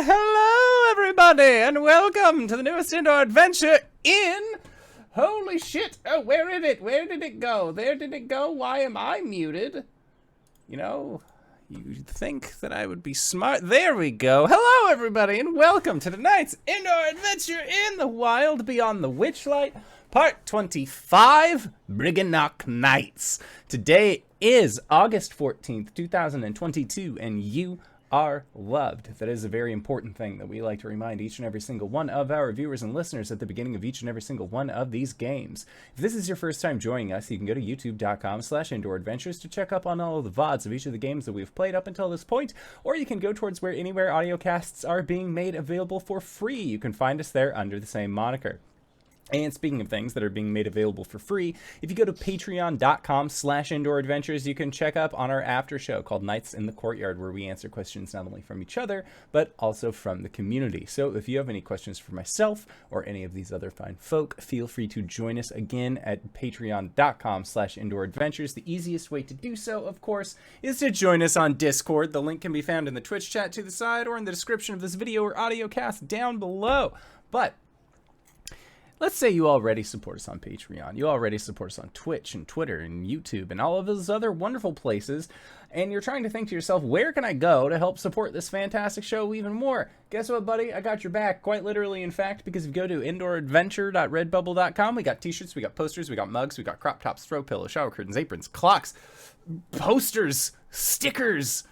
Hello, everybody, and welcome to the newest indoor adventure in... Holy shit! Oh, where did it? Where did it go? There did it go? Why am I muted? You know, you'd think that I would be smart. There we go. Hello, everybody, and welcome to tonight's indoor adventure in the wild beyond the Witchlight, Part 25, Brigganock Nights. Today is August 14th, 2022, and you are loved. That is a very important thing that we like to remind each and every single one of our viewers and listeners at the beginning of each and every single one of these games. If this is your first time joining us, you can go to youtube.com/indooradventures to check up on all of the VODs of each of the games that we've played up until this point, or you can go towards where anywhere audio casts are being made available for free. You can find us there under the same moniker. And speaking of things that are being made available for free, if you go to patreon.com/indooradventures, you can check up on our after show called Nights in the Courtyard, where we answer questions not only from each other, but also from the community. So if you have any questions for myself or any of these other fine folk, feel free to join us again at patreon.com/indooradventures. The easiest way to do so, of course, is to join us on Discord. The link can be found in the Twitch chat to the side or in the description of this video or audio cast down below. But let's say you already support us on Patreon, you already support us on Twitch and Twitter and YouTube and all of those other wonderful places, and you're trying to think to yourself, where can I go to help support this fantastic show even more? Guess what, buddy? I got your back, quite literally, in fact, because if you go to indooradventure.redbubble.com, we got t-shirts, we got posters, we got mugs, we got crop tops, throw pillows, shower curtains, aprons, clocks, posters, stickers,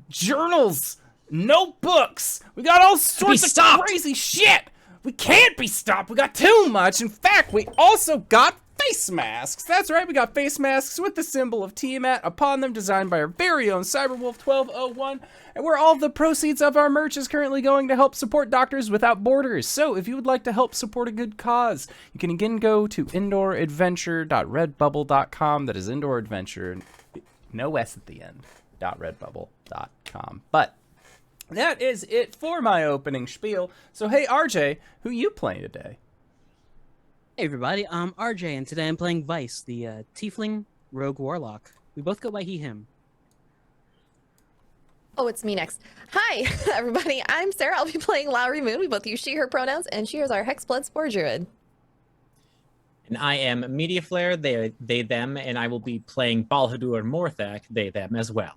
journals, notebooks. We got all sorts of crazy shit. We can't be stopped. We got too much. In fact, we also got face masks. That's right, we got face masks with the symbol of Tiamat upon them, designed by our very own Cyberwolf1201, and where all of the proceeds of our merch is currently going to help support Doctors Without Borders. So if you would like to help support a good cause, you can again go to indooradventure.redbubble.com. That is indooradventure, no S at the end, .redbubble.com. But that is it for my opening spiel. So hey, RJ, who you playing today? Hey everybody, I'm RJ, and today I'm playing Vice, the Tiefling Rogue Warlock. We both go by he, him. Oh, it's me next. Hi, everybody. I'm Sarah. I'll be playing Lowry Moon. We both use she, her pronouns, and she is our Hexblood Spore Druid. And I am Mediaflare, they, them, and I will be playing Balhadur Morthak, they, them as well.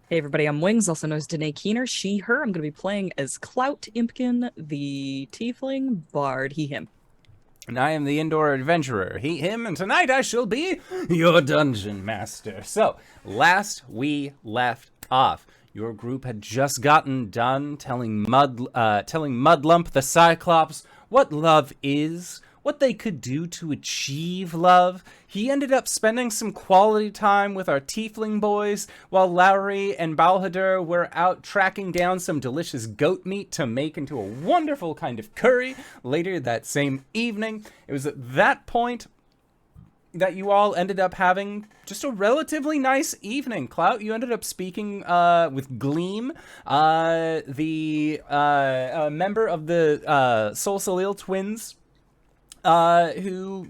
Hey everybody, I'm Wings, also known as Danae Keener, she, her. I'm going to be playing as Clout Impkin, the Tiefling Bard, he, him. And I am the Indoor Adventurer, he, him, and tonight I shall be your Dungeon Master. So, last we left off, your group had just gotten done telling Mudlump the Cyclops what love is, what they could do to achieve love. He ended up spending some quality time with our tiefling boys, while Lowry and Balhadur were out tracking down some delicious goat meat to make into a wonderful kind of curry later that same evening. It was at that point that you all ended up having just a relatively nice evening. Clout, you ended up speaking with Gleam, the member of the Sol Salil twins, who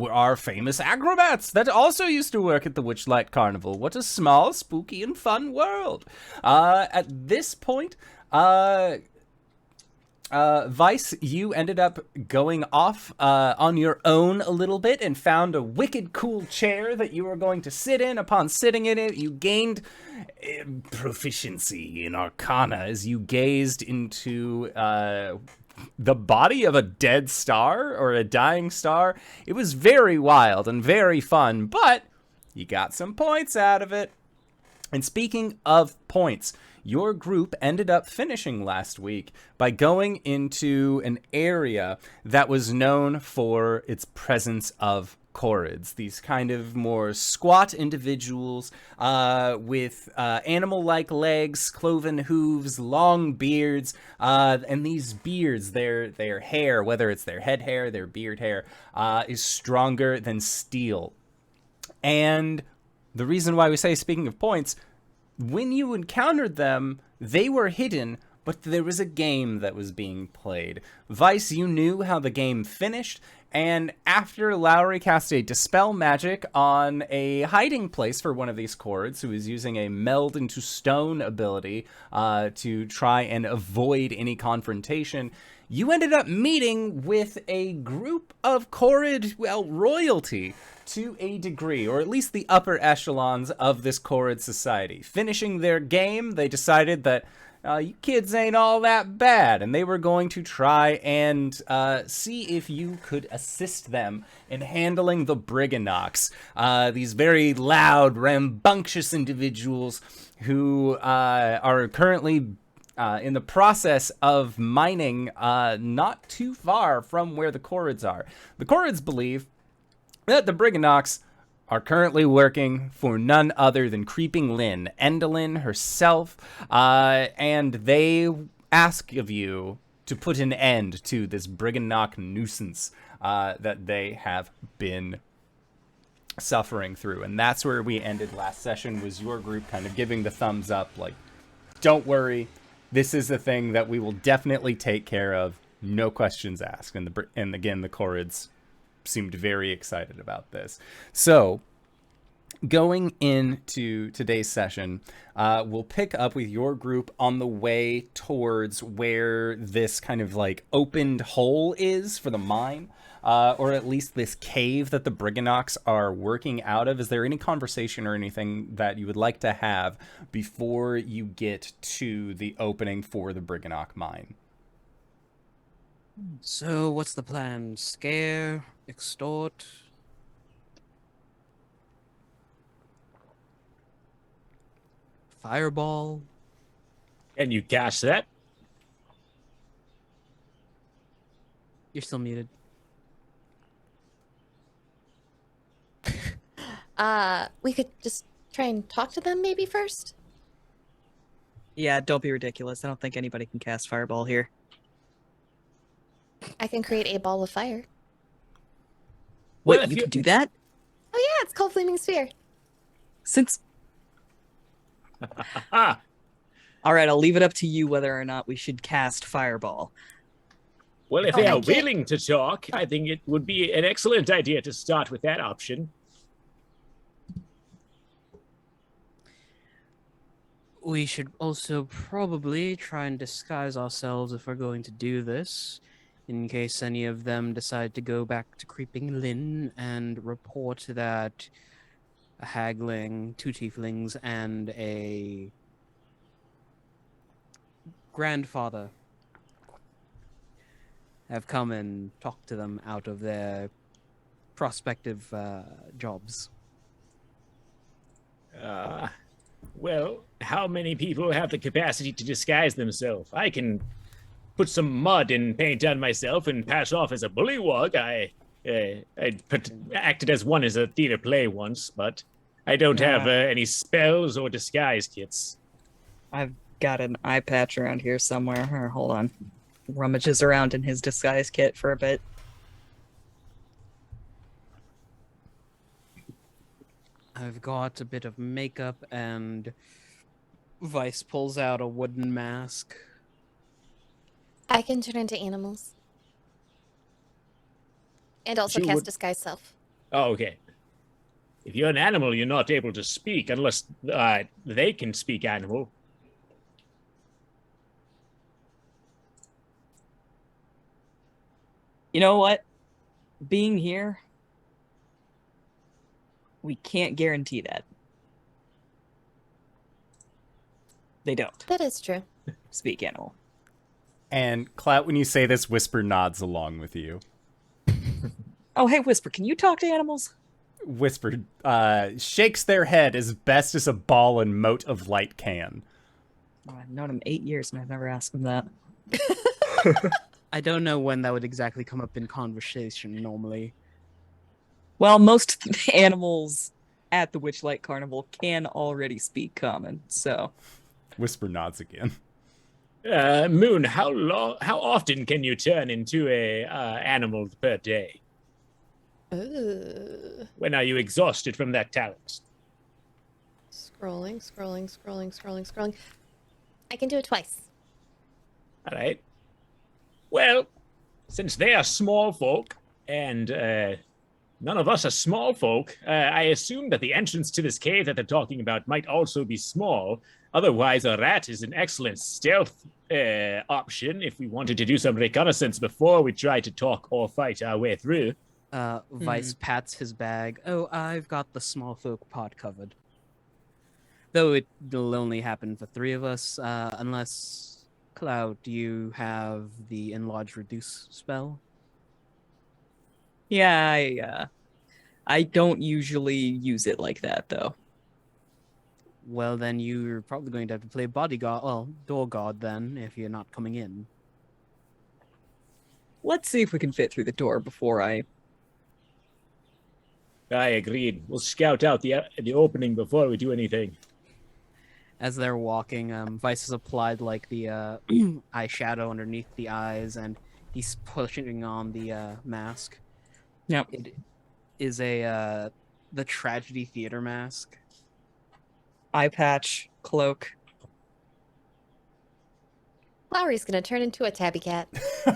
are famous acrobats that also used to work at the Witchlight Carnival. What a small, spooky, and fun world. At this point, Vice, you ended up going off on your own a little bit and found a wicked cool chair that you were going to sit in. Upon sitting in it, you gained proficiency in Arcana as you gazed into the body of a dead star or a dying star. It was very wild and very fun, but you got some points out of it. And speaking of points, your group ended up finishing last week by going into an area that was known for its presence of Korrids, these kind of more squat individuals with animal-like legs, cloven hooves, long beards, and these beards, their hair, whether it's their head hair, their beard hair, is stronger than steel. And the reason why we say, speaking of points, when you encountered them, they were hidden but there was a game that was being played. Vice, you knew how the game finished, and after Lowry cast a Dispel Magic on a hiding place for one of these Korrids, who was using a Meld into Stone ability to try and avoid any confrontation, you ended up meeting with a group of Korrid, well, royalty to a degree, or at least the upper echelons of this Korrid society. Finishing their game, they decided that you kids ain't all that bad, and they were going to try and see if you could assist them in handling the Briggannocks, these very loud, rambunctious individuals who are currently in the process of mining not too far from where the Korrids are. The Korrids believe that the Briggannocks are currently working for none other than Creeping Lynn, Endalyn herself, and they ask of you to put an end to this Brigganock nuisance that they have been suffering through. And that's where we ended last session, was your group kind of giving the thumbs up, like, don't worry, this is the thing that we will definitely take care of, no questions asked. And again, the Korrids seemed very excited about this. So, going into today's session, we'll pick up with your group on the way towards where this kind of like opened hole is for the mine, or at least this cave that the Briggannocks are working out of. Is there any conversation or anything that you would like to have before you get to the opening for the Brigganock mine? So, what's the plan? Scare? Extort? Fireball? Can you catch that? You're still muted. We could just try and talk to them maybe first? Yeah, don't be ridiculous. I don't think anybody can cast Fireball here. I can create a ball of fire. Well, Wait, if you you- can do that? Oh yeah, it's called Flaming Sphere. Since... Ah, Alright, I'll leave it up to you whether or not we should cast Fireball. well, if Oh, they I are can't- willing to talk, I think it would be an excellent idea to start with that option. We should also probably try and disguise ourselves if we're going to do this, in case any of them decide to go back to Creeping Lynn and report that a hagling, 2 tieflings, and a grandfather have come and talked to them out of their prospective jobs. Well, how many people have the capacity to disguise themselves? I can put some mud and paint on myself and pass off as a bullywug. I acted as one as a theater play once, but I don't have any spells or disguise kits. I've got an eye patch around here somewhere. Here, hold on. Rummages around in his disguise kit for a bit. I've got a bit of makeup, and Vice pulls out a wooden mask. I can turn into animals. And also You cast would- Disguise Self. Oh, okay. If you're an animal, you're not able to speak unless they can speak animal. You know what? Being here, we can't guarantee that. They don't That is true. speak animal. And Clout, when you say this, Whisper nods along with you. Oh, hey, Whisper, can you talk to animals? Whisper shakes their head as best as a ball and mote of light can. Oh, I've known him 8 years and I've never asked him that. I don't know when that would exactly come up in conversation normally. Well, most animals at the Witchlight Carnival can already speak common, so... Whisper nods again. Moon, how often can you turn into a animal per day? Ooh. When are you exhausted from that talent? Scrolling. I can do it twice. All right. Well, since they are small folk, and none of us are small folk, I assume that the entrance to this cave that they're talking about might also be small. Otherwise, a rat is an excellent stealth option if we wanted to do some reconnaissance before we try to talk or fight our way through. Vice pats his bag. Oh, I've got the small folk pot covered. Though it'll only happen for 3 of us, unless, Clout, do you have the Enlarge Reduce spell? Yeah, I don't usually use it like that, though. Well, then you're probably going to have to play bodyguard, well, door guard then, if you're not coming in. Let's see if we can fit through the door before I... I agreed. We'll scout out the opening before we do anything. As they're walking, Vice has applied like the eyeshadow underneath the eyes, and he's pushing on the mask. Yep. It is the tragedy theater mask. Eye patch, cloak. Lowry's gonna turn into a tabby cat.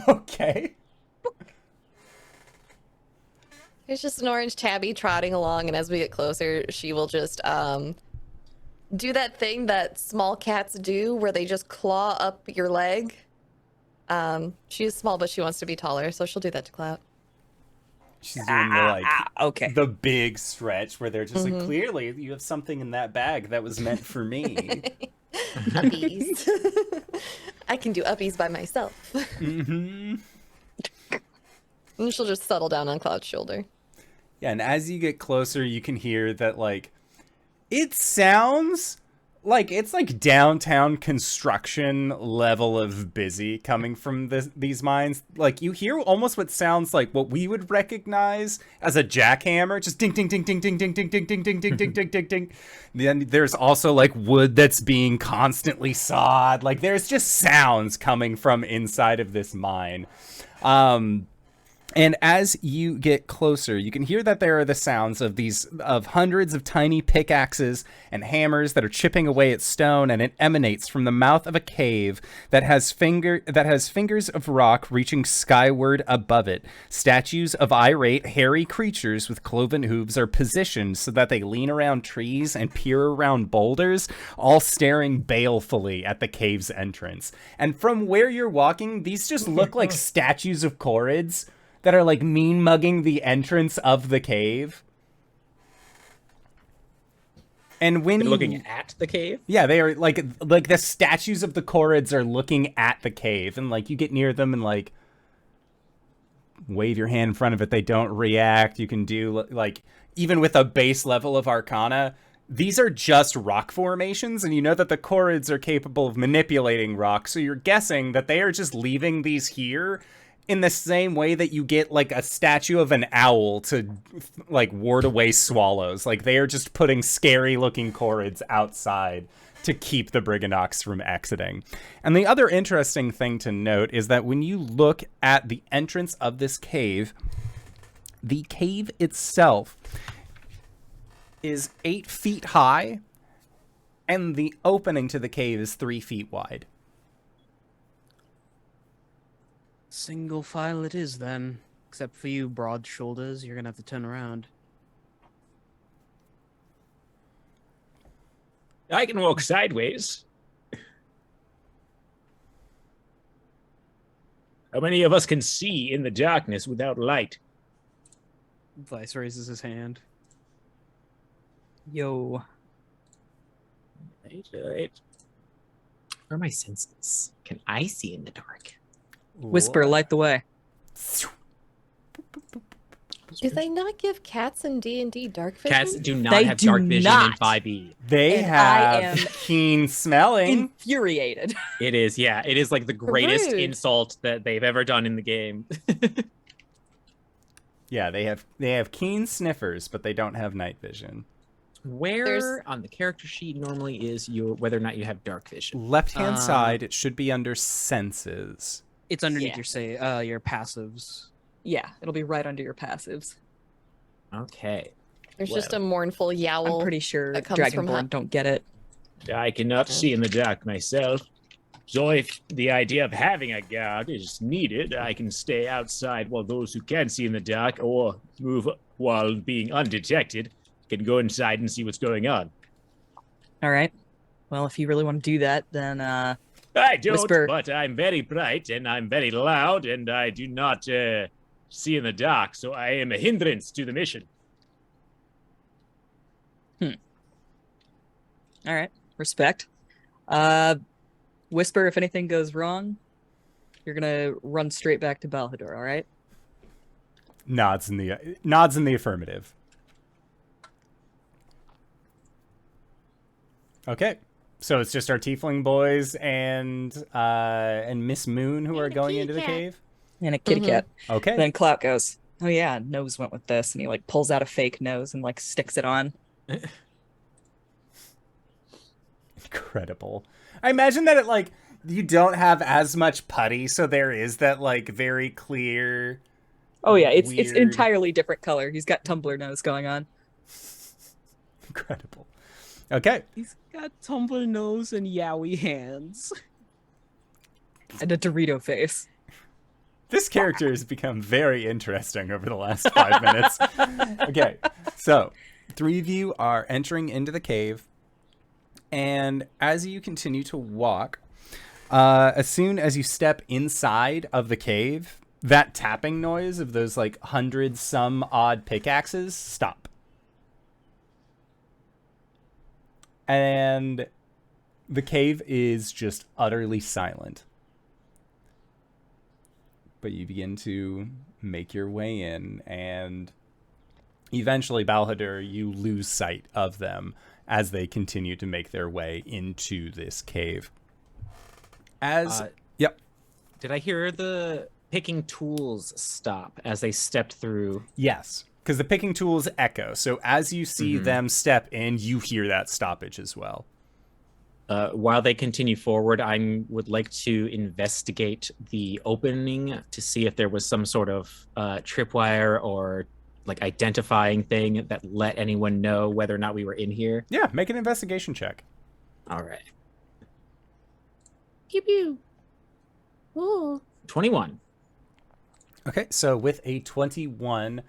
Okay. There's just an orange tabby trotting along, and as we get closer, she will just do that thing that small cats do where they just claw up your leg. She's small, but she wants to be taller, so she'll do that to Clout. She's doing the Okay. the big stretch where they're just like, clearly you have something in that bag that was meant for me. Uppies. I can do uppies by myself. Mm-hmm. And she'll just settle down on Cloud's shoulder. Yeah, and as you get closer, you can hear that, like, it sounds like it's like downtown construction level of busy coming from these mines. Like, you hear almost what sounds like what we would recognize as a jackhammer, just ding, ding, ding, ding, ding, ding, ding, ding, ding, ding, ding, ding, ding, ding, ding. Then there's also, like, wood that's being constantly sawed. Like, there's just sounds coming from inside of this mine. And as you get closer, you can hear that there are the sounds of hundreds of tiny pickaxes and hammers that are chipping away at stone, and it emanates from the mouth of a cave that has fingers of rock reaching skyward above it. Statues of irate, hairy creatures with cloven hooves are positioned so that they lean around trees and peer around boulders, all staring balefully at the cave's entrance. And from where you're walking, these just look like statues of Korrids that are like mean mugging the entrance of the cave. And when They're looking at the cave? yeah, they are like the statues of the Korrids are looking at the cave, and like you get near them and like wave your hand in front of it, they don't react. You can do like, even with a base level of Arcana, these are just rock formations, and you know that the Korrids are capable of manipulating rock, so you're guessing that they are just leaving these here in the same way that you get like a statue of an owl to like ward away swallows. Like, they are just putting scary looking Korrids outside to keep the Briggannocks from exiting. And the other interesting thing to note is that when you look at the entrance of this cave, the cave itself is 8 feet high, and the opening to the cave is 3 feet wide. Single file it is then. Except for you, broad shoulders, you're gonna have to turn around. I can walk sideways. How many of us can see in the darkness without light? Vice raises his hand. Yo. Right. Where are my senses? Can I see in the dark? Whisper, light the way. Do they not give cats in D&D dark vision? Cats do not They have do dark vision not. in 5e. They And I have am keen smelling. Infuriated. It is, yeah. It is like the greatest Rude. insult that they've ever done in the game. Yeah, they have keen sniffers, but they don't have night vision. Where There's- on the character sheet normally is your whether or not you have dark vision? Left-hand side, it should be under senses. It's underneath Yeah. your passives. Yeah, it'll be right under your passives. Okay. There's just a mournful yowl. I'm pretty sure that comes from Dragonborn don't get it. I cannot see in the dark myself. So if the idea of having a guard is needed, I can stay outside while those who can see in the dark or move while being undetected can go inside and see what's going on. All right. Well, if you really want to do that, then I don't, Whisper. but I'm very bright and I'm very loud and I do not see in the dark, so I am a hindrance to the mission. All right. Respect. Whisper, if anything goes wrong, you're gonna run straight back to Balhador, all right? Nods in the affirmative. Okay. So it's just our tiefling boys and Miss Moon who are going into the cave? And a kitty cat. Okay. Then Clout goes, oh yeah, nose went with this, and he like pulls out a fake nose and like sticks it on. Incredible. I imagine that it like you don't have as much putty, so there is that like very clear. Oh yeah, it's weird- entirely different color. He's got Tumblr nose going on. Incredible. Okay. He's got tumble nose and yowie hands. And a Dorito face. This character has become very interesting over the last 5 minutes. Okay. So, 3 of you are entering into the cave. And as you continue to walk, as soon as you step inside of the cave, that tapping noise of those like 100-some odd pickaxes stop. And the cave is just utterly silent. But you begin to make your way in, and eventually, Balhador, you lose sight of them as they continue to make their way into this cave. Yep. Did I hear the picking tools stop as they stepped through? Yes, because the picking tools echo. So as you see them step in, you hear that stoppage as well. While they continue forward, I would like to investigate the opening to see if there was some sort of tripwire or like identifying thing that let anyone know whether or not we were in here. Yeah, make an investigation check. All right. Pew pew. Ooh. 21. Okay, so with a 21,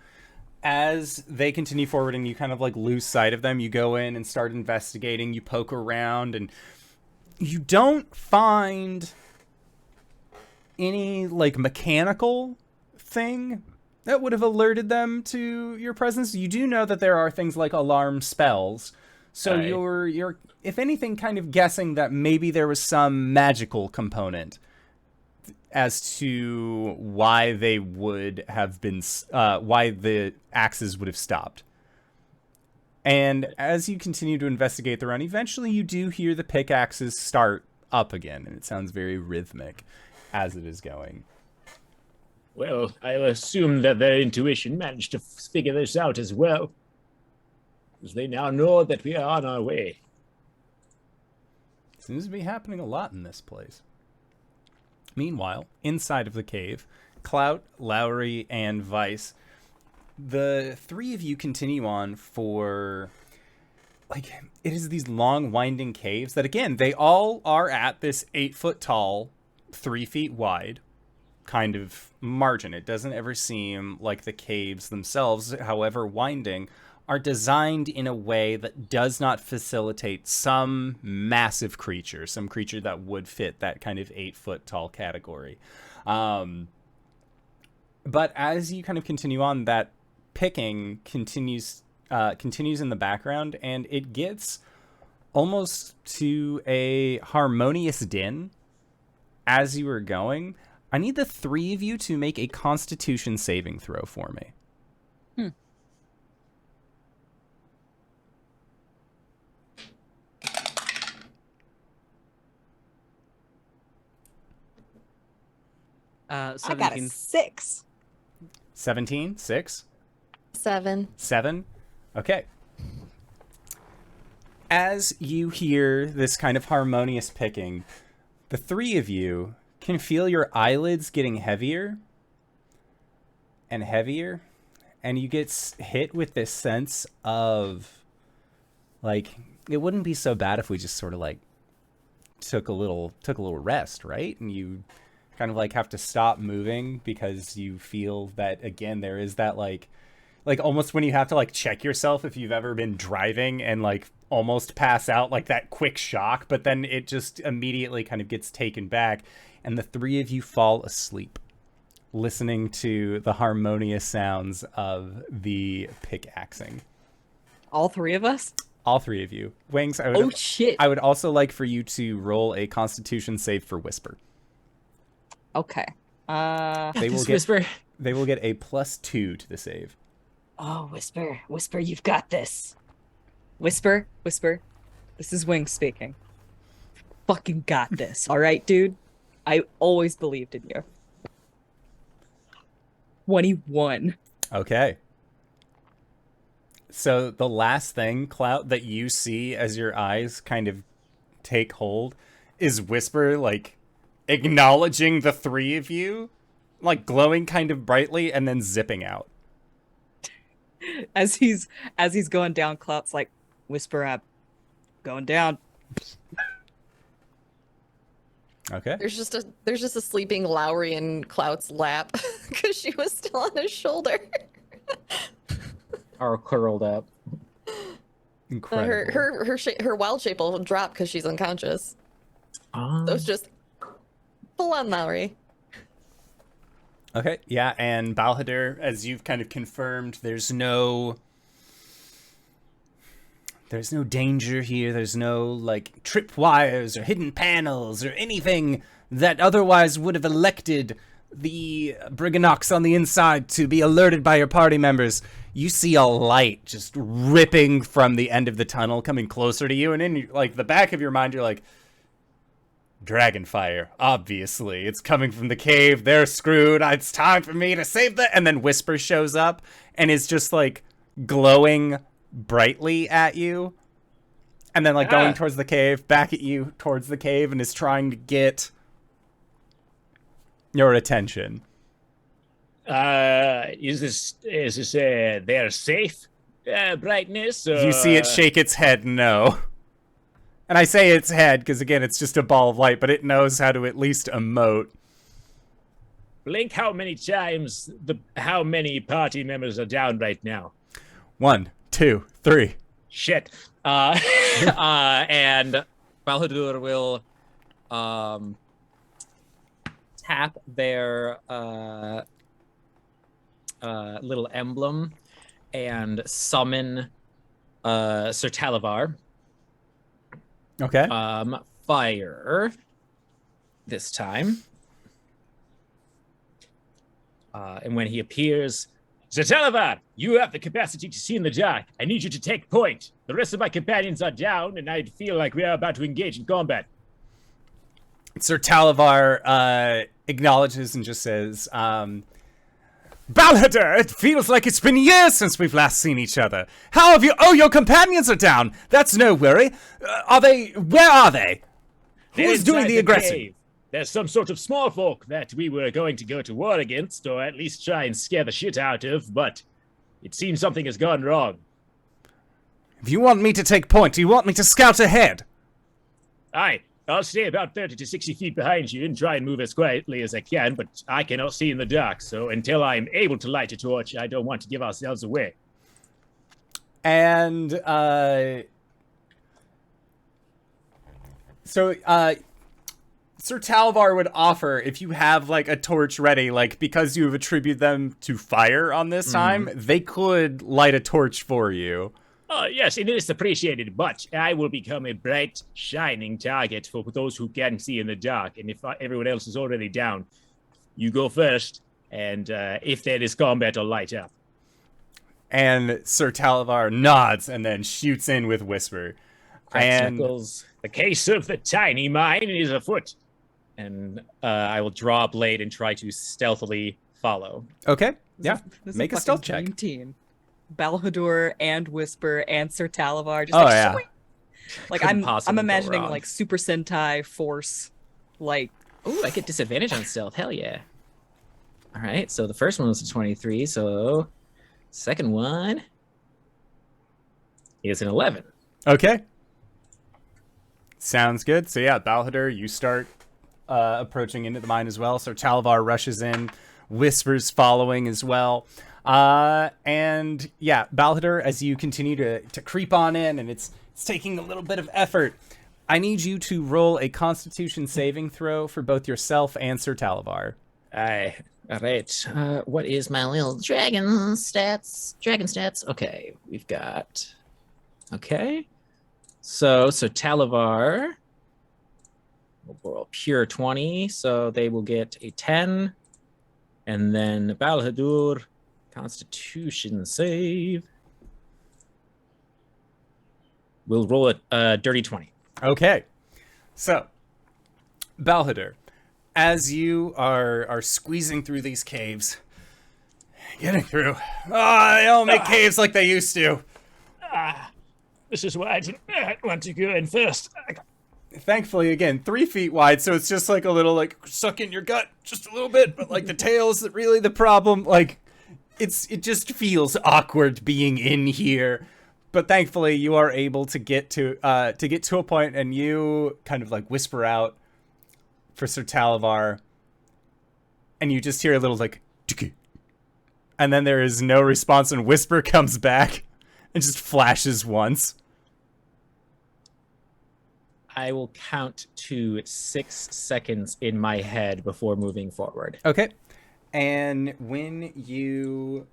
as they continue forward and you kind of like lose sight of them, you go in and start investigating, you poke around, and you don't find any like mechanical thing that would have alerted them to your presence. You do know that there are things like alarm spells, so Aye. you're if anything kind of guessing that maybe there was some magical component as to why they would have been, why the axes would have stopped. And as you continue to investigate the run, eventually you do hear the pickaxes start up again, and it sounds very rhythmic as it is going. Well, I'll assume that their intuition managed to figure this out as well, as they now know that we are on our way. Seems to be happening a lot in this place. Meanwhile, inside of the cave, Clout, Lowry, and Vice, the 3 of you continue on for, like, it is these long, winding caves that, again, they all are at this 8-foot tall, 3 feet wide kind of margin. It doesn't ever seem like the caves themselves, however winding, are designed in a way that does not facilitate some massive creature, some creature that would fit that kind of 8-foot tall category. But as you kind of continue on, that picking continues in the background, and it gets almost to a harmonious din as you are going. I need the 3 of you to make a Constitution saving throw for me. 17. I got a 17. 6. 17, 6, 7. 7. Okay. As you hear this kind of harmonious picking, the 3 of you can feel your eyelids getting heavier and heavier, and you get hit with this sense of, like, it wouldn't be so bad if we just sort of, like, took a little rest, right? And you kind of like have to stop moving because you feel that again there is that like almost when you have to like check yourself if you've ever been driving and like almost pass out, like that quick shock, but then it just immediately kind of gets taken back, and the three of you fall asleep listening to the harmonious sounds of the pickaxing. All three of us? All three of you. Wings, Oh shit. I would also like for you to roll a Constitution save for Whisper. Okay. They will get Whisper. They will get a +2 to the save. Oh, Whisper, Whisper, you've got this. Whisper, Whisper. This is Wings speaking. Fucking got this, all right, dude? I always believed in you. 21. Okay. So the last thing, Clout, that you see as your eyes kind of take hold is Whisper, like, acknowledging the three of you, like, glowing kind of brightly, and then zipping out. As he's going down, Clout's like, Whisper, I'm going down. Okay. There's just a sleeping Lowry in Clout's lap because she was still on his shoulder. Are curled up. Incredible. Her wild shape will drop because she's unconscious. So it's just full on Lowry. Okay, yeah, and Balhadur, as you've kind of confirmed, there's no danger here. There's no, like, tripwires or hidden panels or anything that otherwise would have elected the Brigganocks on the inside to be alerted by your party members. You see a light just ripping from the end of the tunnel coming closer to you, and in, like, the back of your mind, you're like, Dragonfire, obviously. It's coming from the cave. They're screwed. It's time for me to save them. And then Whisper shows up and is just, like, glowing brightly at you. And then, like, going towards the cave, back at you towards the cave, and is trying to get your attention. Is this their safe brightness? You see it shake its head no. And I say its head because, again, it's just a ball of light, but it knows how to at least emote. Blink how many times how many party members are down right now? 1, 2, 3. Shit. And Balhadur will tap their little emblem and summon Sir Talavar. Okay. Fire this time. And when he appears, Sir Talavar, you have the capacity to see in the dark. I need you to take point. The rest of my companions are down, and I feel like we are about to engage in combat. Sir Talavar acknowledges and just says, Balhadur, it feels like it's been years since we've last seen each other. How have you? Oh, your companions are down. That's no worry. Where are they? Who's doing the aggression? Cave. There's some sort of small folk that we were going to go to war against, or at least try and scare the shit out of, but it seems something has gone wrong. If you want me to take point, do you want me to scout ahead? Aye. I'll stay about 30 to 60 feet behind you and try and move as quietly as I can, but I cannot see in the dark, so until I'm able to light a torch, I don't want to give ourselves away. And, Sir Talavar would offer, if you have, like, a torch ready, like, because you've attributed them to fire on this time, they could light a torch for you. Oh, yes, it is appreciated, but I will become a bright, shining target for those who can see in the dark. And if everyone else is already down, you go first, and if there is combat, I'll light up. And Sir Talavar nods and then shoots in with Whisper. And Knuckles, the case of the tiny mine is afoot. And I will draw a blade and try to stealthily follow. okay, yeah, This is make a fucking stealth check. dream team. Balhadur and Whisper and Sir Talavar. Just Oh, like, yeah. swing. Like Couldn't I'm possibly go imagining wrong. like Super Sentai Force, like Ooh, I get disadvantage on stealth. Hell yeah. All right, so the first one was a 23, so second one is an 11. Okay. Sounds good. So yeah, Balhadur, you start approaching into the mine as well. So Talavar rushes in, Whispers following as well. And yeah, Balhadur, as you continue to creep on in, and it's taking a little bit of effort, I need you to roll a Constitution saving throw for both yourself and Sir Talavar. All right. What is my little dragon stats? Okay, we've got. Okay. So Talavar will roll pure 20, so they will get a 10. And then Balhadur, Constitution save. We'll roll a dirty 20. Okay. So, Balhadur, as you are squeezing through these caves, getting through. They don't make caves like they used to. This is why I didn't want to go in first. Thankfully, again, 3 feet wide, so it's just like a little, like, suck in your gut just a little bit, but, like, the tail is really the problem. Like, it just feels awkward being in here. But thankfully, you are able to get to a point, and you kind of, like, whisper out for Sir Talavar, and you just hear a little, like, Tiki. And then there is no response, and Whisper comes back and just flashes once. I will count to 6 seconds in my head before moving forward. Okay. And when you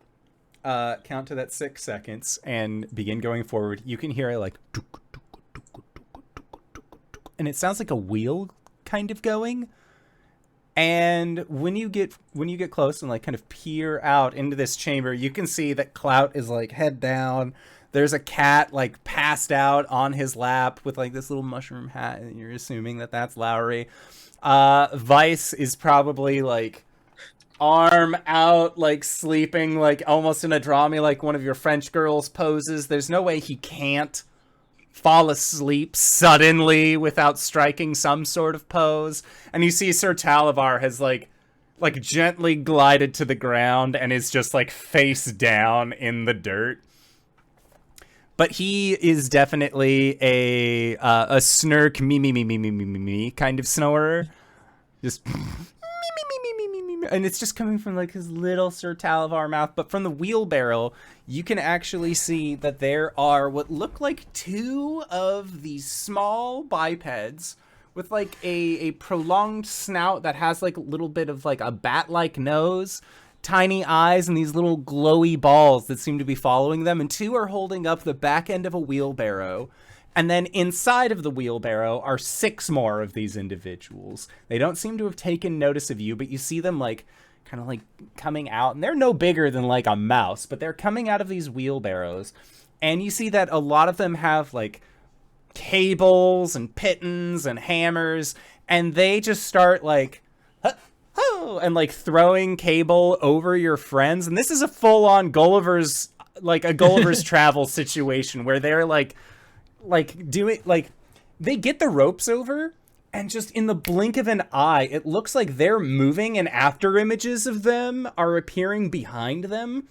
count to that 6 seconds and begin going forward, you can hear like, and it sounds like a wheel kind of going. And when you get close and like kind of peer out into this chamber, you can see that Clout is like head down. There's a cat like passed out on his lap with like this little mushroom hat, and you're assuming that that's Lowry. Vice is probably like arm out, like sleeping, like almost in a drama, like one of your French girls poses. There's no way he can't fall asleep suddenly without striking some sort of pose. And you see Sir Talavar has like gently glided to the ground and is just like face down in the dirt. But he is definitely a snark me kind of snorer. Just me. And it's just coming from like his little Sir Talavar mouth. But from the wheelbarrow, you can actually see that there are what look like 2 of these small bipeds with like a prolonged snout that has like a little bit of like a bat-like nose, tiny eyes, and these little glowy balls that seem to be following them. And 2 are holding up the back end of a wheelbarrow. And then inside of the wheelbarrow are 6 more of these individuals. They don't seem to have taken notice of you, but you see them like kind of like coming out, and they're no bigger than like a mouse, but they're coming out of these wheelbarrows. And you see that a lot of them have like cables and pitons and hammers, and they just start like, and like throwing cable over your friends. And this is a full-on Gulliver's travel situation where they're like doing like, they get the ropes over, and just in the blink of an eye, it looks like they're moving, and after images of them are appearing behind them.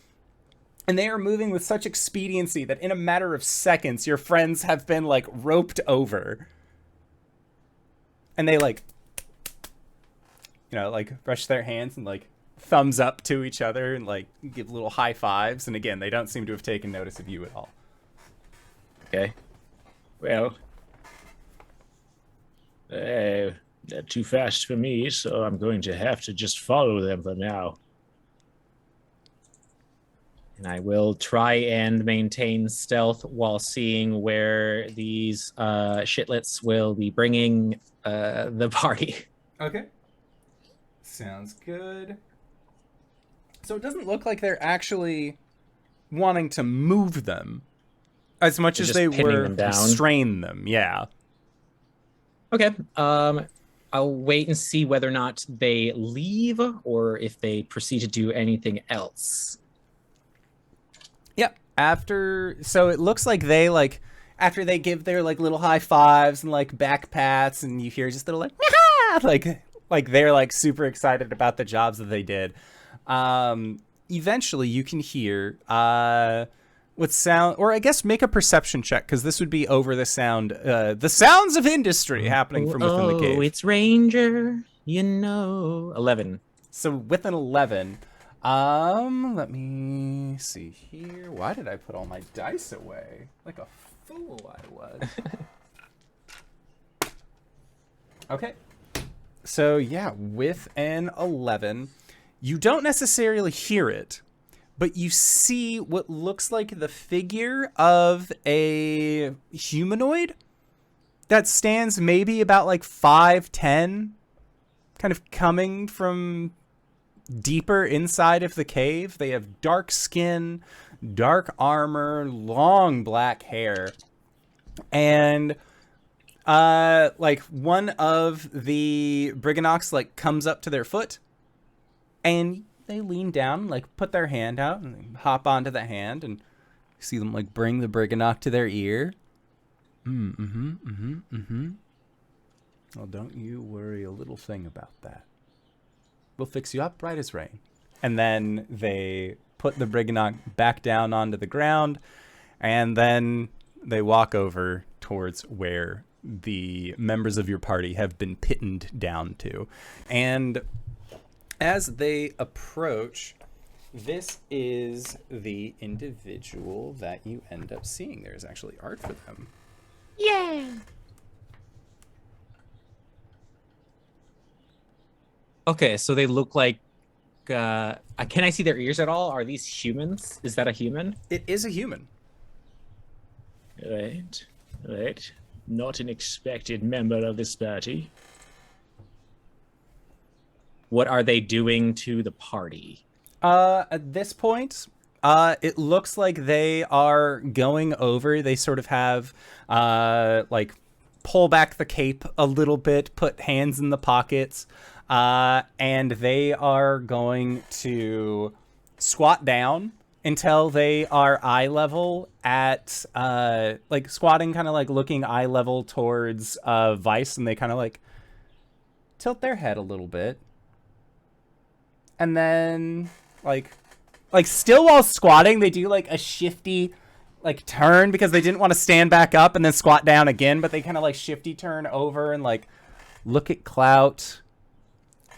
And they are moving with such expediency that in a matter of seconds, your friends have been like roped over. And they like, you know, like brush their hands and like thumbs up to each other and like give little high fives. And again, they don't seem to have taken notice of you at all. Okay. Well, they're too fast for me, so I'm going to have to just follow them for now. And I will try and maintain stealth while seeing where these shitlets will be bringing the party. Okay. Sounds good. So it doesn't look like they're actually wanting to move them as much as they were restrain them. Yeah. Okay. I'll wait and see whether or not they leave or if they proceed to do anything else. Yep. So it looks like they like, after they give their like little high fives and like back pats, and you hear just little like, like they're like super excited about the jobs that they did. Eventually you can hear what sound, or I guess make a perception check, because this would be over the sounds of industry happening from within the cave. Oh, it's Ranger, 11. So with an 11, let me see here. Why did I put all my dice away? Like a fool I was. Okay. So yeah, with an 11, you don't necessarily hear it, but you see what looks like the figure of a humanoid that stands maybe about like 5'10", kind of coming from deeper inside of the cave. They have dark skin, dark armor, long black hair, and like one of the Briggannocks like comes up to their foot, and they lean down, like put their hand out and they hop onto the hand, and you see them like bring the Brigganock to their ear. Well, don't you worry a little thing about that. We'll fix you up right as rain. And then they put the Brigganock back down onto the ground, and then they walk over towards where the members of your party have been pinned down to. And as they approach, this is the individual that you end up seeing. There's actually art for them. Yeah. Okay, so they look like. Can I see their ears at all? Are these humans? Is that a human? It is a human. Right. Not an expected member of this party. What are they doing to the party? At this point, it looks like they are going over. They sort of have, like, pull back the cape a little bit, put hands in the pockets, and they are going to squat down until they are eye level at, like, squatting, kind of like looking eye level towards Vice, and they kind of like tilt their head a little bit. And then, like still while squatting, they do like a shifty, like, turn because they didn't want to stand back up and then squat down again, but they kind of like shifty turn over and like look at Clout,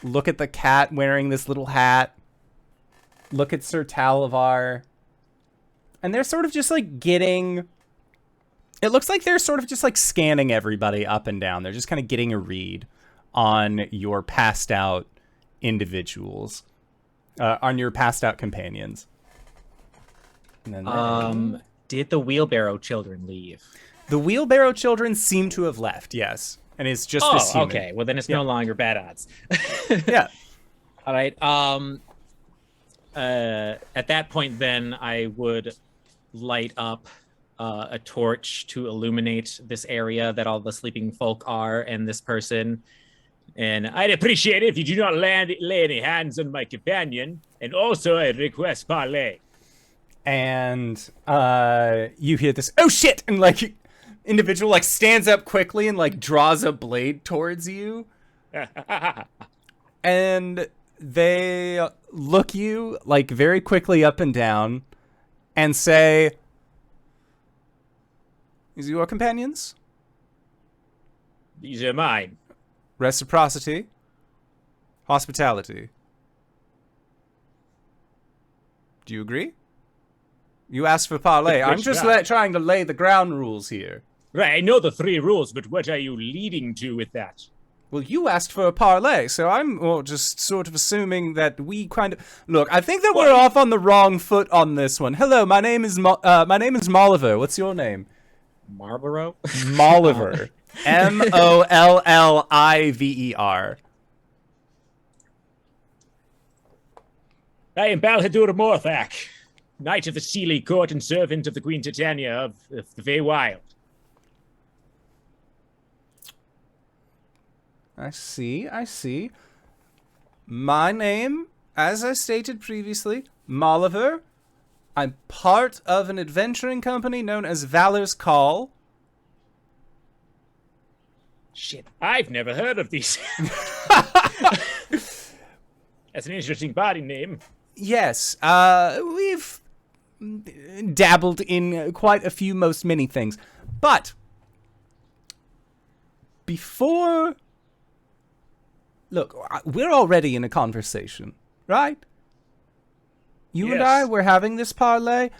look at the cat wearing this little hat, look at Sir Talavar, and they're sort of just like getting, it looks like they're sort of just like scanning everybody up and down. They're just kind of getting a read on your passed out individuals, on your passed out companions. And then did the wheelbarrow children leave? The wheelbarrow children seem to have left, yes. And it's just this human. Okay. Well, then it's no longer bad odds. Yeah. All right. At that point, then I would light up a torch to illuminate this area that all the sleeping folk are and this person. And I'd appreciate it if you do not lay any hands on my companion. And also, I request parley. And you hear this, oh shit! And like, individual like stands up quickly and like draws a blade towards you. And they look you like very quickly up and down and say, "These are your companions? These are mine. Reciprocity, hospitality. Do you agree? You asked for parley. I'm just trying to lay the ground rules here." Right, I know the 3 rules, but what are you leading to with that? Well, you asked for a parley, so I'm just sort of assuming that we kind of... Look, I think that we're off on the wrong foot on this one. Hello, my name is Molliver. What's your name? Marlborough? Molliver. Molliver. I am Balhadur Morthak, Knight of the Sealy Court and servant of the Queen Titania of the Feywild. I see. My name, as I stated previously, Molliver. I'm part of an adventuring company known as Valor's Call. Shit, I've never heard of these. That's an interesting party name. Yes, we've dabbled in quite a few, most many things. But before... Look, we're already in a conversation, right? You and I, Yes. we're having this parlay.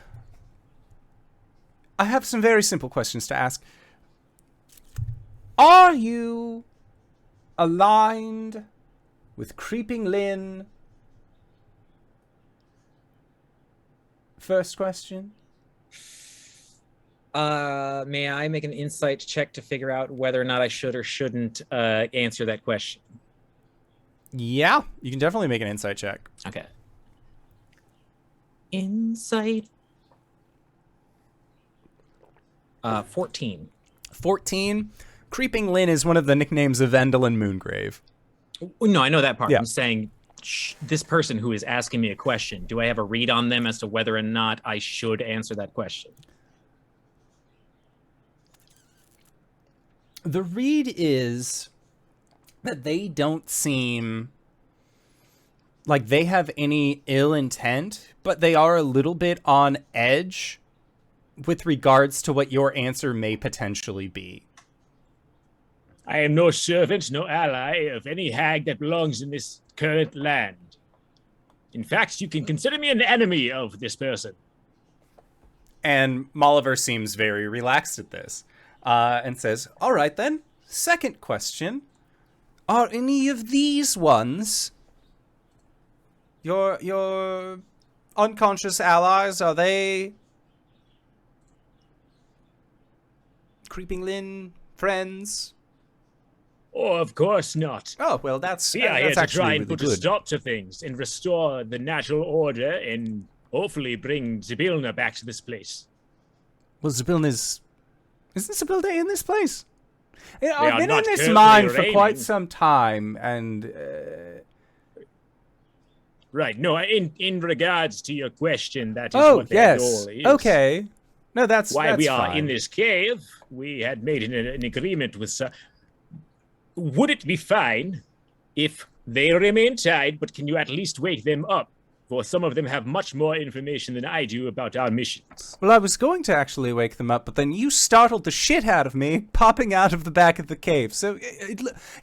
I have some very simple questions to ask. Are you aligned with Creeping Lynn? First question. May I make an insight check to figure out whether or not I should or shouldn't answer that question? Yeah, you can definitely make an insight check. Okay. Insight. 14. 14. Creeping Lynn is one of the nicknames of Endel Moongrave. No, I know that part. Yeah. I'm saying this person who is asking me a question, do I have a read on them as to whether or not I should answer that question? The read is that they don't seem like they have any ill intent, but they are a little bit on edge with regards to what your answer may potentially be. I am no servant, no ally of any hag that belongs in this current land. In fact, you can consider me an enemy of this person. And Molliver seems very relaxed at this and says, all right then, second question. Are any of these ones your unconscious allies? Are they Creeping Lynn friends? Oh, of course not. Oh, well, that's We are here to actually try and really put a good. stop to things and restore the natural order and hopefully bring Zybilna back to this place. Well, Zybilna's... Isn't Zybilna in this place? Yeah, They I've are been in not this currently mine for quite reigning. some time, and... Right, no, in regards to your question, that is oh, what their yes. goal is. Okay. No, that's Why that's we are fine. in this cave, we had made an agreement with... Would it be fine if they remain tied, but can you at least wake them up? For some of them have much more information than I do about our missions. Well, I was going to actually wake them up, but then you startled the shit out of me, popping out of the back of the cave. So,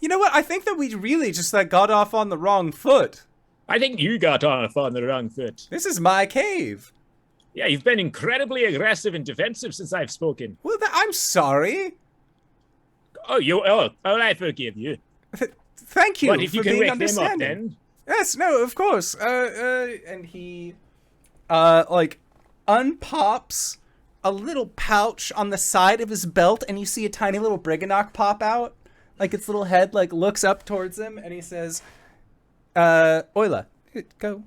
you know what? I think that we really just got off on the wrong foot. I think you got off on the wrong foot. This is my cave. Yeah, you've been incredibly aggressive and defensive since I've spoken. Well, I'm sorry. Oh, I forgive you. Thank you But if for you can being wake them up, understanding. then Yes, no, of course. And he, unpops a little pouch on the side of his belt, and you see a tiny little Brigganock pop out. Like, its little head, looks up towards him, and he says, Oila, go,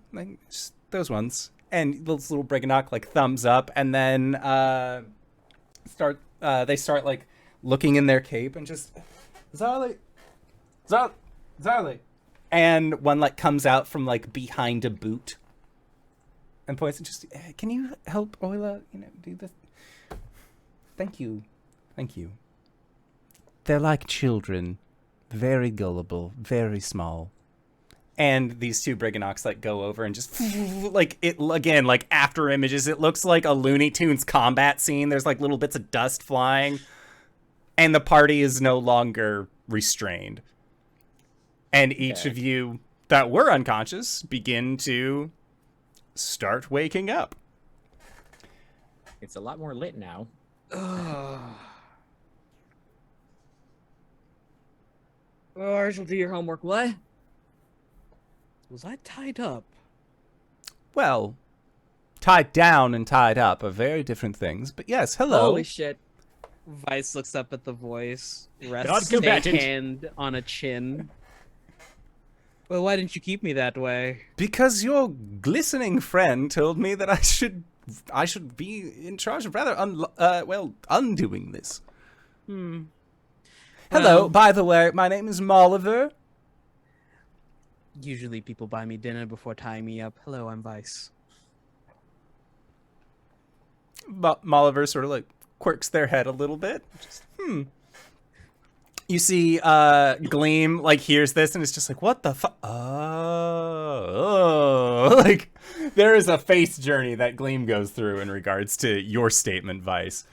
just those ones. And this little Brigganock, thumbs up, and then, they start, looking in their cape, and just, Zarly, and one comes out from behind a boot and points and just, can you help Oila, do this? Thank you. They're like children, very gullible, very small. And these two Brigganocks go over and just after images, it looks like a Looney Tunes combat scene. There's little bits of dust flying, and the party is no longer restrained. And each of you that were unconscious begin to start waking up. It's a lot more lit now. Marshall, do your homework. What? Was I tied up? Well, tied down and tied up are very different things. But yes, hello. Holy shit. Vice looks up at the voice, rests a Non-combatant. hand on a chin. Well, why didn't you keep me that way? Because your glistening friend told me that I should be in charge of undoing this. Hello, Well- by the way, my name is Molliver. Usually people buy me dinner before tying me up. Hello, I'm Vice. Molliver sort of quirks their head a little bit. Just, You see Gleam like hears this and it's just like, what the fuck? Oh, like there is a face journey that Gleam goes through in regards to your statement, Vice.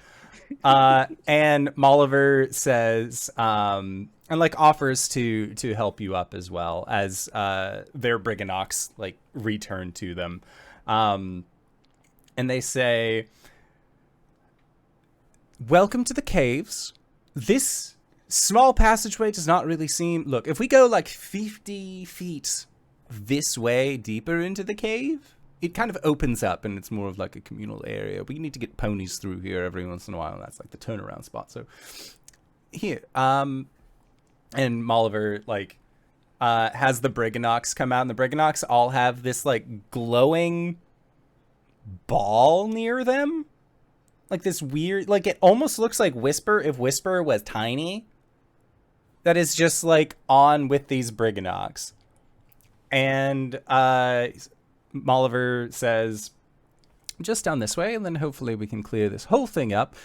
And Molliver says, and like offers to help you up as well as their Briggannocks like return to them. And they say, welcome to the caves. This small passageway does not really seem... Look, if we go like 50 feet this way deeper into the cave, it kind of opens up and it's more of like a communal area. We need to get ponies through here every once in a while. And that's like the turnaround spot. So here, and Molliver like has the Briggannocks come out, and the Briggannocks all have this like glowing ball near them. Like this weird, like it almost looks like Whisper if Whisper was tiny. That is just like on with these Briggannocks. And Molliver says, just down this way, and then hopefully we can clear this whole thing up.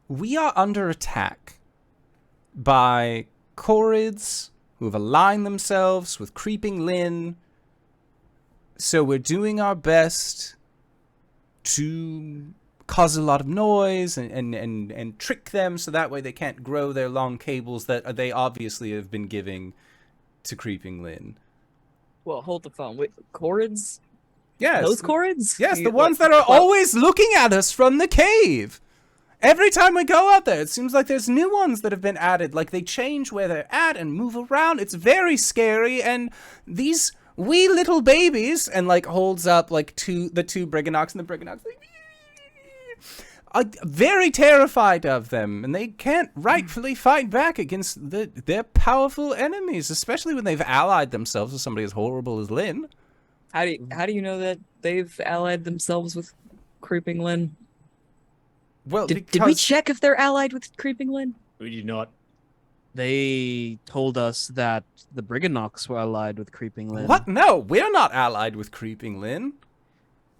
We are under attack by Korrids who have aligned themselves with Creeping Lynn. So we're doing our best to cause a lot of noise and trick them so that way they can't grow their long cables that they obviously have been giving to Creeping Lynn. Well, hold the phone. Wait, Korrids? Yes. Those Korrids? Yes, the ones that are always looking at us from the cave. Every time we go out there, it seems like there's new ones that have been added. Like they change where they're at and move around. It's very scary. And these wee little babies, and like holds up like the two Briggannocks, and the Briggannocks like, are very terrified of them, and they can't rightfully fight back against their powerful enemies, especially when they've allied themselves with somebody as horrible as Lynn. How do you know that they've allied themselves with Creeping Lynn? Well, Did we check if they're allied with Creeping Lynn? We did not. They told us that the Briggannocks were allied with Creeping Lynn. What? No, we're not allied with Creeping Lynn.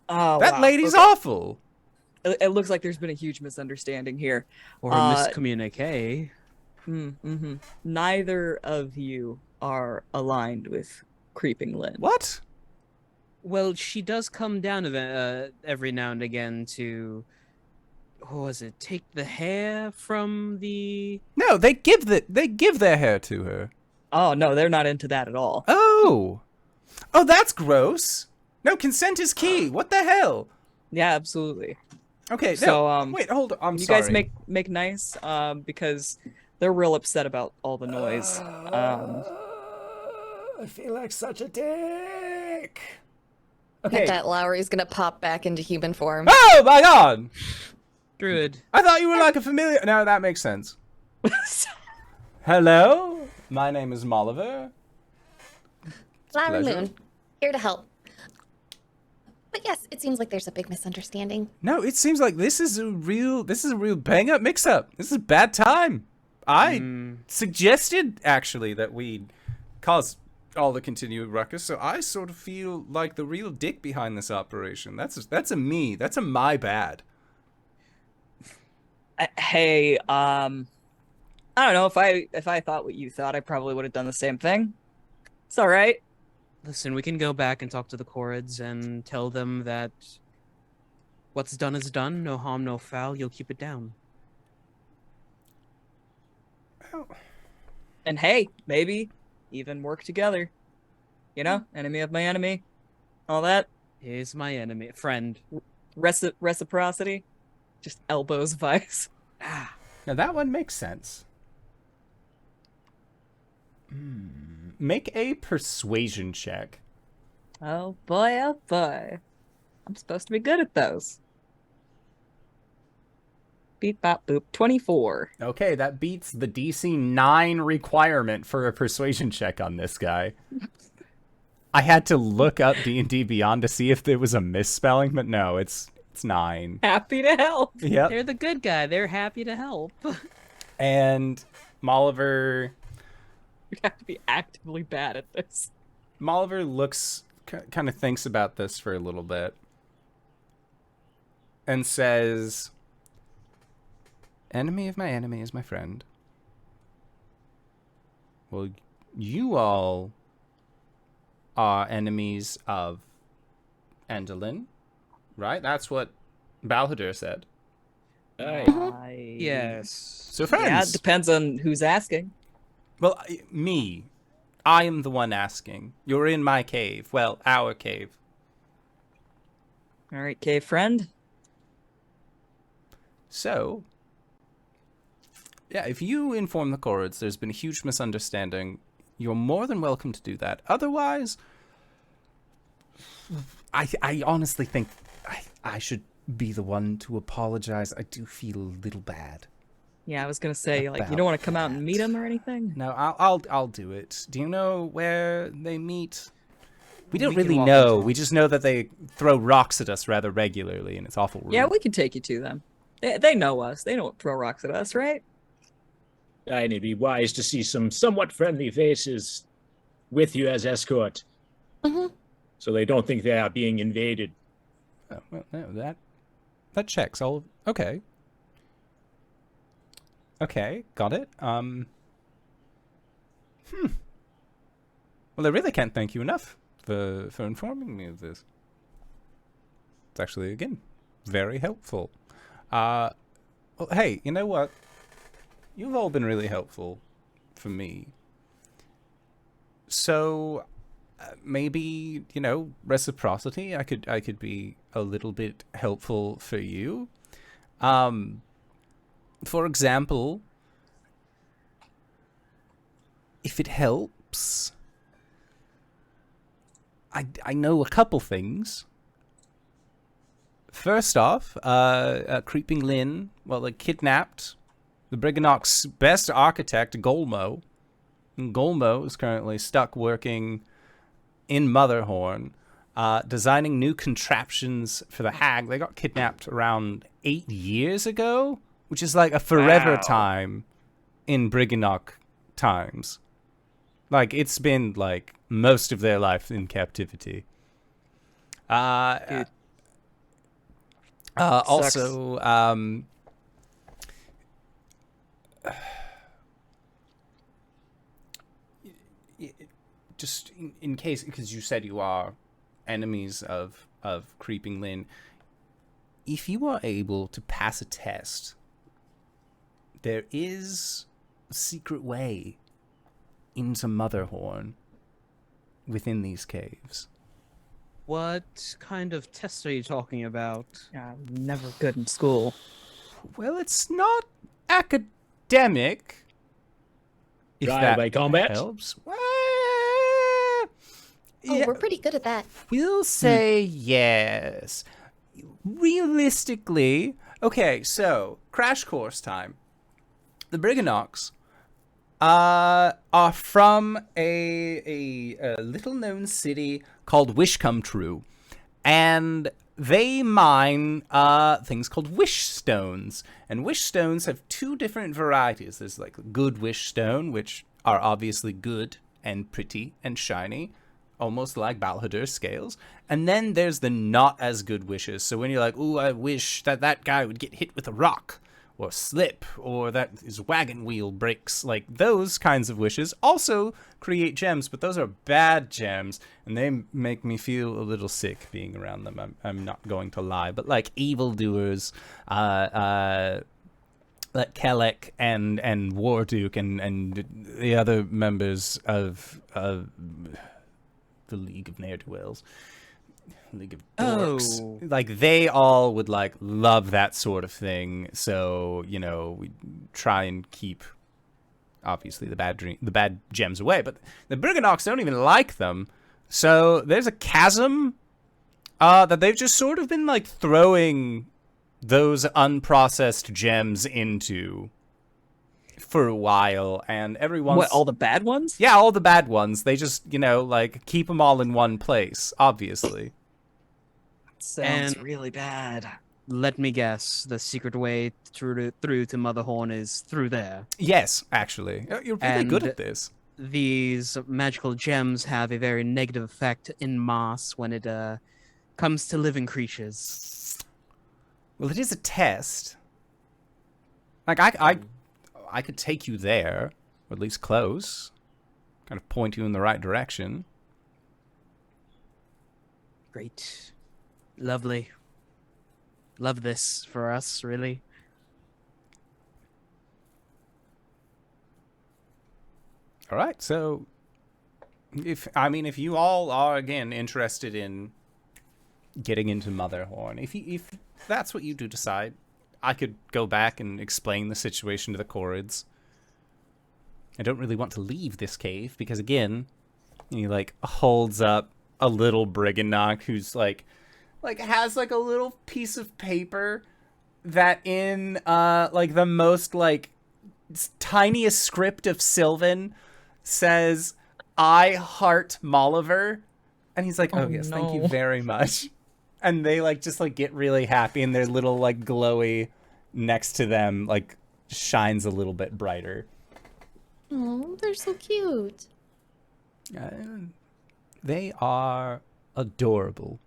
Oh, That wow. lady's Okay. awful. It looks like there's been a huge misunderstanding here. Or a miscommunique. Mm-hmm. Neither of you are aligned with Creeping Lynn. What? Well, she does come down every now and again to... What was it? Take the hair from the... No, they give their hair to her. Oh, no, they're not into that at all. Oh, that's gross. No, consent is key. What the hell? Yeah, absolutely. Okay, So, no, wait, hold on. I'm you sorry. guys make nice, because they're real upset about all the noise. I feel like such a dick. I Okay. bet Lowry's gonna pop back into human form. Oh my god! Druid. I thought you were like a familiar. No, that makes sense. Hello, my name is Molliver. Lowry pleasure. Moon, here to help. But yes, it seems like there's a big misunderstanding. No, it seems like this is a real bang up mix up. This is a bad time. I suggested actually that we cause all the continued ruckus, so I sort of feel like the real dick behind this operation. That's a me. That's a my bad. Hey, I don't know, if I thought what you thought, I probably would have done the same thing. It's all right. Listen, we can go back and talk to the Korrids and tell them that what's done is done. No harm, no foul. You'll keep it down. And hey, maybe even work together. You know, enemy of my enemy, all that. Here's my enemy, friend. Reciprocity. Just elbows Vice. Now that one makes sense. Make a persuasion check. Oh boy, oh boy. I'm supposed to be good at those. Beep bop boop. 24. Okay, that beats the DC 9 requirement for a persuasion check on this guy. I had to look up D&D Beyond to see if there was a misspelling, but no, it's 9. Happy to help. Yep. They're the good guy. They're happy to help. And Molliver You have to be actively bad at this. looks, kind of thinks about this for a little bit, and says, "Enemy of my enemy is my friend. Well, you all are enemies of Endelin, right? That's what Balhadur said. Yes. So friends. Yeah, it depends on who's asking. Well, me. I am the one asking. You're in my cave. Well, our cave. All right, cave friend. So, yeah, if you inform the Korrids there's been a huge misunderstanding, you're more than welcome to do that. Otherwise, I honestly think I should be the one to apologize. I do feel a little bad. Yeah, I was gonna say, like, you About don't want to come out and that. meet him or anything? No, I'll do it. Do you know where they meet? We don't We can really walk know. into We just know that they throw rocks at us rather regularly, and it's awful rude. Yeah, we can take you to them. They know us. They don't throw rocks at us, right? And it'd be wise to see some somewhat friendly faces with you as escort, so they don't think they are being invaded. Oh, well, no, that checks. Okay. Okay, got it. Well, I really can't thank you enough for informing me of this. It's actually, again, very helpful. Well, hey, you know what? You've all been really helpful for me. So, maybe, reciprocity. I could be a little bit helpful for you. For example, if it helps, I know a couple things. First off, Creeping Lynn, they kidnapped the Brigganock's best architect, Golmo. And Golmo is currently stuck working in Motherhorn, designing new contraptions for the hag. They got kidnapped around 8 years ago, which is like a forever time in Brigganock times. Like, it's been, like, most of their life in captivity. Also, just in case, because you said you are enemies of Creeping Lynn, if you are able to pass a test, there is a secret way into Motherhorn within these caves. What kind of test are you talking about? I'm never good in school. Well, it's not academic. If Trial that by combat? helps. Oh, Yeah, we're pretty good at that. we'll say yes. Realistically, okay, so crash course time. The Brigganocks are from a little known city called Wish Come True, and they mine things called wish stones. And wish stones have two different varieties. There's like good wish stone, which are obviously good and pretty and shiny, almost like Balhadur's scales. And then there's the not as good wishes. So when you're like, ooh, I wish that guy would get hit with a rock or slip, or that his wagon wheel breaks, like those kinds of wishes also create gems, but those are bad gems, and they make me feel a little sick being around them. I'm not going to lie, but like evildoers, like Kelek and Warduke and the other members of the League of Ne'er-do-Wells, League of Dorks. Oh. Like, they all would, like, love that sort of thing. So, we try and keep, obviously, the bad gems away. But the Briggannocks don't even like them. So there's a chasm that they've just sort of been, like, throwing those unprocessed gems into for a while. And everyone's... What, all the bad ones? Yeah, all the bad ones. They just, like, keep them all in one place, obviously. Sounds And- really bad. Let me guess. The secret way through to Motherhorn is through there. Yes, actually. You're really good And- at this. These magical gems have a very negative effect in mass when it comes to living creatures. Well, it is a test. Like, I could take you there, or at least close. kind of point you in the right direction. Great. Lovely. Love this for us, really. All right, so if you all are again interested in getting into Motherhorn, if that's what you do decide, I could go back and explain the situation to the Korrids. I don't really want to leave this cave because, again, he like holds up a little Brigganock who's like has like a little piece of paper that in like the most like tiniest script of Sylvan says, "I heart Molliver," and he's like, "Oh, yes, thank you no. very much." And they like just like get really happy, and their little like glowy next to them like shines a little bit brighter. Oh, they're so cute. They are adorable.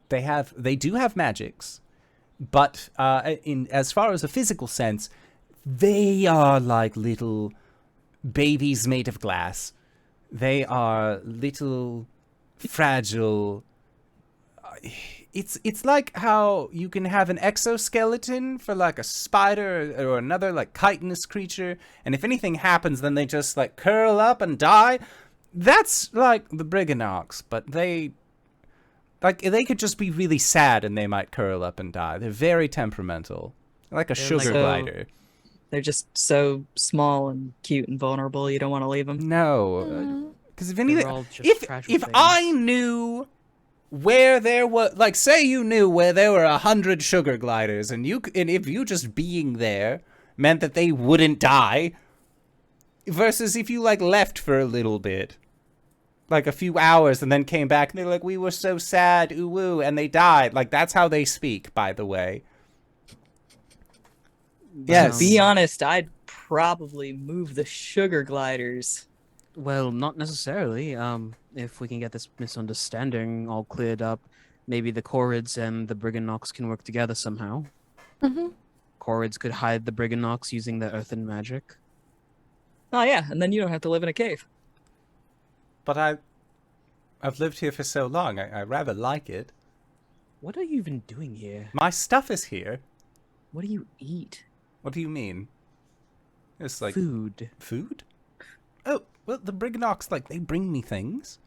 They do have magics, but in as far as a physical sense, they are like little babies made of glass. They are little fragile. It's like how you can have an exoskeleton for like a spider or another like chitinous creature, and if anything happens, then they just like curl up and die. That's like the Brigganocks, but they could just be really sad and they might curl up and die. They're very temperamental, like a sugar glider. They're just so small and cute and vulnerable. You don't want to leave them. No, because if They're anything, all just fragile if things. I knew where there were, like, say you knew where there were 100 sugar gliders, and if you just being there meant that they wouldn't die, versus if you like left for a little bit, like a few hours, and then came back and they're like, "We were so sad, ooh woo," and they died. Like that's how they speak, by the way. Yes. To be honest, I'd probably move the sugar gliders. Well, not necessarily. If we can get this misunderstanding all cleared up, maybe the Korrids and the Briggannocks can work together somehow. Mm-hmm. Korrids could hide the Briggannocks using their earthen magic. Oh yeah, and then you don't have to live in a cave. But I've lived here for so long. I rather like it. What are you even doing here? My stuff is here. What do you eat? What do you mean? It's like Food. food? Oh, well, the Briggannocks, like, they bring me things.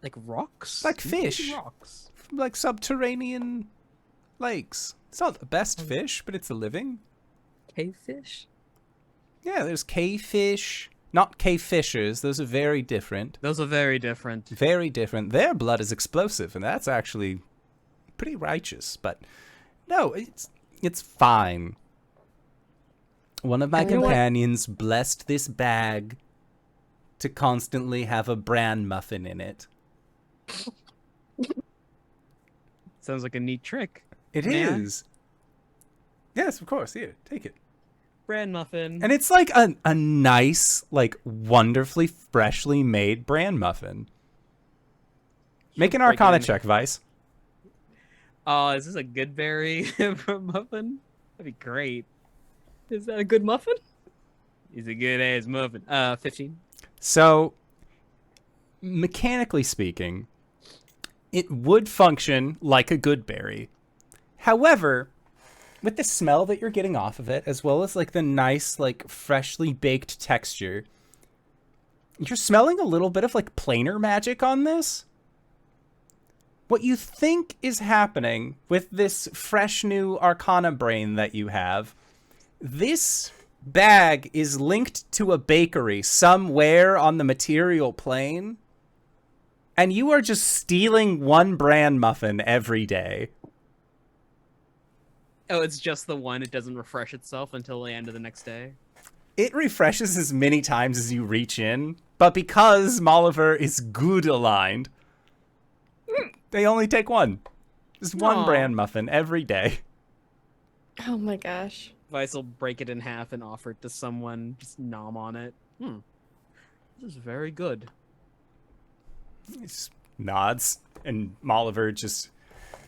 Like rocks? Like You eat fish. Rocks. From, like, subterranean lakes. It's not the best fish, but it's a living. Cave fish? Yeah, there's cave fish. Not cave fishers. Those are very different. Those are very different. Very different. Their blood is explosive, and that's actually pretty righteous. But no, it's fine. One of my You know what? companions blessed this bag to constantly have a bran muffin in it. Sounds like a neat trick. It is. Yes, of course. Here, take it. Bran muffin. And it's like a nice, like wonderfully freshly made bran muffin. Make an break it Arcana in. check, Vice. Oh, is this a good berry muffin? That'd be great. Is that a good muffin? It's a good ass muffin. 15. So, mechanically speaking, it would function like a good berry. However, with the smell that you're getting off of it, as well as like the nice, like freshly baked texture, you're smelling a little bit of like planar magic on this. What you think is happening with this fresh new Arcana brain that you have, this bag is linked to a bakery somewhere on the material plane, and you are just stealing one bran muffin every day. Oh, it's just the one. It doesn't refresh itself until the end of the next day. It refreshes as many times as you reach in, but because Molliver is good aligned, they only take one. Just one Aw. bran muffin every day. Oh my gosh. Vice will break it in half and offer it to someone. Just nom on it. This is very good. He just nods, and Molliver just,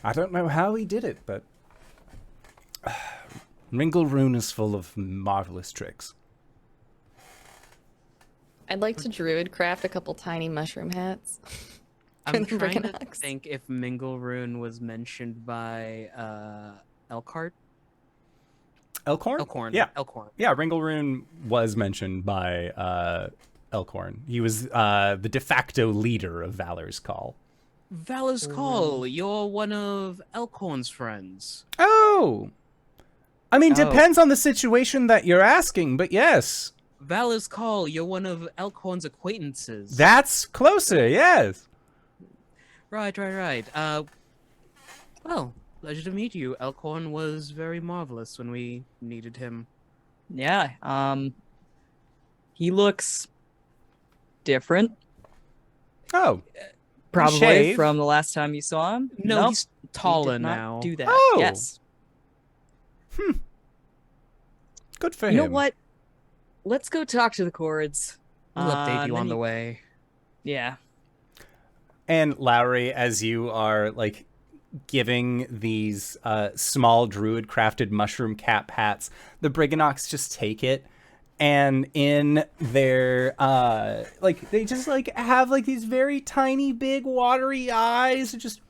I don't know how he did it, but Ringleroon is full of marvelous tricks. I'd like to druid craft a couple tiny mushroom hats. I'm the trying to Brigganock. think if Mingle Rune was mentioned by Elkhart. Elkhorn? Elkhorn. Yeah. Elkhorn. Yeah, Ringleroon was mentioned by Elkhorn. He was the de facto leader of Valor's Call. Valor's Call, you're one of Elkhorn's friends. Oh! I mean, Oh. depends on the situation that you're asking, but yes. Valor's Call, you're one of Elkhorn's acquaintances. That's closer, yes. Right. Well, pleasure to meet you. Elkhorn was very marvelous when we needed him. Yeah. He looks different, Oh. probably shave? from the last time you saw him. No, Nope, he's he taller did not now. Do that. Oh. Yes. Good for You him. know what? Let's go talk to the Korrids. We'll update you then on the way. Yeah. And Lowry, as you are like giving these small druid crafted mushroom cap hats, the Briggannocks just take it, and in their like they just like have like these very tiny big watery eyes, just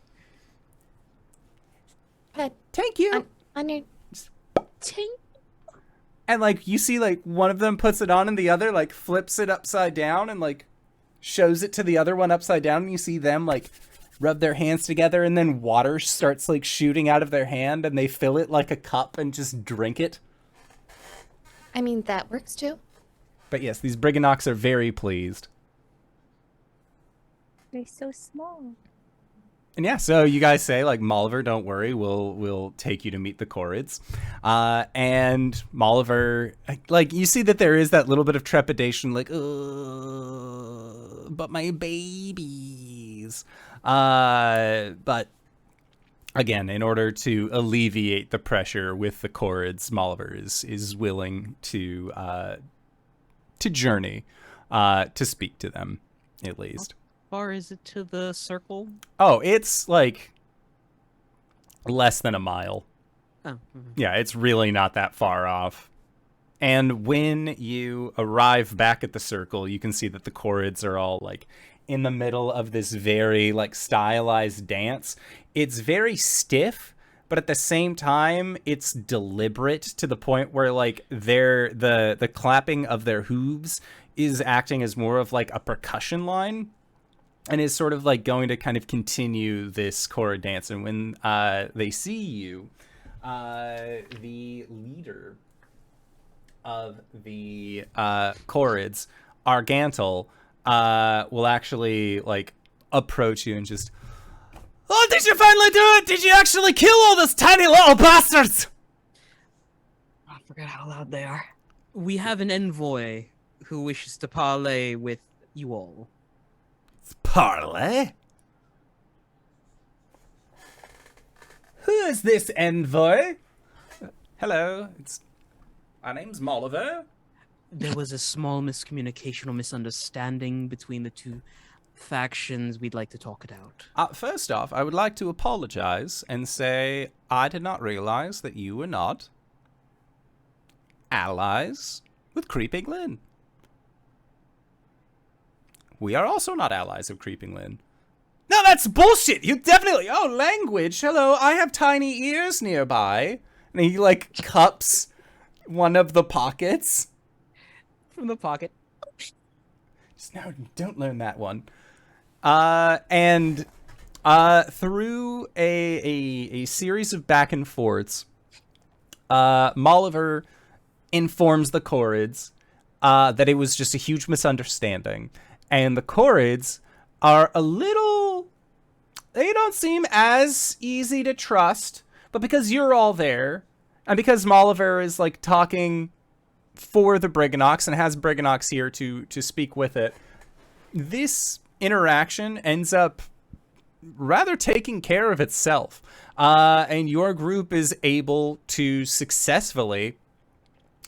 Pet thank you. on your And like you see like one of them puts it on and the other like flips it upside down and like shows it to the other one upside down, and you see them like rub their hands together, and then water starts like shooting out of their hand, and they fill it like a cup and just drink it. I mean, that works too. But yes, these Briggannocks are very pleased. They're so small. And yeah, so you guys say like, Molliver, don't worry, we'll take you to meet the Korrids. And Molliver, like you see that there is that little bit of trepidation, like, but my babies. But again, in order to alleviate the pressure with the Korrids, Molliver is willing to journey to speak to them, at least. Far is it to the circle? Oh, it's like less than a mile. Oh. Yeah, it's really not that far off. And when you arrive back at the circle, you can see that the Korrids are all like in the middle of this very like stylized dance. It's very stiff, but at the same time, it's deliberate to the point where like the clapping of their hooves is acting as more of like a percussion line. And is sort of like going to kind of continue this Korrid dance. And when they see you, the leader of the Korrids, Argantel, will actually like approach you and just, "Oh, did you finally do it? Did you actually kill all those tiny little bastards?" I forgot how loud they are. We have an envoy who wishes to parley with you all. Parley? Who is this envoy? Hello, my name's Molliver. There was a small miscommunication or misunderstanding between the two factions. We'd like to talk it out. First off, I would like to apologize and say I did not realize that you were not allies with Creeping Lynn. We are also not allies of Creeping Lynn. No, that's bullshit! You definitely... Oh, language! Hello, I have tiny ears nearby. And he, like, cups one of the pockets. From the pocket. Just no, don't learn that one. And through a series of back and forths, Molliver informs the Korrids that it was just a huge misunderstanding. And the Korrids are a little... They don't seem as easy to trust. But because you're all there, and because Molliver is, like, talking for the Briggannocks and has Briggannocks here to speak with it, this interaction ends up rather taking care of itself. And your group is able to successfully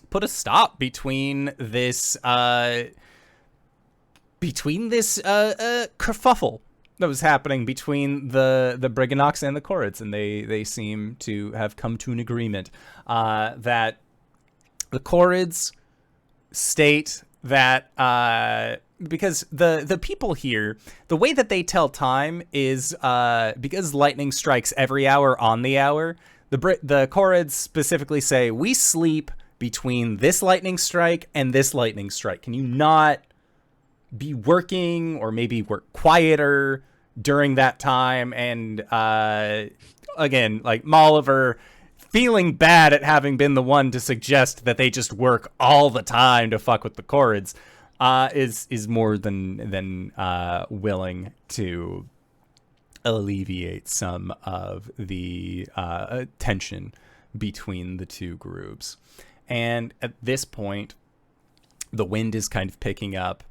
put a stop between this... kerfuffle that was happening between the Briggannocks and the Korrids, and they seem to have come to an agreement that the Korrids state that because the people here, the way that they tell time is because lightning strikes every hour on the hour. The Korrids specifically say, we sleep between this lightning strike and this lightning strike. Can you not be working or maybe work quieter during that time? And again, like Molliver feeling bad at having been the one to suggest that they just work all the time to fuck with the Korrids, is more than willing to alleviate some of the tension between the two groups. And at this point, the wind is kind of picking up.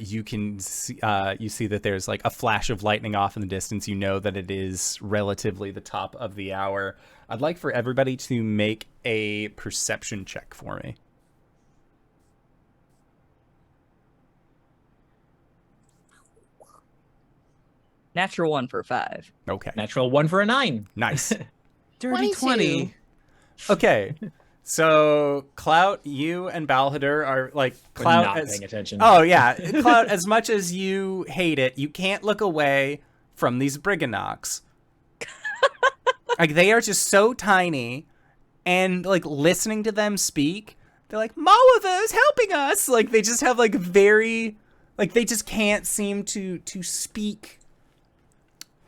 You can see, you see that there's like a flash of lightning off in the distance. You know that it is relatively the top of the hour. I'd like for everybody to make a perception check for me. Natural 1 for 5. Okay. Natural 1 for a 9. Nice. Dirty 22. 20. Okay. So Clout, you and Balhadur are like We're Clout. not paying attention. Oh yeah, Clout. As much as you hate it, you can't look away from these Briggannocks. Like they are just so tiny, and like listening to them speak, they're like, "Molliver is helping us." Like they just have like very, like they just can't seem to speak.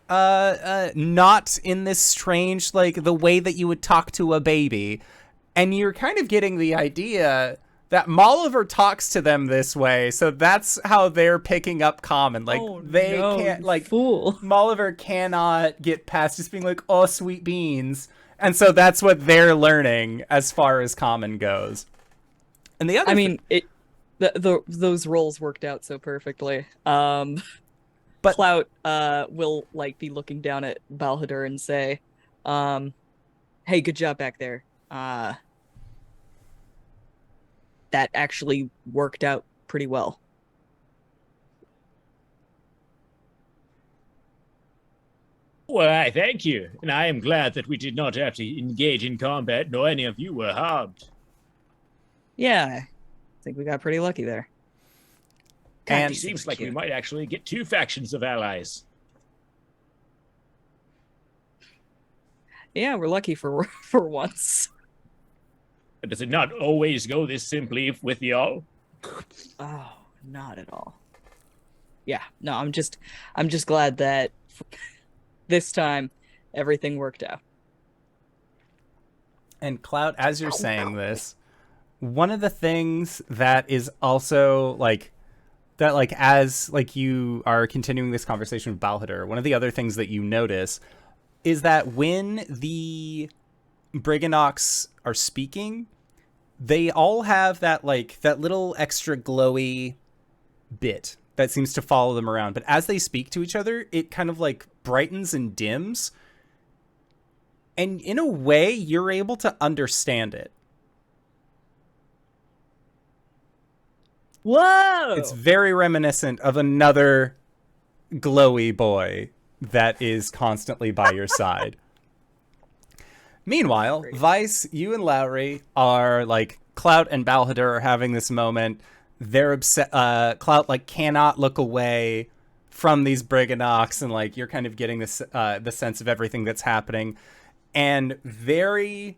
Not in this strange, like the way that you would talk to a baby. And you're kind of getting the idea that Molliver talks to them this way, so that's how they're picking up common. Like they can't, like fool. Molliver cannot get past just being like, "Oh, sweet beans," and so that's what they're learning as far as common goes. And the other, I mean, those roles worked out so perfectly. But Clout will like be looking down at Balhadur and say, "Hey, good job back there. That actually worked out pretty well." Well, I thank you, and I am glad that we did not have to engage in combat, nor any of you were harmed. Yeah, I think we got pretty lucky there. And It seems like we might actually get 2 factions of allies. Yeah, we're lucky for once. But does it not always go this simply with y'all? Oh, not at all. Yeah, no, I'm just glad that this time everything worked out. And Clout, as you're saying this, one of the things that is also like that, like as like you are continuing this conversation with Balhadur, one of the other things that you notice is that when the Briggannocks are speaking, they all have that like that little extra glowy bit that seems to follow them around. But as they speak to each other, it kind of like brightens and dims. And in a way, you're able to understand it. Whoa! It's very reminiscent of another glowy boy that is constantly by your side. Meanwhile, Great. Vice, you and Lowry are like Clout and Balhadur are having this moment. They're upset. Clout like cannot look away from these Briggannocks, and like you're kind of getting this the sense of everything that's happening. And very,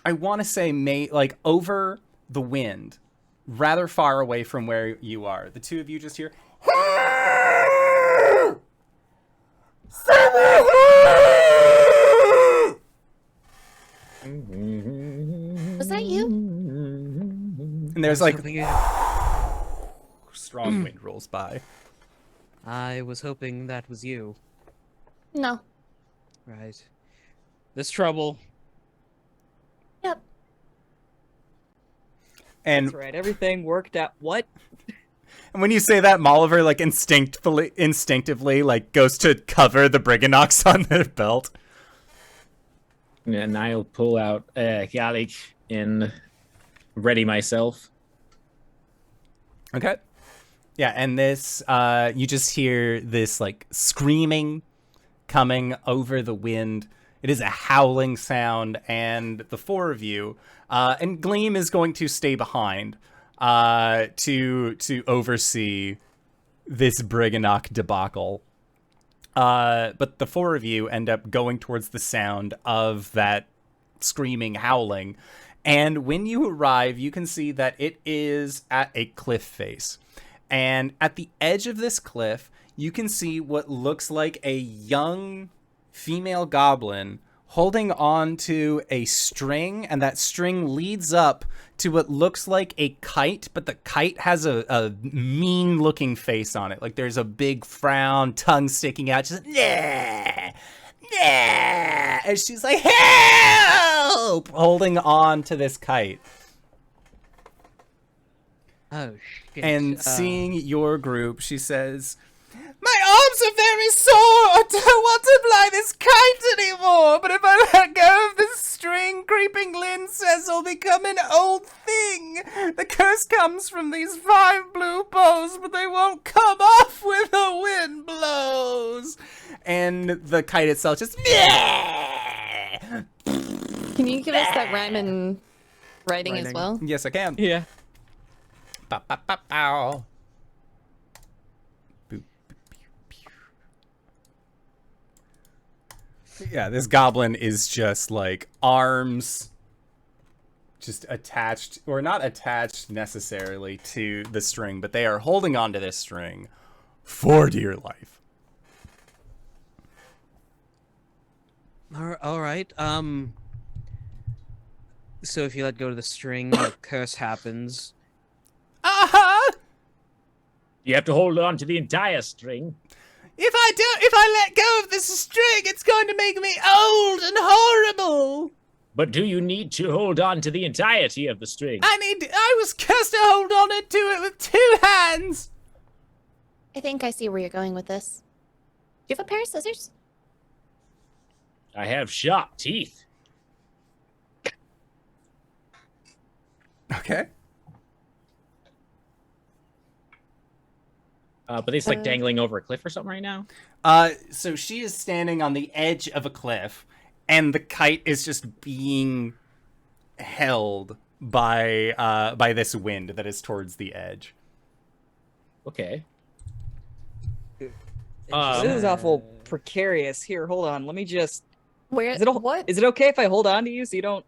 I want to say, like over the wind, rather far away from where you are. The two of you just hear. Was that you? And there's like Hoping strong wind rolls by. I was hoping that was you. No. Right. This trouble. Yep. And That's right, everything worked out. What? And when you say that, Molliver like instinctively like goes to cover the Briggannocks on their belt. And I'll pull out Garlic and ready myself. Okay. Yeah, and this you just hear this like screaming coming over the wind. It is a howling sound, and the four of you, and Gleam is going to stay behind. to oversee this Brigganock debacle. But the four of you end up going towards the sound of that screaming, howling. And when you arrive, you can see that it is at a cliff face. And at the edge of this cliff, you can see what looks like a young female goblin holding on to a string, and that string leads up to what looks like a kite, but the kite has a mean-looking face on it. Like there's a big frown, tongue sticking out, just nah, nah, and she's like, help, holding on to this kite. Oh shit! And seeing your group, she says, my arms are very sore. I don't want to fly this kite anymore. But if I let go of this string, Creeping Lynn says I'll become an old thing. The curse comes from these 5 blue bows, but they won't come off when the wind blows. And the kite itself just... Can you give us that rhyme and writing as well? Yes, I can. Yeah. Bow, bow, bow, bow. Yeah, this goblin is just like arms just attached, or not attached necessarily to the string, but they are holding on to this string for dear life. All right. So if you let go of the string, the curse happens. Uh-huh! You have to hold on to the entire string. If I let go of this string, it's going to make me old and horrible. But do you need to hold on to the entirety of the string? I was cursed to hold on to it with 2 hands. I think I see where you're going with this. Do you have a pair of scissors? I have sharp teeth. Okay. But it's like dangling over a cliff or something right now. So she is standing on the edge of a cliff, and the kite is just being held by this wind that is towards the edge. Okay. This is awful precarious. Here, hold on. Let me just... Where? Is it, what? is it okay if I hold on to you so you don't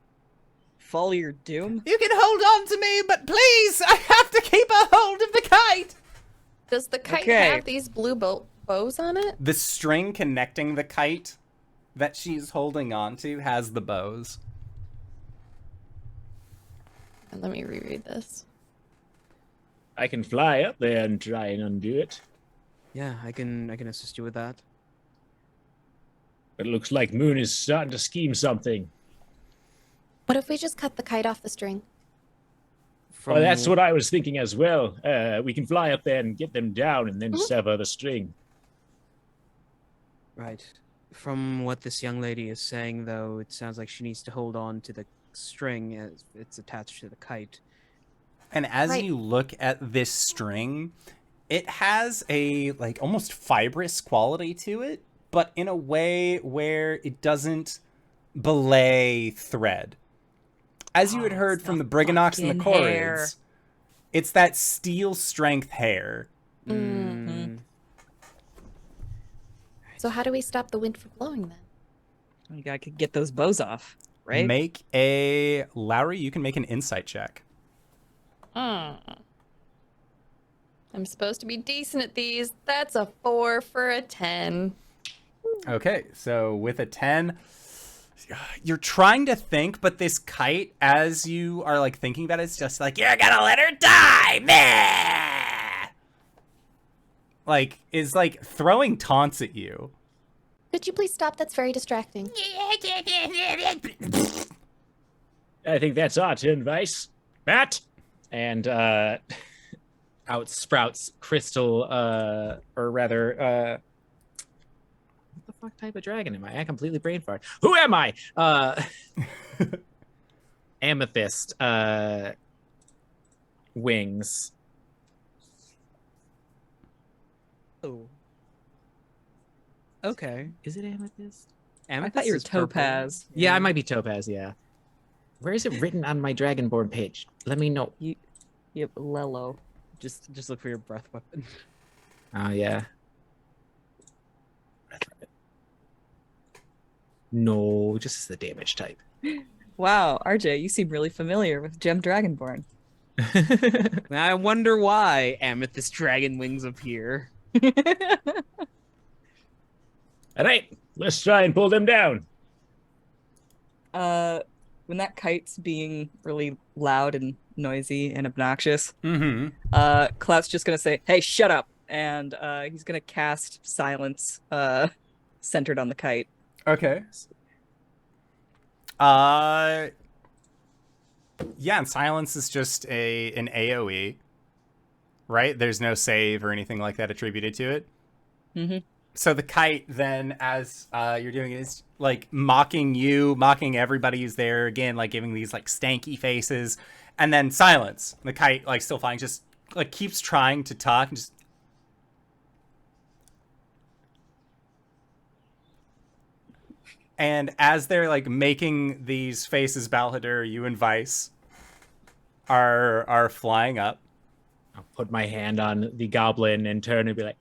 follow your doom? You can hold on to me, but please, I have to keep a hold of the kite. Does the kite Okay. have these blue bows on it? The string connecting the kite that she's holding on to has the bows. And let me reread this. I can fly up there and try and undo it. Yeah, I can assist you with that. But it looks like Moon is starting to scheme something. What if we just cut the kite off the string? Well, that's what I was thinking as well. We can fly up there and get them down and then Mm-hmm. sever the string. Right. From what this young lady is saying, though, it sounds like she needs to hold on to the string as it's attached to the kite. And as Right. you look at this string, it has a like almost fibrous quality to it, but in a way where it doesn't belay thread. As you had heard from the Briggannocks and the fucking hair. Korrids, it's that steel strength hair. Mm. So how do we stop the wind from blowing then? You gotta get those bows off, right? Make a Lowry, you can make an insight check. I'm supposed to be decent at these. That's a 4 for a 10. Okay, so with a 10, you're trying to think, but this kite, as you are like thinking about it, it's just like, you're gonna let her die, meh! Like, is like throwing taunts at you. Could you please stop? That's very distracting. I think that's our turn, Vice. Matt? And out sprouts crystal, or rather, what the fuck type of dragon am I? I completely brain fart. Who am I? Amethyst wings. Oh. Okay. Is it amethyst? I thought you were is purple. topaz. Yeah, I might be topaz. Yeah. Where is it written on my Dragonborn page? Let me know. Yep, Lello. Just look for your breath weapon. Oh, yeah. No, just as the damage type. Wow, RJ, you seem really familiar with Gem Dragonborn. I wonder why amethyst dragon wings appear. All right, let's try and pull them down. When that kite's being really loud and noisy and obnoxious, Mm-hmm. Clout's just gonna say, "Hey, shut up!" and he's gonna cast silence, centered on the kite. Okay. Yeah, and silence is just an AoE, right? There's no save or anything like that attributed to it. Mm-hmm. So the kite then, as you're doing it, is like mocking you, mocking everybody who's there. Again, like giving these like stanky faces, and then silence. The kite, like still flying, just like keeps trying to talk, and just. And as they're like making these faces, Balhadur, you and Vice are flying up. I'll put my hand on the goblin and turn and be like,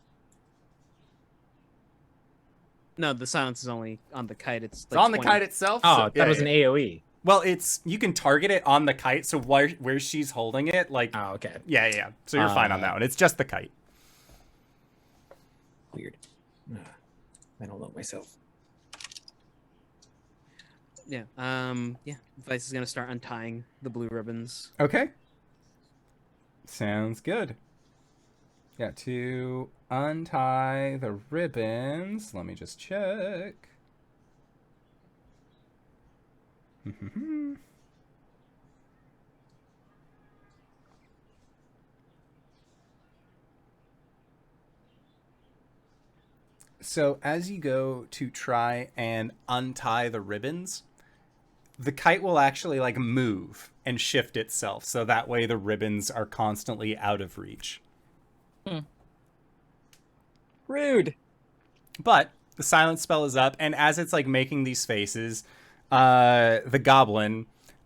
No, the silence is only on the kite. It's It's like on the 20. kite itself. oh, so- that was an AoE. Well, it's you can target it on the kite, so where she's holding it, like Oh, okay. yeah. So you're fine on that one. It's just the kite. Weird. I don't know myself. Yeah. Yeah. Vice is gonna start untying the blue ribbons. Okay. Sounds good. Yeah, to untie the ribbons, let me just check. So as you go to try and untie the ribbons, the kite will actually like move and shift itself, so that way the ribbons are constantly out of reach. Rude. But the silence spell is up, and as it's like making these faces, the goblin,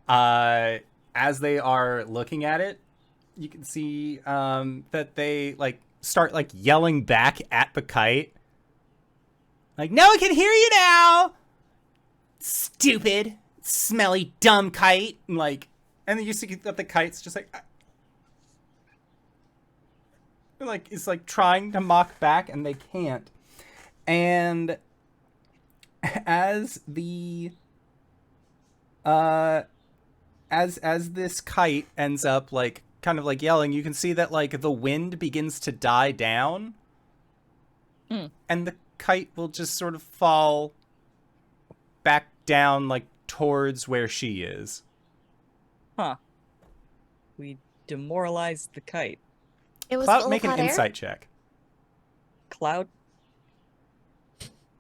as they are looking at it, you can see that they like start like yelling back at the kite, like, "No one can hear you now, stupid, smelly, dumb kite!" And like, and then you see that the kite's just like it's like trying to mock back, and they can't. And as the as this kite ends up like kind of like yelling, you can see that like the wind begins to die down, and the kite will just sort of fall back down like towards where she is. Huh. We demoralized the kite. It was Clout, full make of an hot air? insight check. Cloud.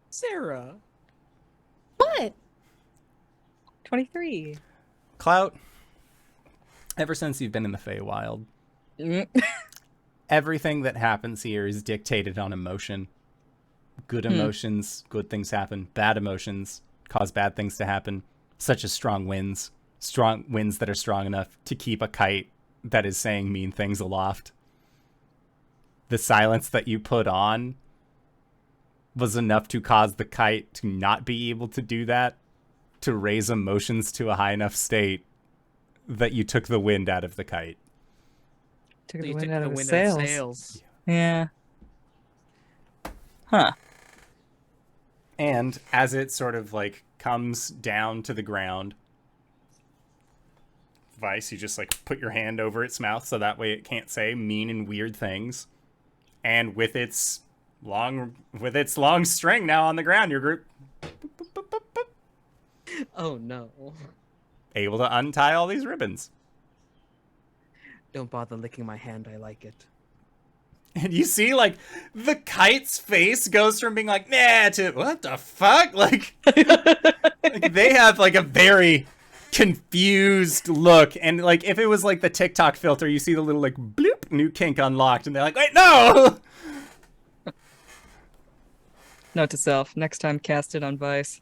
Sarah. What? 23. Clout, ever since you've been in the Feywild, everything that happens here is dictated on emotion. Good emotions, good things happen. Bad emotions cause bad things to happen, such as strong winds. Strong winds that are strong enough to keep a kite that is saying mean things aloft. The silence that you put on was enough to cause the kite to not be able to do that, to raise emotions to a high enough state that you took the wind out of the kite. Took So the you wind took out the of the wind sails. out of sails. Yeah. Huh. And as it sort of like comes down to the ground, Vice, you just like put your hand over its mouth so that way it can't say mean and weird things. And with its long string now on the ground, your group Oh no. able to untie all these ribbons. Don't bother licking my hand. I like it. And you see like the kite's face goes from being like, nah, to what the fuck? Like, like they have like a very confused look. And like if it was like the TikTok filter, you see the little like bloop, new kink unlocked, and they're like, wait, no. Note to self, next time cast it on Vice.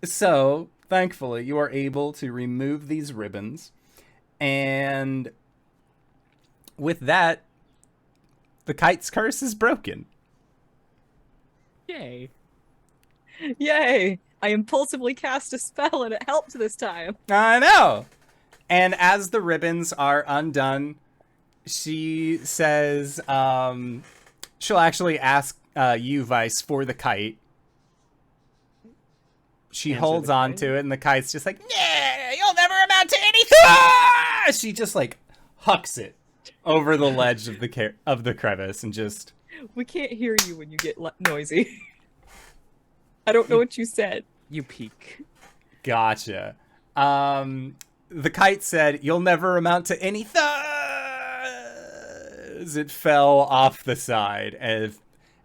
So thankfully, you are able to remove these ribbons. And with that, the kite's curse is broken. Yay. Yay! I impulsively cast a spell and it helped this time. I know. And as the ribbons are undone, she says she'll actually ask you, Vice, for the kite. She Answer holds the on kite? to it, and the kite's just like, yeah, you'll never amount to anything. She just like hucks it over the ledge of the crevice and just. We can't hear you when you get noisy. I don't know what you said. You peek. Gotcha. The kite said, "You'll never amount to anything." As it fell off the side,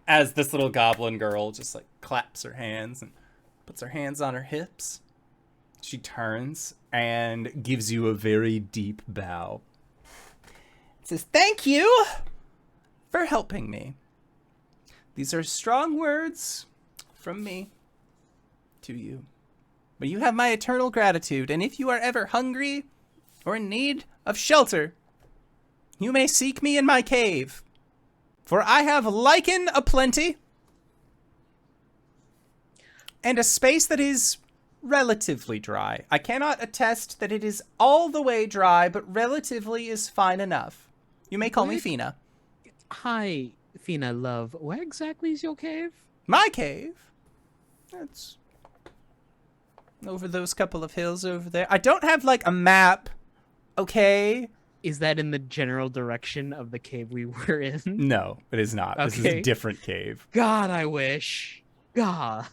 as this little goblin girl just like claps her hands and puts her hands on her hips. She turns and gives you a very deep bow. It says, "Thank you for helping me. These are strong words from me to you. But you have my eternal gratitude, and if you are ever hungry or in need of shelter, you may seek me in my cave. For I have lichen aplenty, and a space that is relatively dry. I cannot attest that it is all the way dry, but relatively is fine enough. You may call me What? Fina. Hi, Fina, love. Where exactly is your cave? My cave? That's over those couple of hills over there. I don't have, like, a map, okay? Is that in the general direction of the cave we were in? No, it is not. This is a Okay. different cave. God, I wish. God.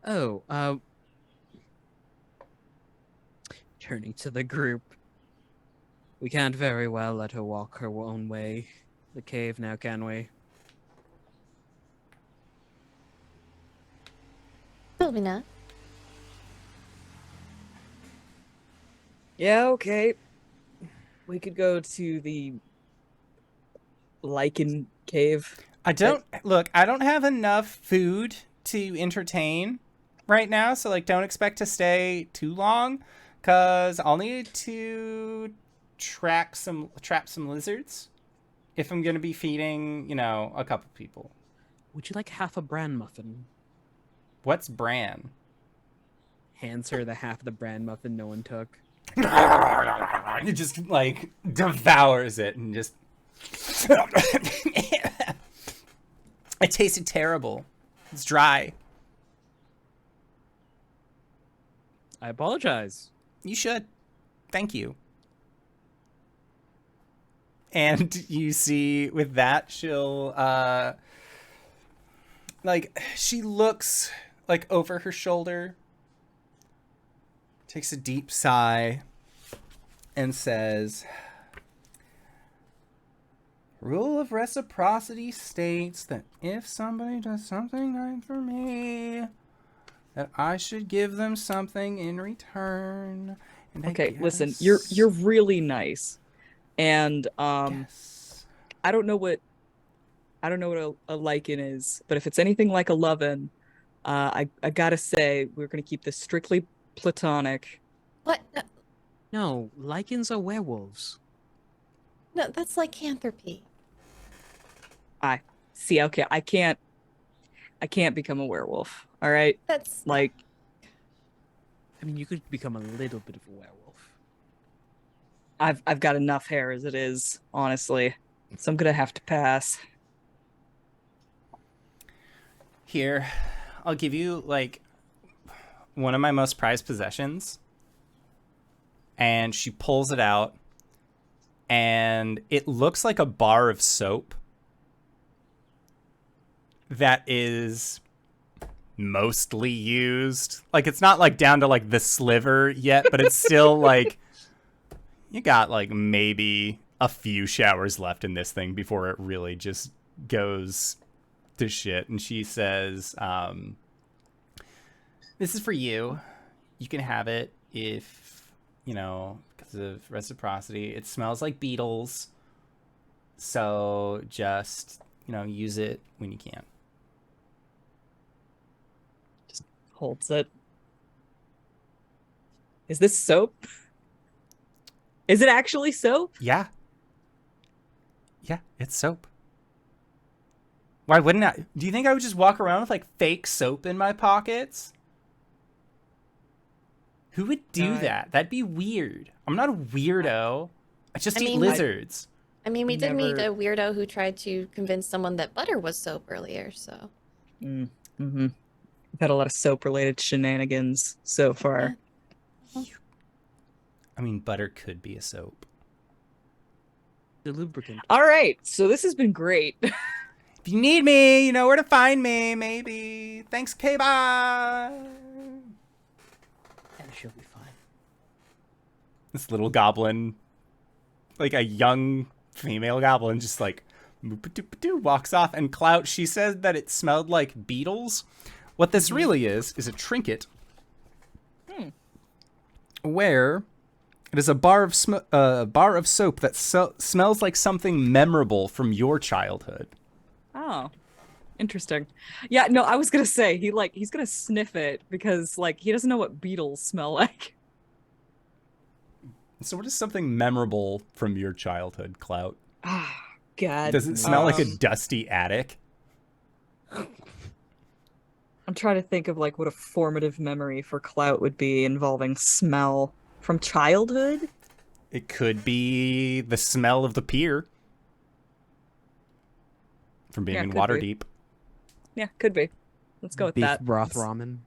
Oh, turning to the group. We can't very well let her walk her own way. The cave now, can we? Probably not. Yeah, okay. We could go to the lichen cave. I don't have enough food to entertain right now, so like don't expect to stay too long, cause I'll need to trap some lizards if I'm gonna be feeding, a couple people. Would you like half a bran muffin? What's bran? Hands her the half of the bran muffin no one took. It just like devours it and just. It tasted terrible. It's dry. I apologize. You should. Thank you. And you see with that, she'll, she looks, like, over her shoulder, takes a deep sigh, and says, "Rule of reciprocity states that if somebody does something nice for me, that I should give them something in return." And Okay, listen, you're really nice. And Yes. I don't know what a lichen is, but if it's anything like a lovin', I gotta say we're gonna keep this strictly platonic. What? No, lichens are werewolves. No, that's lycanthropy. See, okay, I can't become a werewolf. All right, That's like I mean, you could become a little bit of a werewolf. I've got enough hair as it is, honestly. So I'm gonna have to pass. Here, I'll give you, like, one of my most prized possessions. And she pulls it out. And it looks like a bar of soap that is mostly used. Like, it's not, like, down to, like, the sliver yet, but it's still, like, you got, like, maybe a few showers left in this thing before it really just goes to shit. And she says, "This is for you. You can have it if, because of reciprocity. It smells like beetles. So just, use it when you can." Holds it. Is this soap? Is it actually soap? Yeah. Yeah, it's soap. Why wouldn't I? Do you think I would just walk around with like fake soap in my pockets? Who would do No, that? That'd be weird. I'm not a weirdo. I just eat mean, lizards. I mean, we did meet Never- a weirdo who tried to convince someone that butter was soap earlier, so. Mm-hmm. We've had a lot of soap-related shenanigans so far. I mean, butter could be a soap. The lubricant. All right, so this has been great. If you need me, you know where to find me, maybe. Thanks, K-bye. And she'll be fine. This little goblin, like a young female goblin, just like walks off. And Clout, she said that it smelled like beetles. What this really is a trinket where it is a bar of soap that smells like something memorable from your childhood. Oh, interesting. Yeah, no, I was gonna say he's gonna sniff it because like he doesn't know what beetles smell like. So what is something memorable from your childhood, Clout? Ah, God. Does it smell like a Um, dusty attic? I'm trying to think of like what a formative memory for Clout would be involving smell from childhood. It could be the smell of the pier from being Yeah, in could be. Waterdeep. Yeah, could be. Let's go with Beef that. broth ramen.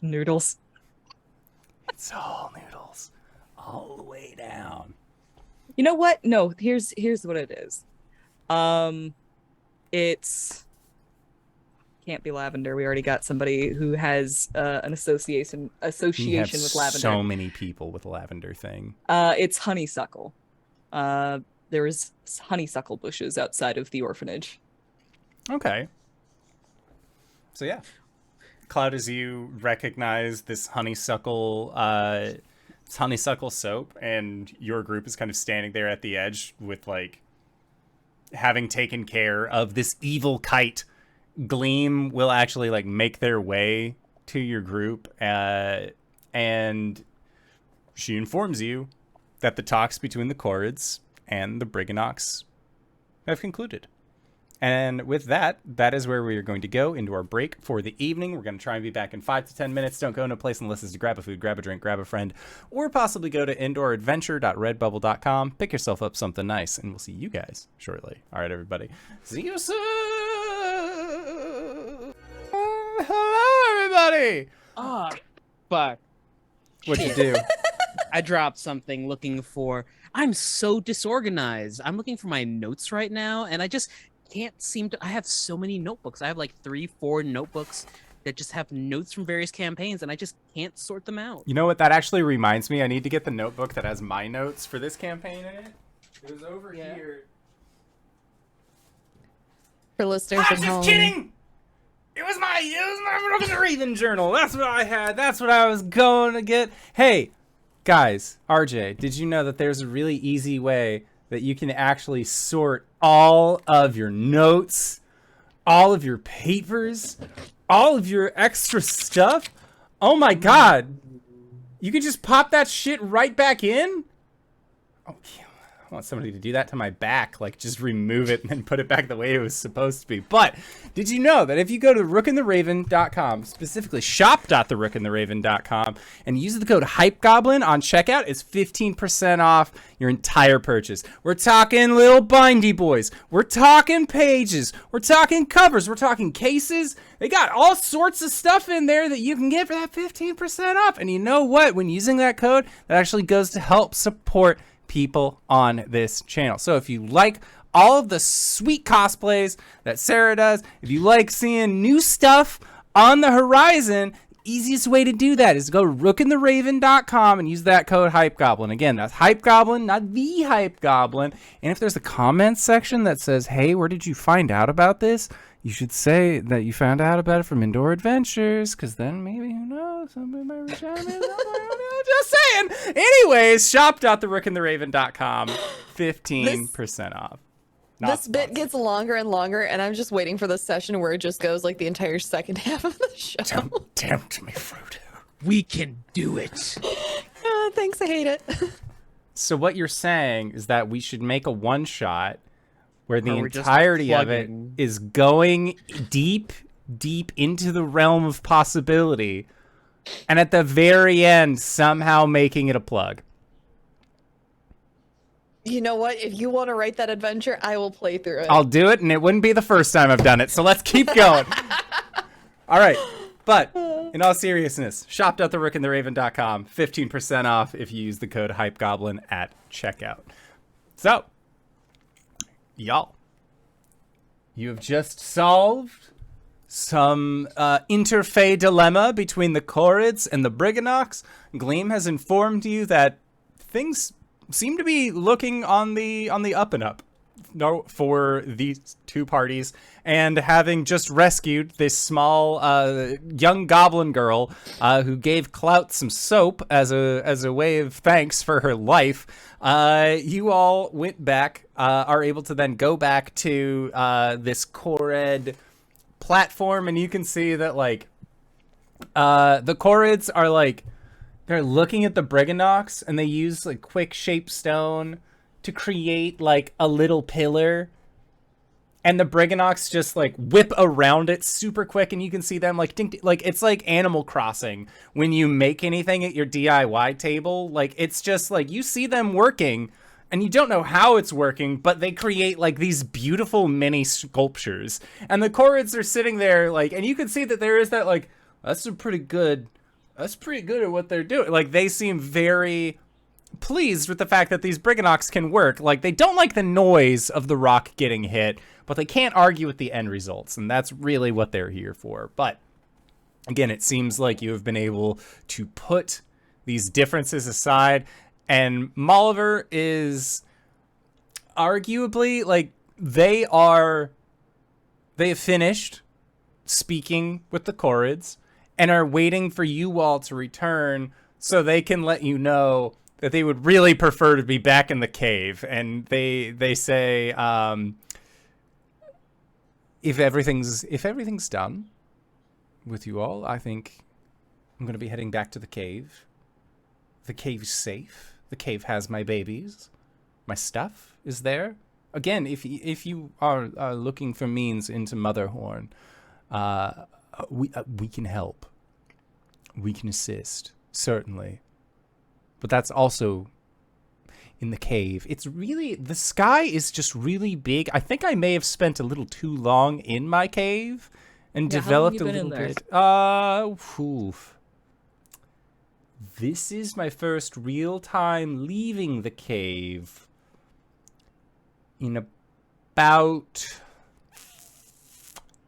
Noodles. It's all noodles, all the way down. You know what? No, here's what it is. It's can't be lavender. We already got somebody who has an association We have with lavender. so many people with the lavender thing. It's honeysuckle. There is honeysuckle bushes outside of the orphanage. Okay. So yeah, Cloud, as you recognize this honeysuckle soap, and your group is kind of standing there at the edge with like having taken care of this evil kite. Gleam will actually like make their way to your group, and she informs you that the talks between the Korrids and the Briggannocks have concluded. And with that, that is where we are going to go into our break for the evening. We're going to try and be back in 5 to 10 minutes. Don't go no place unless it's to grab a food, grab a drink, grab a friend, or possibly go to indooradventure.redbubble.com, pick yourself up something nice, and we'll see you guys shortly. All right, everybody. See you soon. Hello, everybody. Ah, fuck. What'd you do? I dropped something looking for. I'm so disorganized. I'm looking for my notes right now, and I just can't seem to. I have so many notebooks. I have like 3-4 notebooks that just have notes from various campaigns, and I just can't sort them out. You know what? That actually reminds me. I need to get the notebook that has my notes for this campaign in it. It was over here. For listeners I at was just home. kidding. It was my Rook and the Raven journal. That's what I had. That's what I was going to get. Hey, guys, RJ, did you know that there's a really easy way that you can actually sort all of your notes, all of your papers, all of your extra stuff? Oh my God. You can just pop that shit right back in? Oh, yeah. I want somebody to do that to my back, like just remove it and then put it back the way it was supposed to be. But did you know that if you go to rookandtheraven.com, specifically shop.therookandtheraven.com, and use the code HypeGoblin on checkout, it's 15% off your entire purchase. We're talking little bindy boys. We're talking pages. We're talking covers. We're talking cases. They got all sorts of stuff in there that you can get for that 15% off. And you know what? When using that code, that actually goes to help support people on this channel. So if you like all of the sweet cosplays that Sarah does, if you like seeing new stuff on the horizon, the easiest way to do that is to go to rookandtheraven.com and use that code HypeGoblin. Again, that's HypeGoblin, not the HypeGoblin. And if there's a comment section that says, hey, where did you find out about this? You should say that you found out about it from Indoor Adventures, because then maybe, who knows, somebody might reach out to me. Just saying. Anyways, shop.therookandtheraven.com, 15% off. Not This bit sponsored. gets longer and longer, and I'm just waiting for the session where it just goes like the entire second half of the show. Don't tempt me, Frodo. We can do it. Thanks, I hate it. So what you're saying is that we should make a one-shot where the Where we're just entirety of it plugging. is going deep, deep into the realm of possibility, and at the very end, somehow making it a plug. You know what? If you want to write that adventure, I will play through it. I'll do it, and it wouldn't be the first time I've done it, so let's keep going. All right, but in all seriousness, shop.therookandtheraven.com, 15% off if you use the code HypeGoblin at checkout. So, y'all, you have just solved some interfey dilemma between the Korrids and the Briggannocks. Gleam has informed you that things seem to be looking on the up and up for these two parties, and having just rescued this small young goblin girl who gave Clout some soap as a way of thanks for her life, you all went back, are able to then go back to this Korrid platform, and you can see that like the Korrids are like, they're looking at the Briggannocks, and they use like quick shape stone to create like a little pillar, and the Briggannocks just like whip around it super quick, and you can see them like ding, like it's like Animal Crossing when you make anything at your DIY table. Like it's just like you see them working, and you don't know how it's working, but they create like these beautiful mini sculptures, and the Korrids are sitting there like, and you can see that there is that like, that's pretty good at what they're doing. Like they seem very pleased with the fact that these Briggannocks can work. Like they don't like the noise of the rock getting hit, but they can't argue with the end results, and that's really what they're here for. But again, it seems like you have been able to put these differences aside, and Molliver is arguably like they have finished speaking with the Korrids and are waiting for you all to return so they can let you know that they would really prefer to be back in the cave. And they say, if everything's done with you all, I think I'm going to be heading back to the cave. The cave's safe. The cave has my babies. My stuff is there. Again, if you are looking for means into Motherhorn, we can help. We can assist, certainly. But that's also in the cave. It's really, the sky is just really big. I think I may have spent a little too long in my cave and Yeah, how long developed you a been in little there? bit. This is my first real time leaving the cave in about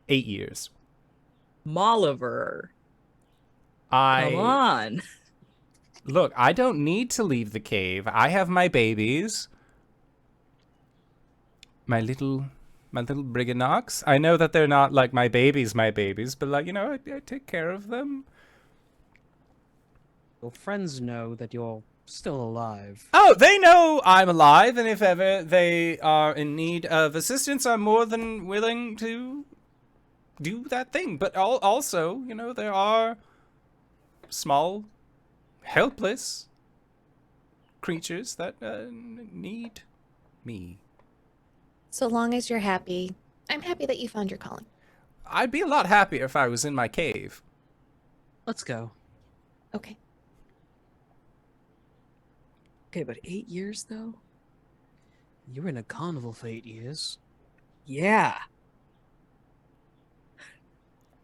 8 years. Molliver. Come Come on. Look, I don't need to leave the cave. I have my babies. My little Briggannocks. I know that they're not like my babies, but like, you know, I take care of them. Your friends know that you're still alive. Oh, they know I'm alive, and if ever they are in need of assistance, I'm more than willing to do that thing. But also, you know, there are small, helpless creatures that need me. So long as you're happy, I'm happy that you found your calling. I'd be a lot happier if I was in my cave. Let's go. Okay. Okay, but 8 years though? You were in a carnival for 8 years. Yeah.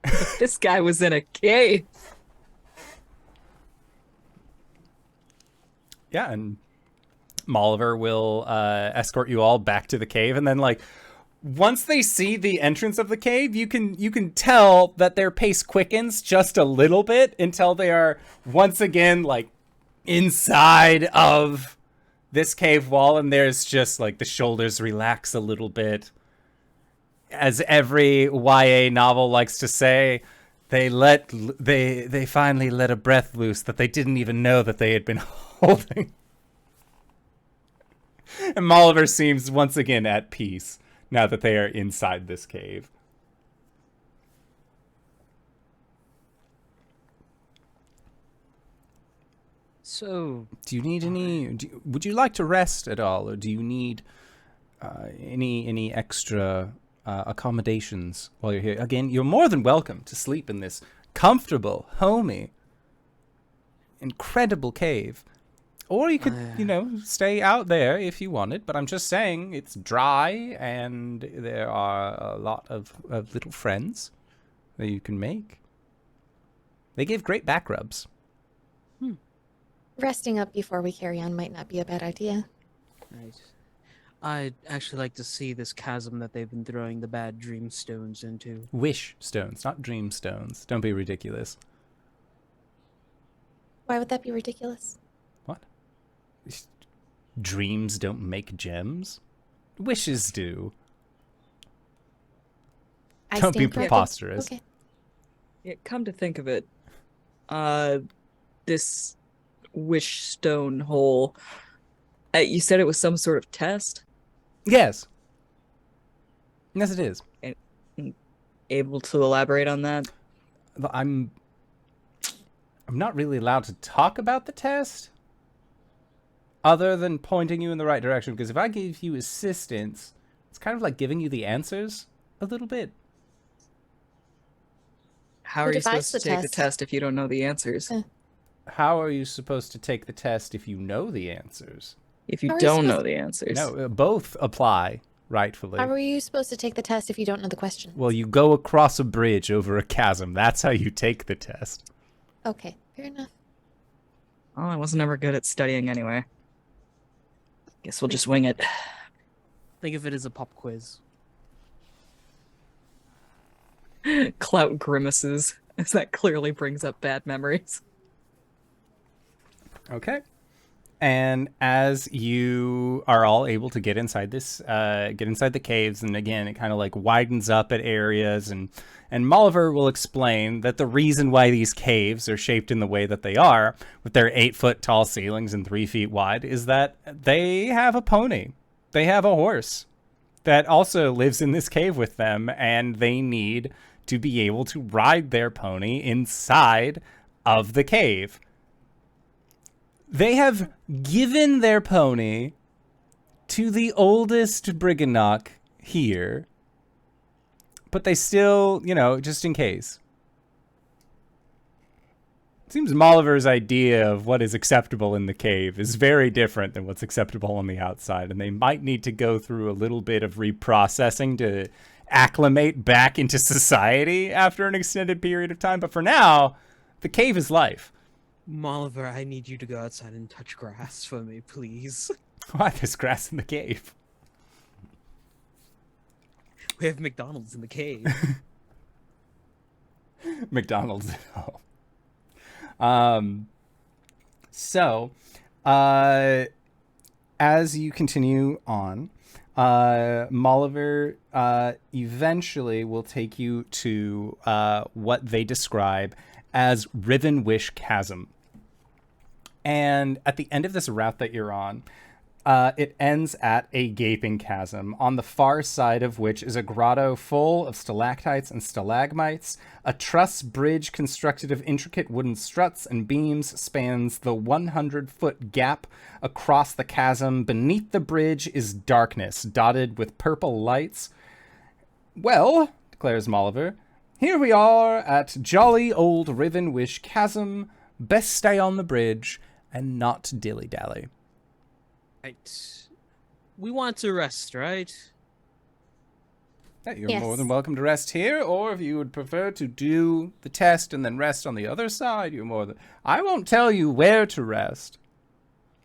But this guy was in a cave. Yeah, and Molliver will escort you all back to the cave, and then like once they see the entrance of the cave, you can tell that their pace quickens just a little bit until they are once again like inside of this cave wall, and there's just like the shoulders relax a little bit. As every YA novel likes to say, they finally let a breath loose that they didn't even know that they had been holding. And Molliver seems once again at peace now that they are inside this cave. So, Do you need any? Would you like to rest at all, or do you need any extra accommodations while you're here? Again, you're more than welcome to sleep in this comfortable, homey, incredible cave, or you could, stay out there if you wanted. But I'm just saying, it's dry, and there are a lot of little friends that you can make. They give great back rubs. Resting up before we carry on might not be a bad idea. right. I'd actually like to see this chasm that they've been throwing the bad dream stones into. Wish stones, not dream stones. Don't be ridiculous. Why would that be ridiculous? What? Dreams don't make gems? Wishes do. I Don't be stand corrected. preposterous. Okay. Yeah, come to think of it, this wish stone hole, you said it was some sort of test? Yes. Yes, it is. Able to elaborate on that? I'm not really allowed to talk about the test, other than pointing you in the right direction, because if I give you assistance, it's kind of like giving you the answers a little bit. How Who are you devised supposed to the take the test? test if you don't know the answers? How are you supposed to take the test if you know the answers? If you How are you don't know supposed- the answers. No, both apply, rightfully. How are you supposed to take the test if you don't know the question? Well, you go across a bridge over a chasm. That's how you take the test. Okay, fair enough. Oh, I wasn't ever good at studying anyway. Guess we'll just wing it. Think of it as a pop quiz. Clout grimaces, as that clearly brings up bad memories. Okay. And as you are all able to get inside this, get inside the caves, and again, it kind of like widens up at areas, and Molliver will explain that the reason why these caves are shaped in the way that they are, with their 8-foot tall ceilings and 3 feet wide, is that they have a pony. They have a horse that also lives in this cave with them, and they need to be able to ride their pony inside of the cave. They have given their pony to the oldest Brigganock here, but they still, just in case. It seems Molliver's idea of what is acceptable in the cave is very different than what's acceptable on the outside, and they might need to go through a little bit of reprocessing to acclimate back into society after an extended period of time. But for now, the cave is life. Molliver, I need you to go outside and touch grass for me, please. Why, there's grass in the cave. We have McDonald's in the cave. McDonald's at home. So, as you continue on, Molliver eventually will take you to what they describe as Rivenwish Chasm. And at the end of this route that you're on, it ends at a gaping chasm, on the far side of which is a grotto full of stalactites and stalagmites. A truss bridge constructed of intricate wooden struts and beams spans the 100-foot gap across the chasm. Beneath the bridge is darkness, dotted with purple lights. Well, declares Molliver, here we are at jolly old Rivenwish Chasm. Best stay on the bridge and not dilly-dally. Right. We want to rest, right? You're Yes. more than welcome to rest here, or if you would prefer to do the test and then rest on the other side, you're more than... I won't tell you where to rest.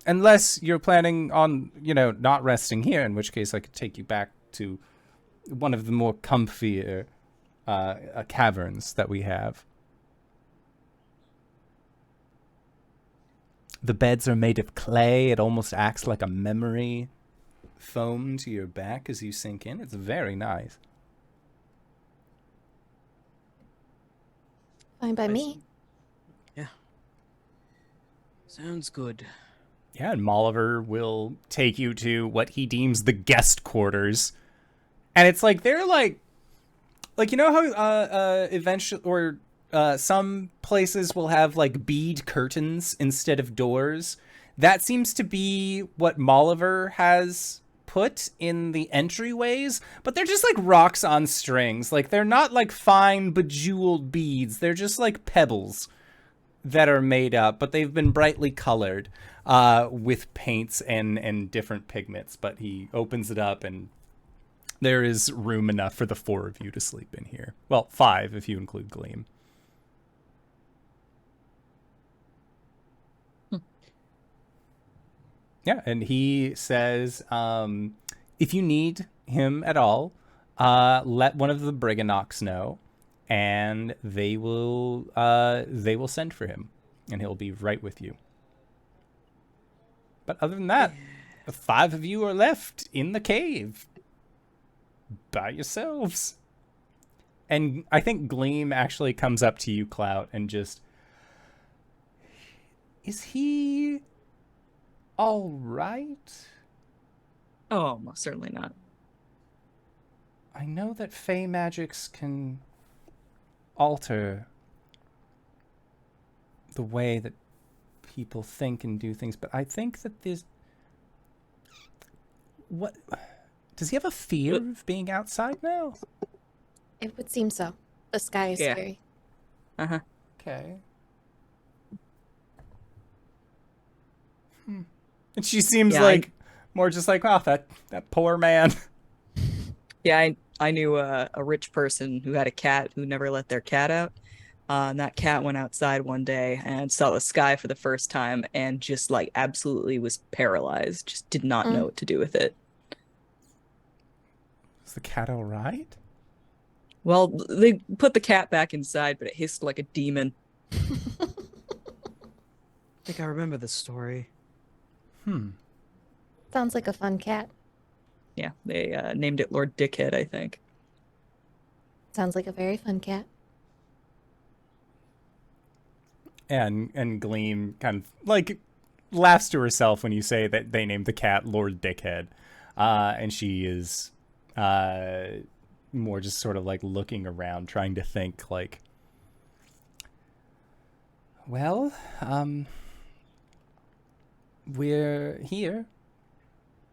Unless you're planning on, not resting here, in which case I could take you back to one of the more comfier caverns that we have. The beds are made of clay. It almost acts like a memory foam to your back as you sink in. It's very nice. Fine by me. Yeah. Sounds good. Yeah, and Molliver will take you to what he deems the guest quarters. And it's like, they're like how eventually, or some places will have like bead curtains instead of doors. That seems to be what Molliver has put in the entryways, but they're just like rocks on strings. Like they're not like fine bejeweled beads. They're just like pebbles that are made up, but they've been brightly colored with paints and different pigments. But he opens it up and there is room enough for the 4 of you to sleep in here. Well, 5 if you include Gleam. Yeah, and he says, if you need him at all, let one of the Briggannocks know, and they will send for him, and he'll be right with you. But other than that, the 5 of you are left in the cave by yourselves. And I think Gleam actually comes up to you, Clout, and just, is he all right? Oh, most certainly not. I know that Fey magics can alter the way that people think and do things, but I think that there's... What? Does he have a fear of being outside now? It would seem so. The sky is Yeah. scary. Uh-huh. Okay. And she seems Yeah, like more just like, wow, that poor man. Yeah, I knew a rich person who had a cat who never let their cat out. And that cat went outside one day and saw the sky for the first time and just like absolutely was paralyzed. Just did not know what to do with it. Is the cat all right? Well, they put the cat back inside, but it hissed like a demon. I think I remember this story. Sounds like a fun cat. Yeah, they named it Lord Dickhead, I think. Sounds like a very fun cat. And Gleam kind of like laughs to herself when you say that they named the cat Lord Dickhead. And she is more just sort of like looking around, trying to think like, well, we're here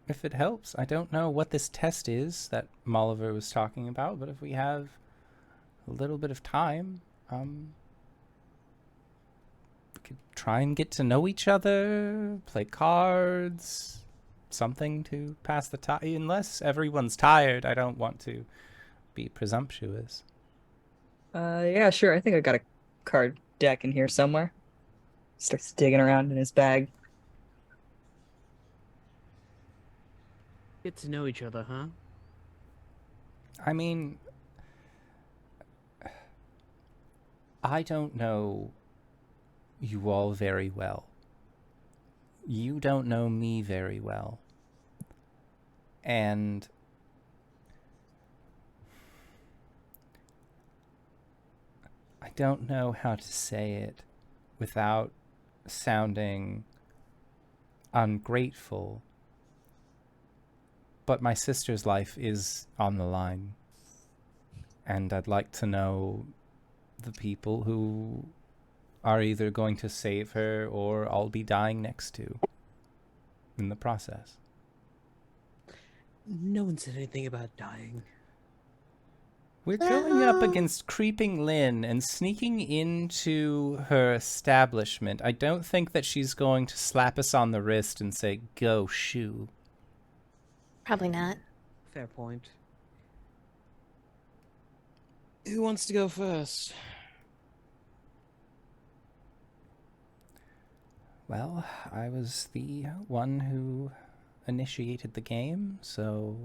if it helps. I don't know what this test is that Molliver was talking about, but if we have a little bit of time, we could try and get to know each other, play cards, something to pass the time. Unless everyone's tired, I don't want to be presumptuous. Yeah, sure. I think I got a card deck in here somewhere. Starts digging around in his bag. Get to know each other, huh? I mean, I don't know you all very well. You don't know me very well. And I don't know how to say it without sounding ungrateful. But my sister's life is on the line. And I'd like to know the people who are either going to save her or I'll be dying next to in the process. No one said anything about dying. We're going up against Creeping Lynn and sneaking into her establishment. I don't think that she's going to slap us on the wrist and say, go shoo. Probably not. Fair point. Who wants to go first? Well, I was the one who initiated the game, so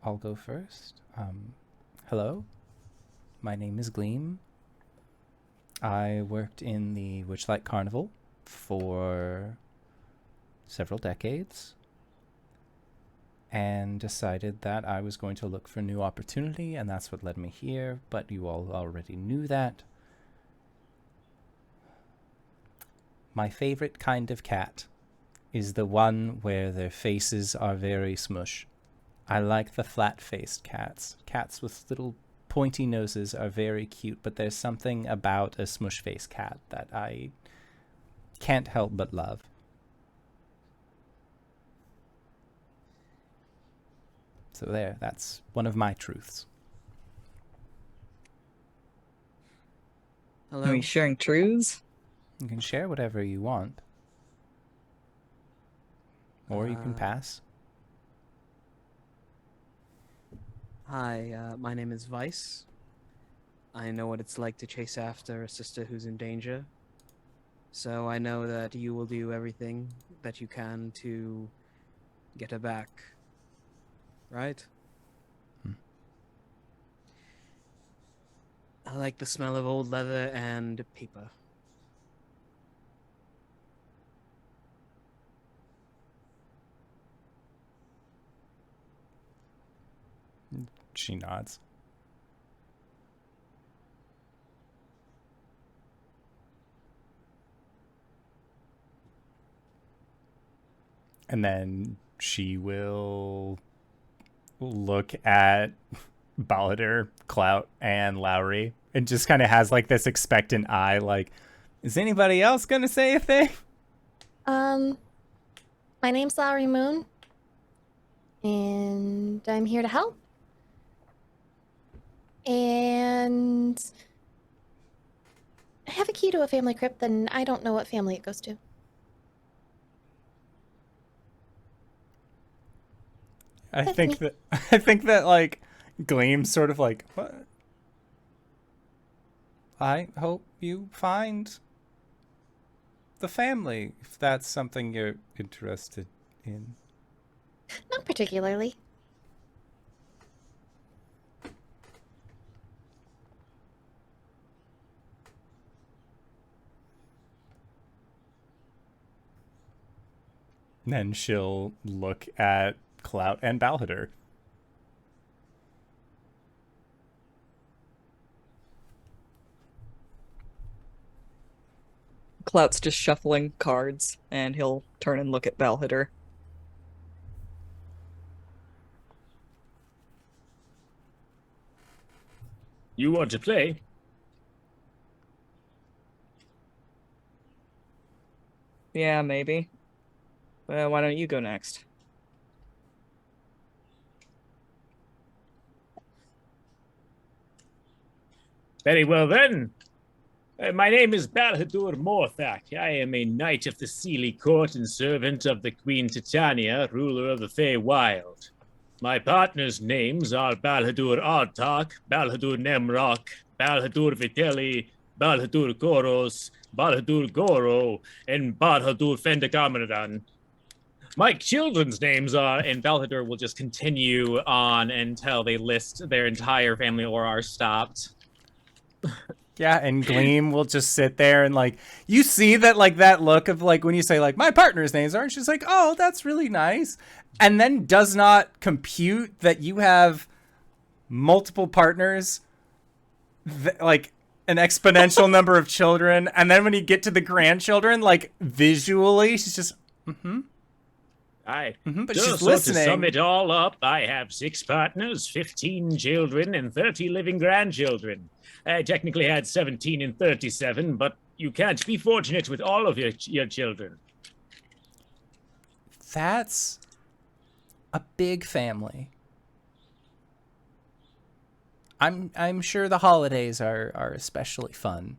I'll go first. Hello, my name is Gleam. I worked in the Witchlight Carnival for several decades and decided that I was going to look for new opportunity, and that's what led me here, but you all already knew that. My favorite kind of cat is the one where their faces are very smush. I like the flat-faced cats. Cats with little pointy noses are very cute, but there's something about a smush face cat that I can't help but love. So there, that's one of my truths. Hello. Are we sharing truths? You can share whatever you want. Or you can pass. Hi, my name is Vice. I know what it's like to chase after a sister who's in danger. So I know that you will do everything that you can to get her back. Right? I like the smell of old leather and paper. She nods. And then she will look at Balladur, Clout, and Lowry and just kind of has like this expectant eye, like, is anybody else gonna say a thing? My name's Lowry Moon, and I'm here to help. And I have a key to a family crypt, and I don't know what family it goes to. I That's think me. that like Gleam's sort of like, what? I hope you find the family if that's something you're interested in. Not particularly. Then she'll look at Clout and Balladur. Clout's just shuffling cards, and he'll turn and look at Balhader. You want to play? Yeah, maybe. Well, why don't you go next? Very well then. My name is Balhadur Morthak. I am a knight of the Sealy Court and servant of the Queen Titania, ruler of the Feywild. My partners' names are Balhadur Artak, Balhadur Nemrock, Balhadur Vitelli, Balhadur Goros, Balhadur Goro, and Balhadur Fendagamaradan. My children's names are, and Balhadur will just continue on until they list their entire family or are stopped. Yeah, and Gleam will just sit there and like, you see that like that look of like when you say like my partner's names are, and she's like, oh, that's really nice, and then does not compute that you have multiple partners, like an exponential number of children, and then when you get to the grandchildren, like visually, she's just but Just she's so listening. to sum it all up, I have 6 partners, 15 children, and 30 living grandchildren. I technically had 17 and 37, but you can't be fortunate with all of your children. That's a big family. I'm sure the holidays are especially fun.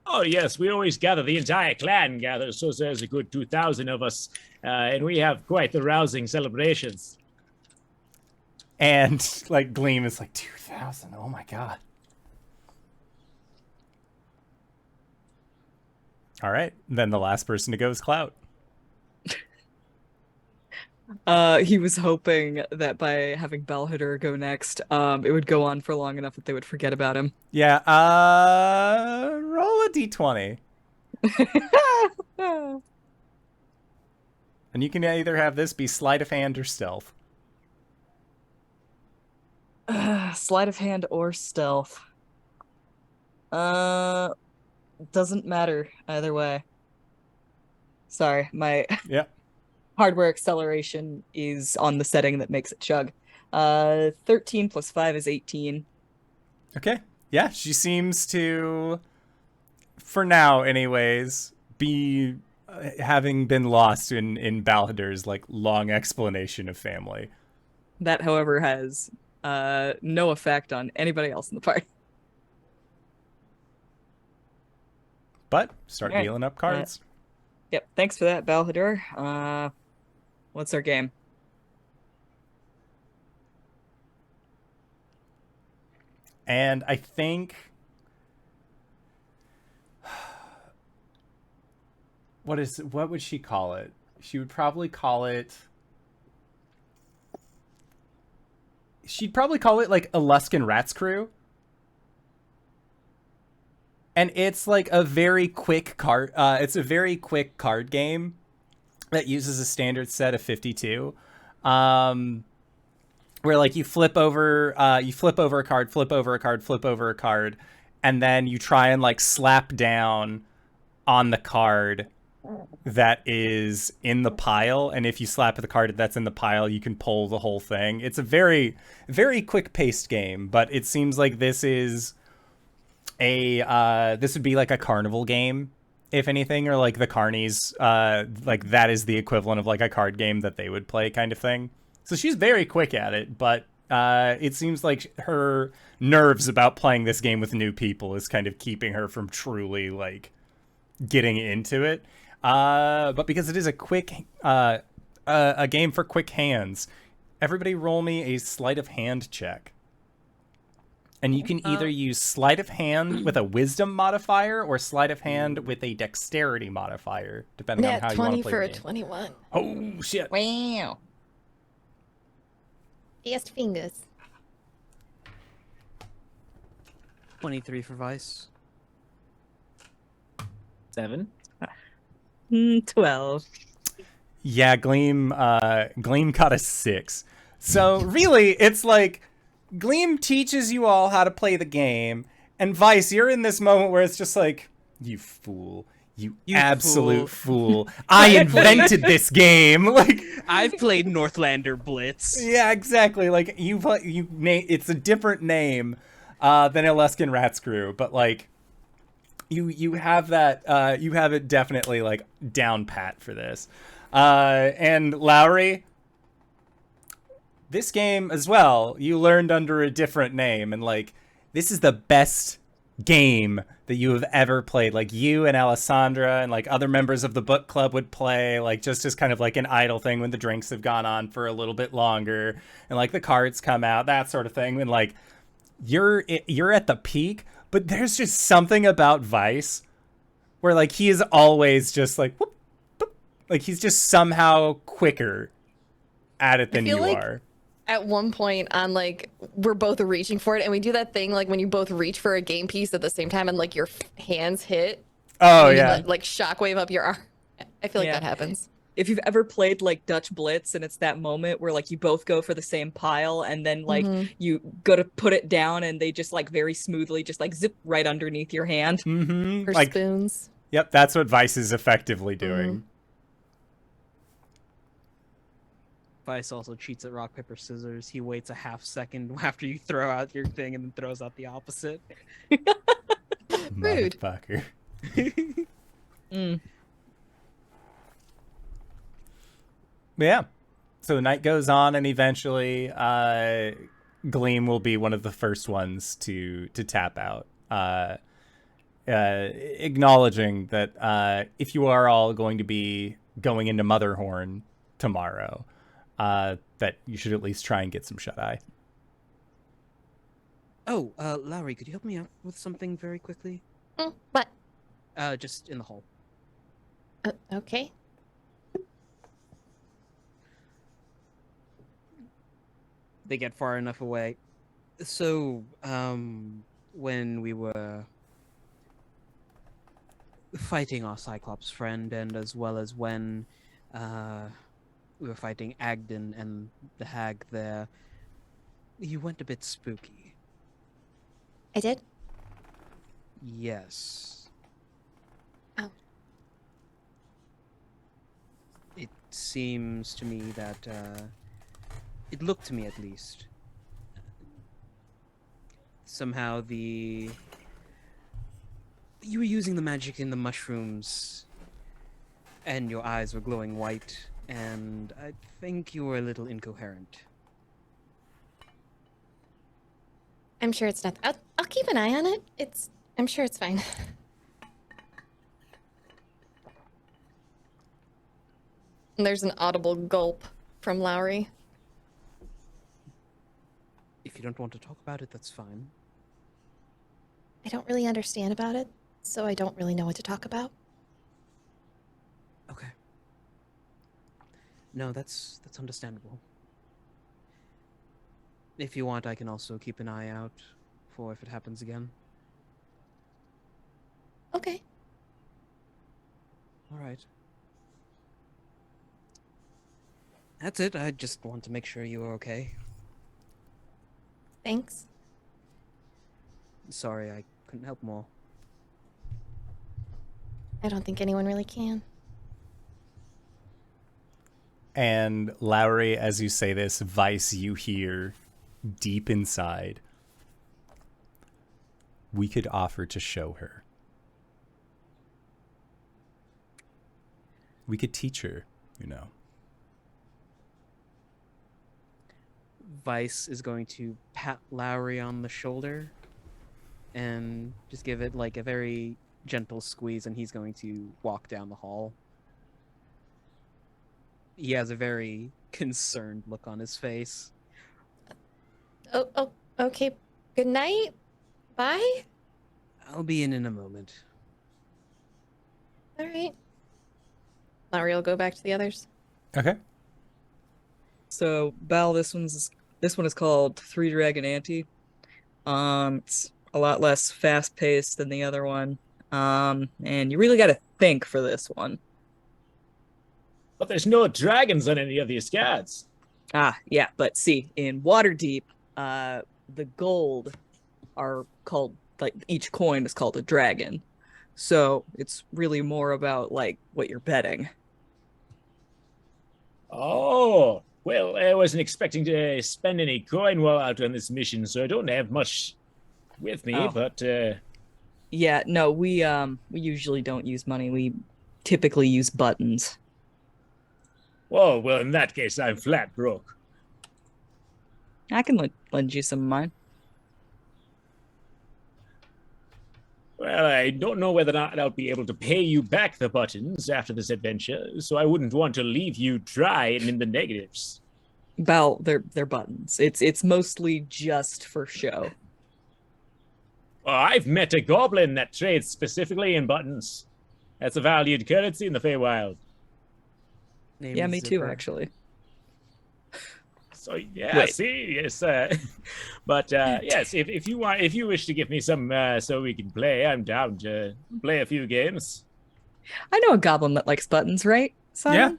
Oh, yes, we always gather. The entire clan gathers, so there's a good 2,000 of us, and we have quite the rousing celebrations. And like Gleam is like 2,000. Oh my god. All right, then the last person to go is Clout. He was hoping that by having Balhader go next, it would go on for long enough that they would forget about him. Yeah, roll a d20. And you can either have this be sleight of hand or stealth. Sleight of hand or stealth. Doesn't matter either way. Sorry, my Yep. hardware acceleration is on the setting that makes it chug. 13 plus 5 is 18. Okay. Yeah, she seems to, for now anyways, be having been lost in Balhadur's like long explanation of family. That, however, has no effect on anybody else in the party. But start All right. dealing up cards. Yep, thanks for that, Balhadur. What's our game? And I think what would she call it? She would probably call it like Aluskan Rats Crew. And it's like a very quick card it's a very quick card game that uses a standard set of 52. Where like you flip over a card, flip over a card, flip over a card, and then you try and like slap down on the card that is in the pile, and if you slap the card that's in the pile, you can pull the whole thing. It's a very, very quick-paced game, but it seems like this is this would be like a carnival game, if anything, or like the carnies, like that is the equivalent of like a card game that they would play kind of thing. So she's very quick at it, but it seems like her nerves about playing this game with new people is kind of keeping her from truly like getting into it. But because it is a quick a game for quick hands, everybody roll me a sleight of hand check. And you can either use sleight of hand with a wisdom modifier or sleight of hand with a dexterity modifier, depending on how you want to play 20 for the a game. 21. Oh shit. Wow. Fast fingers. 23 for Vice. 7. 12. Yeah, Gleam got a 6. So really, it's like Gleam teaches you all how to play the game, and Vice, you're in this moment where it's just like, you fool. You absolute fool. I invented this game. Like I've played Northlander Blitz. yeah, exactly. Like it's a different name than Aluskan Rats Crew, but like you have that you have it definitely like down pat for this. And Lowry, this game as well, you learned under a different name, and like this is the best game that you have ever played. Like you and Alessandra and like other members of the book club would play, like just as kind of like an idle thing when the drinks have gone on for a little bit longer and like the cards come out, that sort of thing. And like you're at the peak, but there's just something about Vice where like he is always just like whoop, whoop, like he's just somehow quicker at it than you like are. At one point on like we're both reaching for it, and we do that thing like when you both reach for a game piece at the same time and like your hands hit. Oh and yeah. you, like shockwave up your arm. I feel like Yeah. that happens. If you've ever played like Dutch Blitz and it's that moment where like you both go for the same pile and then like you go to put it down and they just like very smoothly just like zip right underneath your hand. Mm-hmm. Or Like spoons. yep, that's what Vice is effectively doing. Vice also cheats at rock, paper, scissors. He waits a half second after you throw out your thing and then throws out the opposite. Rude. Motherfucker. Mm. But yeah. So the night goes on, and eventually Gleam will be one of the first ones to tap out. Acknowledging that if you are all going to be going into Motherhorn tomorrow, that you should at least try and get some shut-eye. Oh, Lowry, could you help me out with something very quickly? What? Just in the hall. Okay. They get far enough away. So, when we were fighting our Cyclops friend, and as well as when we were fighting Agden and the hag there, you went a bit spooky. I did? Yes. Oh. It seems to me that it looked to me at least. Somehow you were using the magic in the mushrooms, and your eyes were glowing white, and I think you were a little incoherent. I'm sure it's not. I'll keep an eye on it. I'm sure it's fine. And there's an audible gulp from Lowry. If you don't want to talk about it, that's fine. I don't really understand about it, so I don't really know what to talk about. Okay. No, that's understandable. If you want, I can also keep an eye out for if it happens again. Okay. All right. That's it. I just want to make sure you are okay. Thanks. Sorry, I couldn't help more. I don't think anyone really can. And Lowry, as you say this, Vice, you hear deep inside, we could offer to show her. We could teach her, you know. Vice is going to pat Lowry on the shoulder and just give it like a very gentle squeeze, and he's going to walk down the hall. He has a very concerned look on his face. Oh, okay. Good night. Bye. I'll be in a moment. All right. Lowry will go back to the others. Okay. So, Bal, this one is called Three Dragon Ante. It's a lot less fast paced than the other one. And you really got to think for this one. But there's no dragons on any of these cards. Ah, yeah, but see, in Waterdeep, the gold are called, like, each coin is called a dragon. So it's really more about, like, what you're betting. Oh, well, I wasn't expecting to spend any coin while out on this mission, so I don't have much with me, Oh. but Yeah, no, we usually don't use money. We typically use buttons. whoa, well, in that case, I'm flat broke. I can lend you some of mine. Well, I don't know whether or not I'll be able to pay you back the buttons after this adventure, so I wouldn't want to leave you dry and in the negatives. Bal, they're buttons. It's mostly just for show. Well, I've met a goblin that trades specifically in buttons. That's a valued currency in the Feywild. Name Yeah, is me too, Zipper. actually. So yeah, Wait. see, yes, but yes, if you wish to give me some so we can play, I'm down to play a few games. I know a goblin that likes buttons, right, Simon?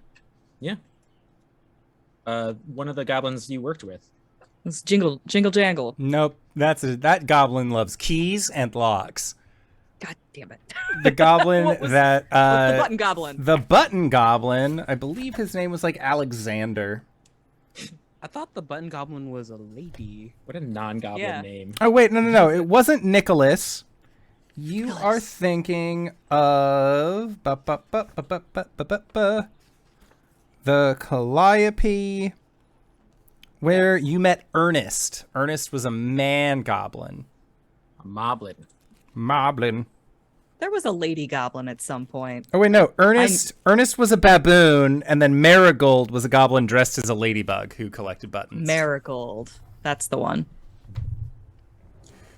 One of the goblins you worked with. It's Jingle Jangle. Nope. That goblin loves keys and locks. God damn it. The goblin What was- that What's the button goblin? the button goblin, I believe his name was like Alexander. I thought the button goblin was a lady. What a non-goblin Yeah. name. Oh wait, no. It wasn't Nicholas. You are thinking of the Calliope, where you met Ernest. Ernest was a man goblin. A moblin. Moblin. There was a lady goblin at some point. Oh wait, no. Ernest was a baboon, and then Marigold was a goblin dressed as a ladybug who collected buttons. Marigold. That's the one.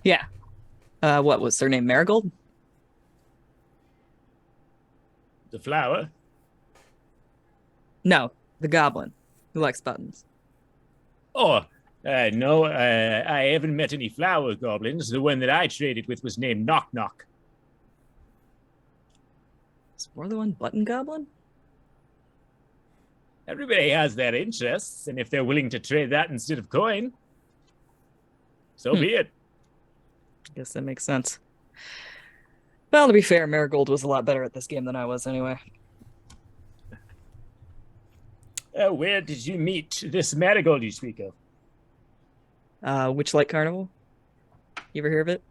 Yeah. What was her name? Marigold? The flower. No, the goblin who likes buttons. Oh, no, I haven't met any flower goblins. The one that I traded with was named Knock Knock. Is more than one button goblin? Everybody has their interests, and if they're willing to trade that instead of coin, so be it. I guess that makes sense. Well, to be fair, Marigold was a lot better at this game than I was anyway. Where did you meet this marigold you speak of? Witchlight Carnival. You ever hear of it?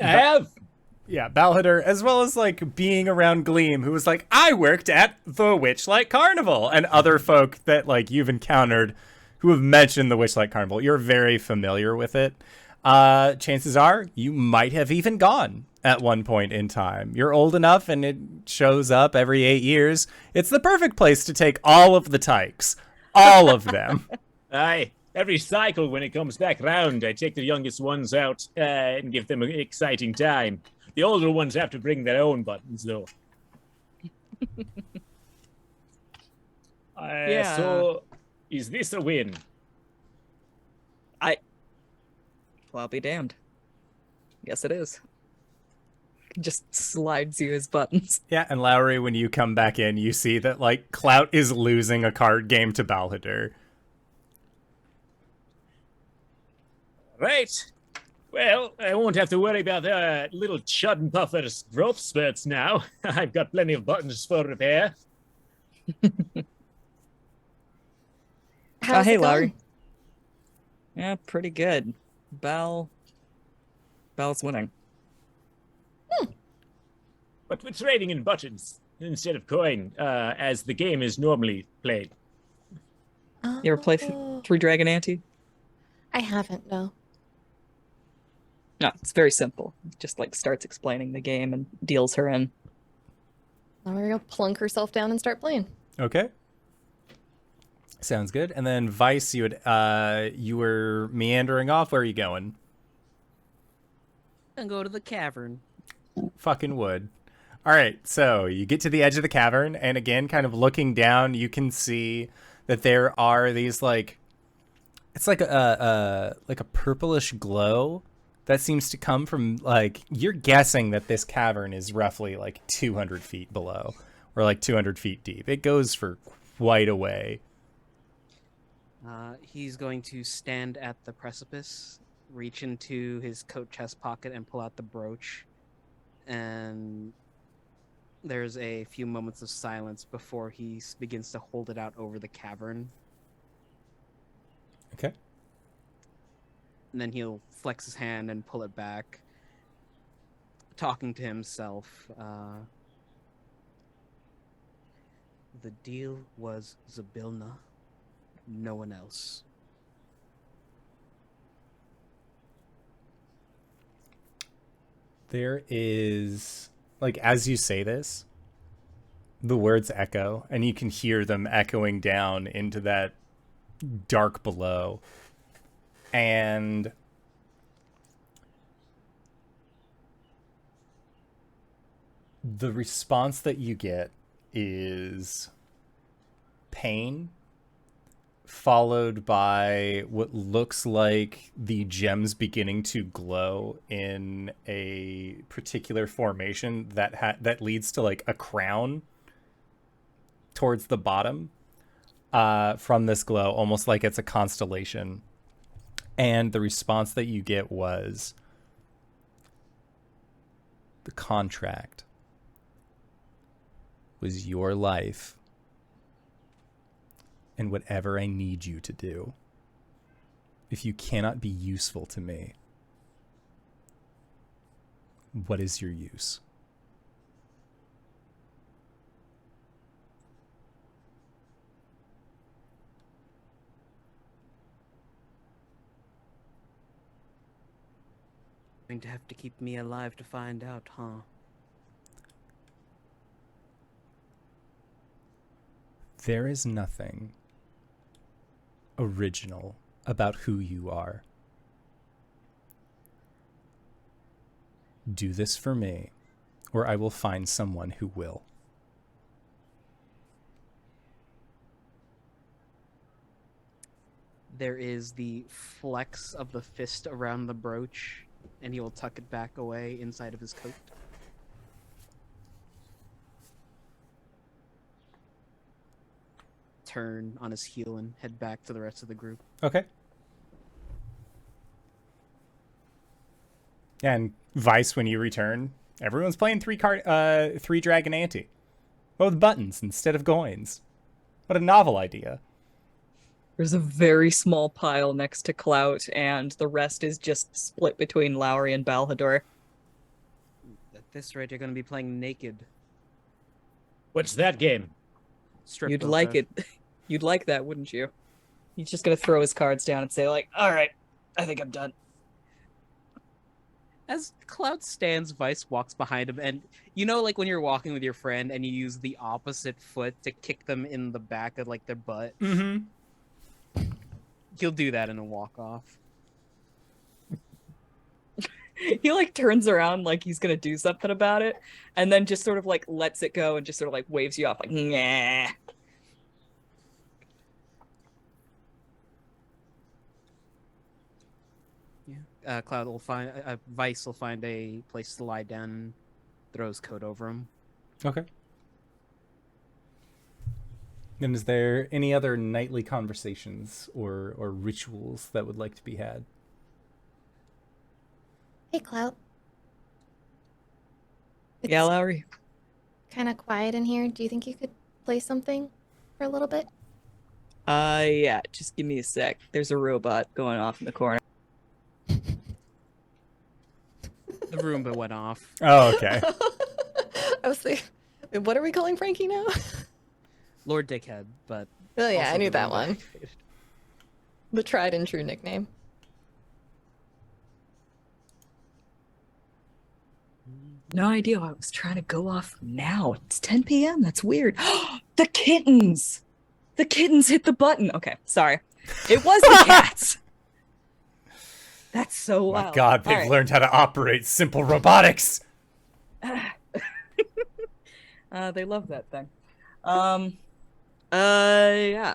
I have. Yeah, Balhader, as well as like being around Gleam, who was like, I worked at the Witchlight Carnival, and other folk that like you've encountered who have mentioned the Witchlight Carnival. You're very familiar with it. Chances are you might have even gone at one point in time. You're old enough and it shows up every 8 years. It's the perfect place to take all of the tykes. All of them. Aye. Every cycle, when it comes back round, I take the youngest ones out and give them an exciting time. The older ones have to bring their own buttons, though. Yeah. So, is this a win? Well, I'll be damned. Yes, it is. Just slides you his buttons. Yeah, and Lowry, when you come back in, you see that like Clout is losing a card game to Balhader. Right. Well, I won't have to worry about little Chud and Puffer's growth spurts now. I've got plenty of buttons for repair. How's Hey, it going? Lowry. Yeah, pretty good. Bal's winning. But we're trading in buttons instead of coin, as the game is normally played. You ever play Oh, 3 Dragon Ante? I haven't, no. No, it's very simple. Just like starts explaining the game and deals her in. Lowry will plunk herself down and start playing. Okay. Sounds good. And then Vice, you were meandering off. Where are you going? And go to the cavern. Fucking wood. All right, so you get to the edge of the cavern, and again, kind of looking down, you can see that there are these like, it's like a purplish glow that seems to come from like, you're guessing that this cavern is roughly like 200 feet below, or like 200 feet deep. It goes for quite a way. He's going to stand at the precipice, reach into his coat chest pocket, and pull out the brooch. And there's a few moments of silence before he begins to hold it out over the cavern. Okay. And then he'll flex his hand and pull it back, talking to himself. The deal was Zabilna, no one else. There is, like, as you say this, the words echo, and you can hear them echoing down into that dark below. And the response that you get is pain, followed by what looks like the gems beginning to glow in a particular formation that leads to like a crown towards the bottom from this glow, almost like it's a constellation. And the response that you get was, the contract was your life and whatever I need you to do. If you cannot be useful to me, what is your use? Going to have to keep me alive to find out, huh? There is nothing original about who you are. Do this for me, or I will find someone who will. There is the flex of the fist around the brooch, and he will tuck it back away inside of his coat. Turn on his heel and head back to the rest of the group. Okay. And Vice, when you return, everyone's playing three Dragon Ante. Well, with buttons instead of coins. What a novel idea. There's a very small pile next to Clout, and the rest is just split between Lowry and Balhador. At this rate, you're going to be playing naked. What's that game? Strip You'd poker. like it. You'd like that, wouldn't you? He's just gonna throw his cards down and say, like, all right, I think I'm done. As Cloud stands, Vice walks behind him, and you know, like when you're walking with your friend and you use the opposite foot to kick them in the back of like their butt. Mm-hmm. He'll do that in a walk off. He like turns around like he's gonna do something about it, and then just sort of like lets it go and just sort of like waves you off, like, nah. Yeah. Cloud will find Vice will find a place to lie down, and throw his coat over him. Okay. And is there any other nightly conversations or rituals that would like to be had? Hey, Clout. Yeah, Lowry. Kind of quiet in here. Do you think you could play something for a little bit? Yeah, just give me a sec. There's a robot going off in the corner. The Roomba went off. Oh, okay. I was thinking, what are we calling Frankie now? Lord Dickhead, but Oh yeah, also I knew the that Roomba. one. The tried and true nickname. No idea why I was trying to go off now. It's 10 p.m. That's weird. The kittens! The kittens hit the button. Okay, sorry. It was the cats. That's so My wild. God, they've All right. learned how to operate simple robotics. They love that thing. Yeah,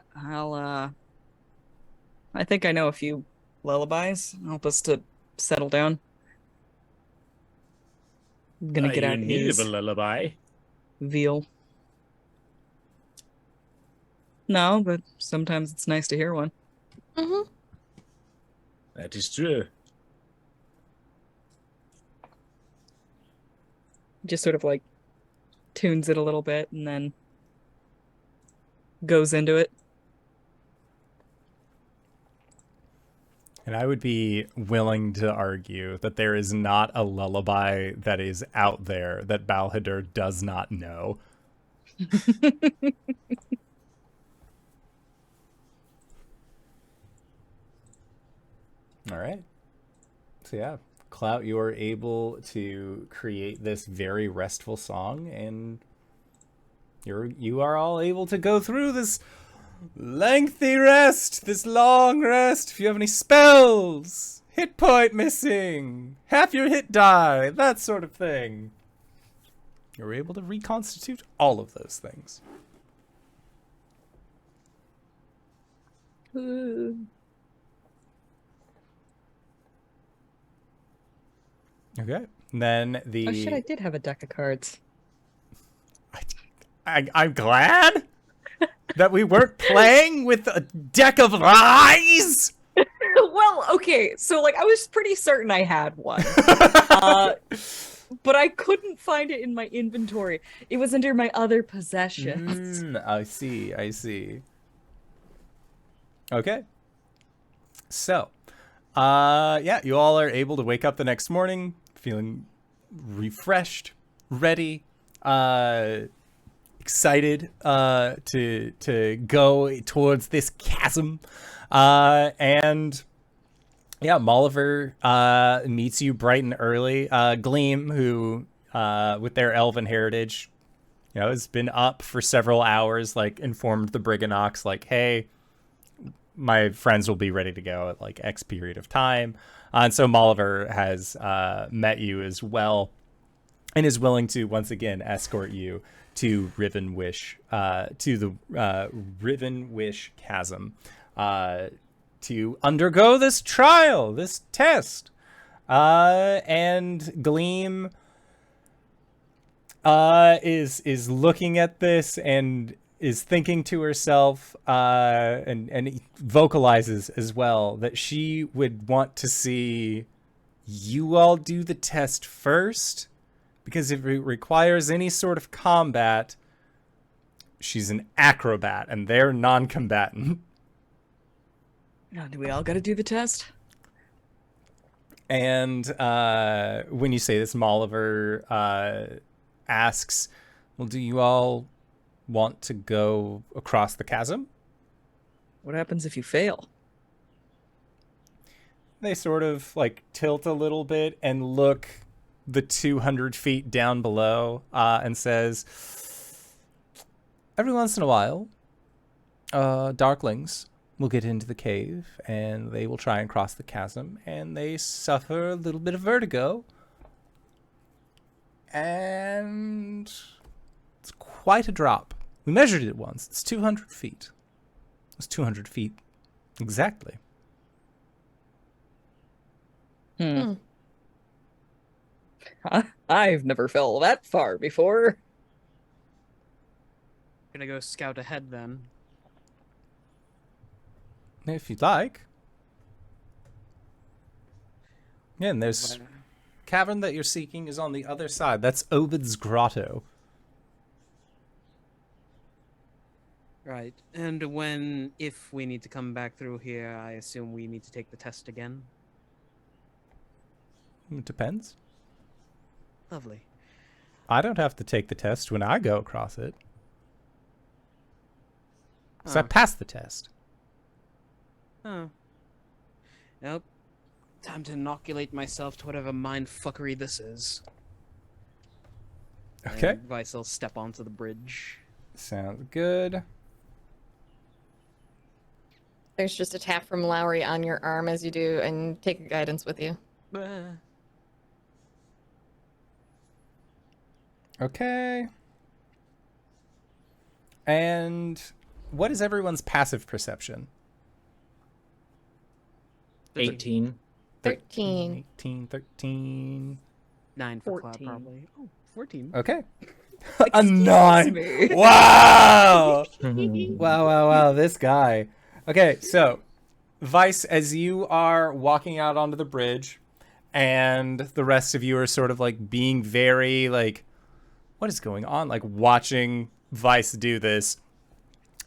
I think I know a few lullabies. Help us to settle down. I'm gonna get you out in need his of a lullaby. veal. No, but sometimes it's nice to hear one. Mm-hmm. That is true. Just sort of like tunes it a little bit and then goes into it. And I would be willing to argue that there is not a lullaby that is out there that Balhadur does not know. All right. So yeah, Clout, you are able to create this very restful song, and you are all able to go through this lengthy rest, this long rest. If you have any spells, hit point missing, half your hit die, that sort of thing, you're able to reconstitute all of those things. Okay. And then the Oh shit, I did have a deck of cards. I'm glad that we weren't playing with a deck of lies. Well, okay, so like I was pretty certain I had one. But I couldn't find it in my inventory. It was under my other possessions. I see. Okay. So, yeah, you all are able to wake up the next morning feeling refreshed, ready, excited to go towards this chasm. And yeah, Molliver meets you bright and early. Gleam, who with their elven heritage, has been up for several hours, like informed the Brigganocs, like, hey, my friends will be ready to go at like X period of time. And so Molliver has met you as well and is willing to once again escort you to Riven Wish, to the Riven Wish Chasm, to undergo this trial, this test. And Gleam is looking at this and is thinking to herself, and vocalizes as well, that she would want to see you all do the test first, because if it requires any sort of combat, she's an acrobat, and they're non-combatant. Now, do we all got to do the test? And when you say this, Molliver asks, well, do you all want to go across the chasm? What happens if you fail? They sort of like tilt a little bit and look the 200 feet down below and says, every once in a while, darklings will get into the cave and they will try and cross the chasm and they suffer a little bit of vertigo. And it's quite a drop. We measured it once. It's 200 feet. It's 200 feet exactly. I've never fell that far before. Gonna go scout ahead then. If you'd like. Yeah, and there's cavern that you're seeking is on the other side. That's Ovid's grotto. Right. And if we need to come back through here, I assume we need to take the test again. It depends. Lovely. I don't have to take the test when I go across it. So I Oh. passed the test. Oh. Nope. Time to inoculate myself to whatever mind fuckery this is. Okay. And Vice will step onto the bridge. Sounds good. There's just a tap from Lowry on your arm as you do, and take a guidance with you. Okay. And what is everyone's passive perception? 18. 13. 18, 13. 9 for Cloud, 14. probably. Oh, 14. Okay. A Excuse 9. me. Wow. Wow. This guy. Okay, so Vice, as you are walking out onto the bridge and the rest of you are sort of like being very like, what is going on? Like watching Vice do this,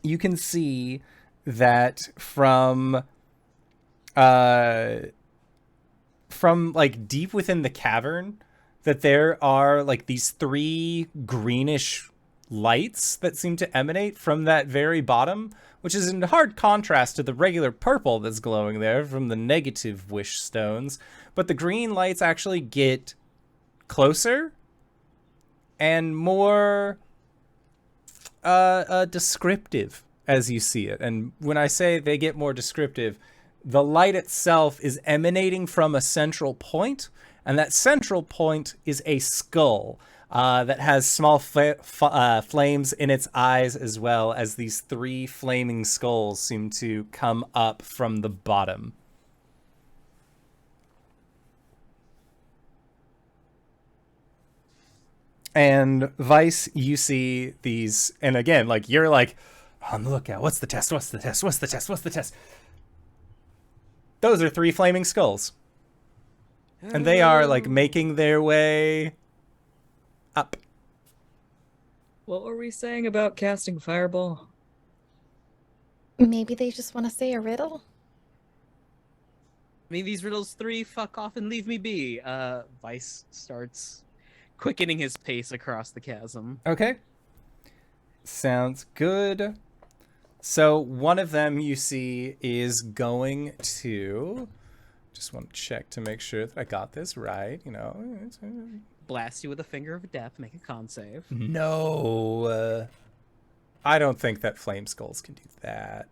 you can see that from like deep within the cavern that there are like these 3 greenish lights that seem to emanate from that very bottom, which is in hard contrast to the regular purple that's glowing there from the negative wish stones. But the green lights actually get closer and more descriptive as you see it. And when I say they get more descriptive, the light itself is emanating from a central point, and that central point is a skull that has small flames in its eyes, as well as these 3 flaming skulls seem to come up from the bottom. And Vice, you see these, and again, like you're like on the lookout. What's the test? What's the test? What's the test? What's the test? Those are 3 flaming skulls. And they are like making their way up. What were we saying about casting fireball? Maybe they just want to say a riddle? I mean, these riddles 3, fuck off and leave me be. Vice starts quickening his pace across the chasm. Okay. Sounds good. So one of them you see is going to... Just want to check to make sure that I got this right, you know. Blast you with a finger of death, make a con save. No. I don't think that flame skulls can do that.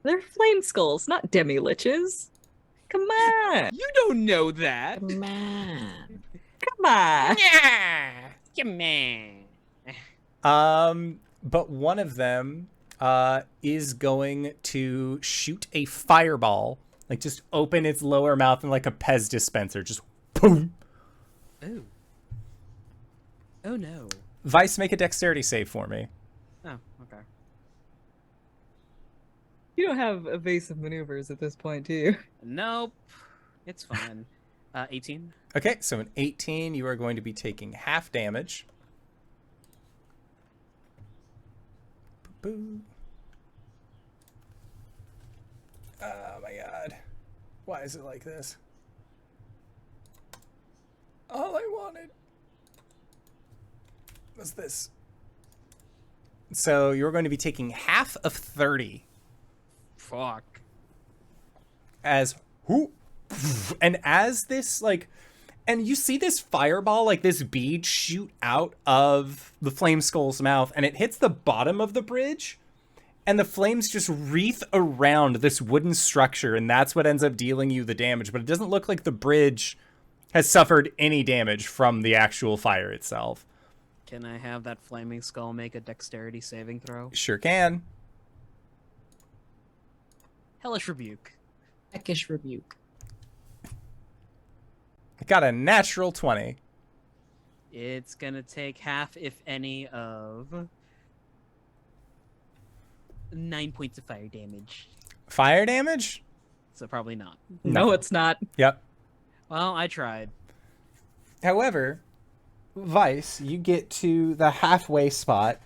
They're flame skulls, not demi-liches. Come on! You don't know that! Man. Come on! Yeah! Come on! But one of them is going to shoot a fireball. Like, just open its lower mouth and like a Pez dispenser. Just boom. Oh. Oh no. Vice, make a dexterity save for me. Oh, okay. You don't have evasive maneuvers at this point, do you? Nope. It's fine. 18. Okay, so an 18, you are going to be taking half damage. Boo. Oh my god. Why is it like this? All I wanted was this. So you're going to be taking half of 30 Fuck. as who, and as this like, and you see this fireball, like this bead shoot out of the flame skull's mouth, and it hits the bottom of the bridge, and the flames just wreath around this wooden structure, and that's what ends up dealing you the damage. But it doesn't look like the bridge has suffered any damage from the actual fire itself. Can I have that flaming skull make a dexterity saving throw? Sure can. Hellish Rebuke. Eckish rebuke. I got a natural 20. It's gonna take half, if any, of 9 points of fire damage. Fire damage? So probably not. No, it's not. Yep. Well, I tried. However, Vice, you get to the halfway spot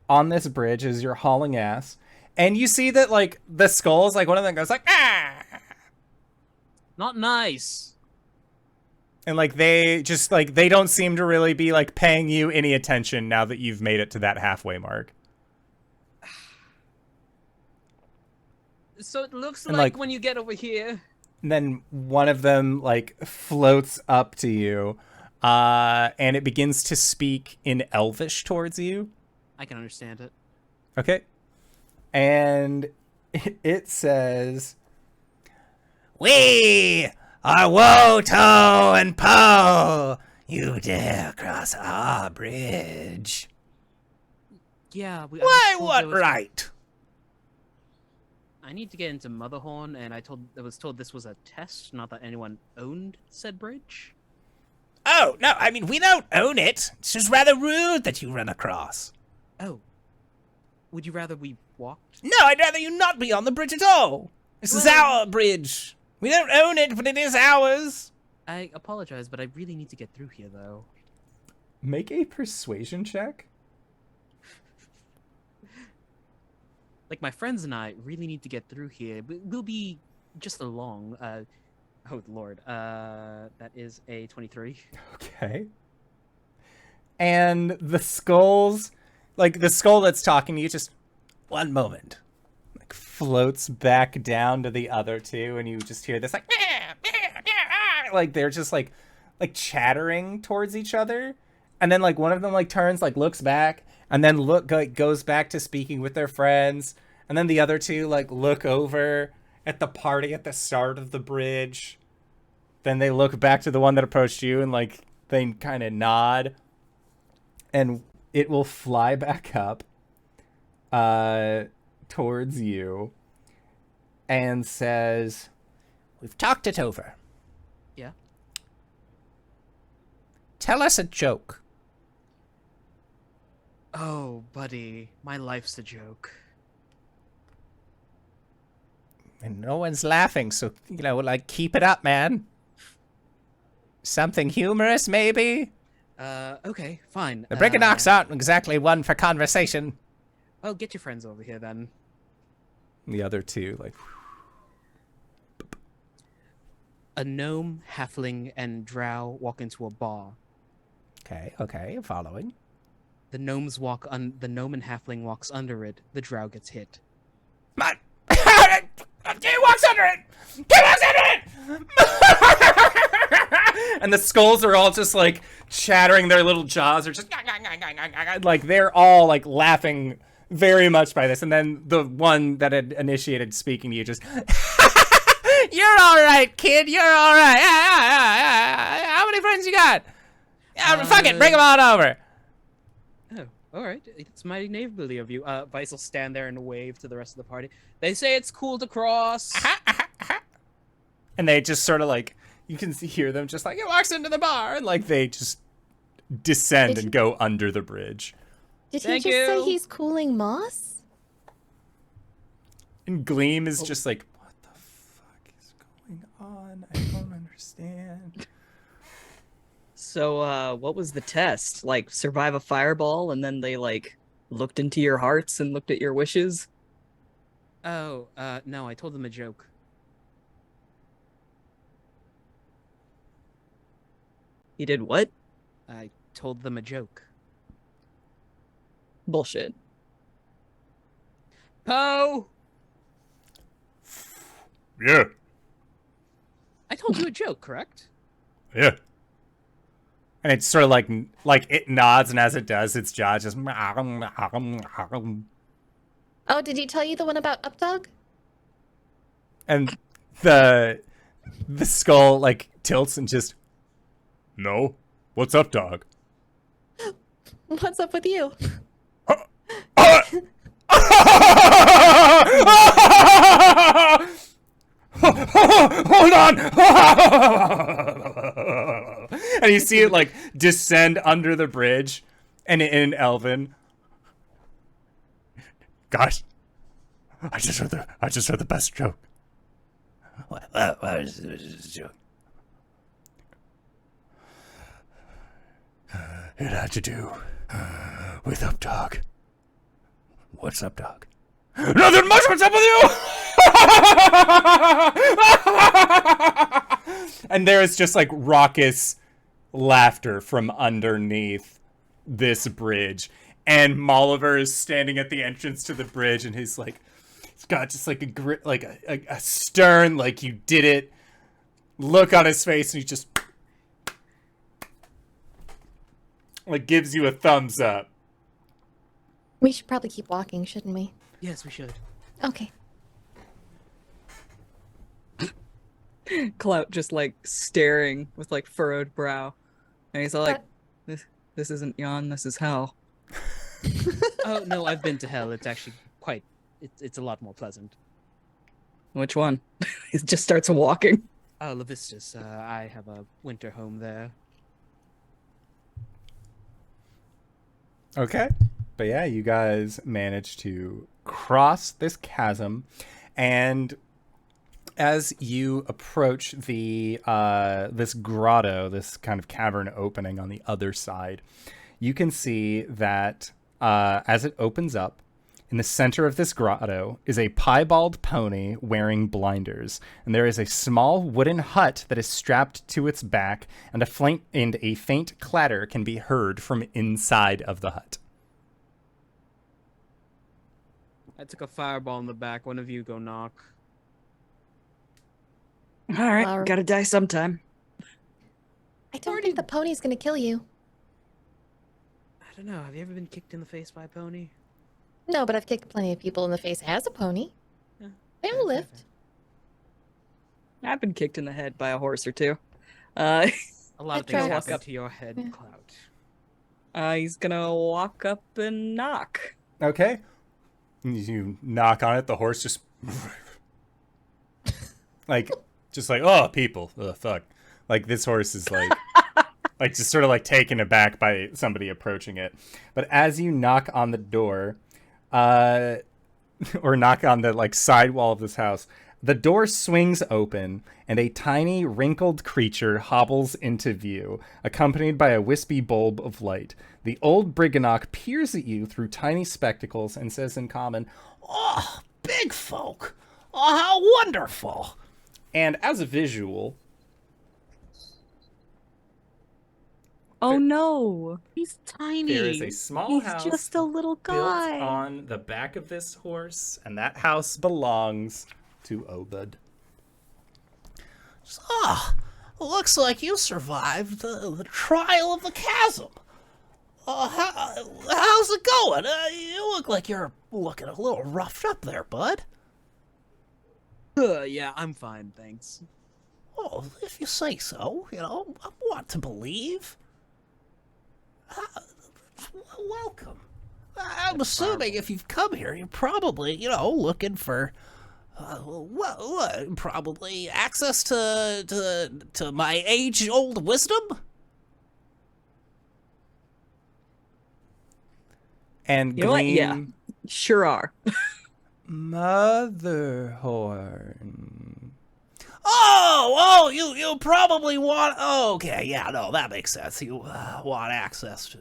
on this bridge as you're hauling ass, and you see that, like, the skulls, like, one of them goes like, ah! Not nice. And, like, they just, like, they don't seem to really be, like, paying you any attention now that you've made it to that halfway mark. So it looks And, like like- when you get over here. And then one of them, like, floats up to you, and it begins to speak in Elvish towards you. I can understand it. Okay. And it says, "We are Woto and Po. You dare cross our bridge. Yeah. I was Why, told what there was- right? I need to get into Motherhorn, and I was told this was a test, not that anyone owned said bridge. Oh, no, I mean, we don't own it. It's just rather rude that you run across. Oh. Would you rather we walked? No, I'd rather you not be on the bridge at all. This is Well- our bridge. We don't own it, but it is ours." I apologize, but I really need to get through here, though. Make a persuasion check. Like, my friends and I really need to get through here. We'll be just along. Oh, Lord. That is a 23. Okay. And the skulls, like the skull that's talking to you, just one moment, like floats back down to the other two, and you just hear this like they're just like chattering towards each other, and then like one of them like turns, like looks back, and then goes back to speaking with their friends, and then the other two like look over at the party at the start of the bridge. Then they look back to the one that approached you, and like they kind of nod, and it will fly back up towards you and says, "We've talked it over. Yeah? Tell us a joke." Oh, buddy. My life's a joke. And no one's laughing, so, you know, like, keep it up, man. Something humorous, maybe? Okay, fine. The Briggannocks aren't exactly one for conversation. Oh, get your friends over here, then. The other two, like... A gnome, halfling, and drow walk into a bar. Okay, following. The gnome and halfling walks under it. The drow gets hit. Man! He walks under it! He walks under it! And the skulls are all just like chattering, their little jaws are just like they're all like laughing very much by this. And then the one that had initiated speaking to you just, "You're all right, kid. You're all right. How many friends you got? Fuck it, bring them on over." Oh, alright. It's mighty neighborly of you. Vice will stand there and wave to the rest of the party. They say it's cool to cross. And they just sort of like, you can hear them just like, "He walks into the bar," and like they just descend Did and go under the bridge. Did Thank he just say you. he's cooling moss? And Gleam is just like, "What the fuck is going on? I don't understand." So, what was the test? Like, survive a fireball, and then they, like, looked into your hearts and looked at your wishes? Oh, no, I told them a joke. You did what? I told them a joke. Bullshit. Poe! Yeah. I told you a joke, correct? Yeah. And it's sort of like it nods, and as it does, its jaw just. Oh, did he tell you the one about Updog? And the skull like tilts and just. No. What's up, dog? What's up with you? Hold on! And you see it like descend under the bridge, and in Elven. Guys, I just heard the best joke. What is this joke? It had to do with Updog. What's up, dog? Nothing much. What's up with you? And there is just like raucous laughter from underneath this bridge. And Molliver is standing at the entrance to the bridge, and he's got just like a grit, like a stern, like you did it look on his face, and he just like gives you a thumbs up. We should probably keep walking, shouldn't we? Yes, we should. Okay. Clout just like staring with like furrowed brow. And he's all like, this isn't yawn, this is hell. Oh, no, I've been to hell. It's actually it's a lot more pleasant. Which one? He just starts walking. Oh, Levistus. I have a winter home there. Okay. But yeah, you guys managed to cross this chasm, and as you approach the this grotto, this kind of cavern opening on the other side, you can see that as it opens up, in the center of this grotto is a piebald pony wearing blinders, and there is a small wooden hut that is strapped to its back, and a faint clatter can be heard from inside of the hut. I took a fireball in the back. One of you go knock. All right, Lowry. gotta die sometime. I don't think the pony's gonna kill you. I don't know. Have you ever been kicked in the face by a pony? No, but I've kicked plenty of people in the face as a pony. Yeah. They all lift. I've been kicked in the head by a horse or two. A lot I of things tried. happen to your head, Yeah. Clout. He's gonna walk up and knock. Okay. You knock on it, the horse just like oh, people, fuck. Like this horse is like just sort of like taken aback by somebody approaching it. But as you knock on the door, or knock on the like side wall of this house, the door swings open and a tiny wrinkled creature hobbles into view, accompanied by a wispy bulb of light. The old Brigganock peers at you through tiny spectacles and says in common, "Oh, big folk! Oh, how wonderful!" And as a visual, Oh no, He's tiny. there is a small he's house just a little built guy. on the back of this horse, and that house belongs to Obed. Ah, looks like you survived the trial of the chasm. How's it going? You look like you're looking a little roughed up there, bud. Yeah, I'm fine, thanks. Oh, if you say so, I want to believe. Welcome. I'm assuming if you've come here, you're probably, looking for, probably access to my age-old wisdom. And You know what? Yeah. Gleam, Sure are. Motherhorn. Oh, you probably want. Oh, okay, yeah, no, that makes sense. You want access to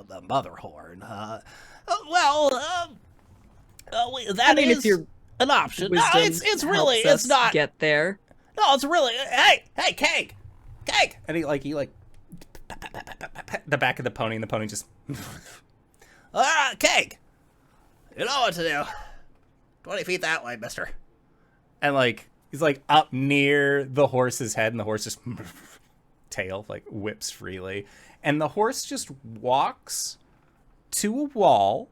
the Motherhorn. That mean, if is you're an option. No, wisdom it's really, helps it's us not. get there. No, it's really. Hey, Cake, And he like the back of the pony, and the pony just. Cake. You know what to do. 20 feet that way, mister. And like he's like up near the horse's head, and the horse just tail like whips freely, and the horse just walks to a wall,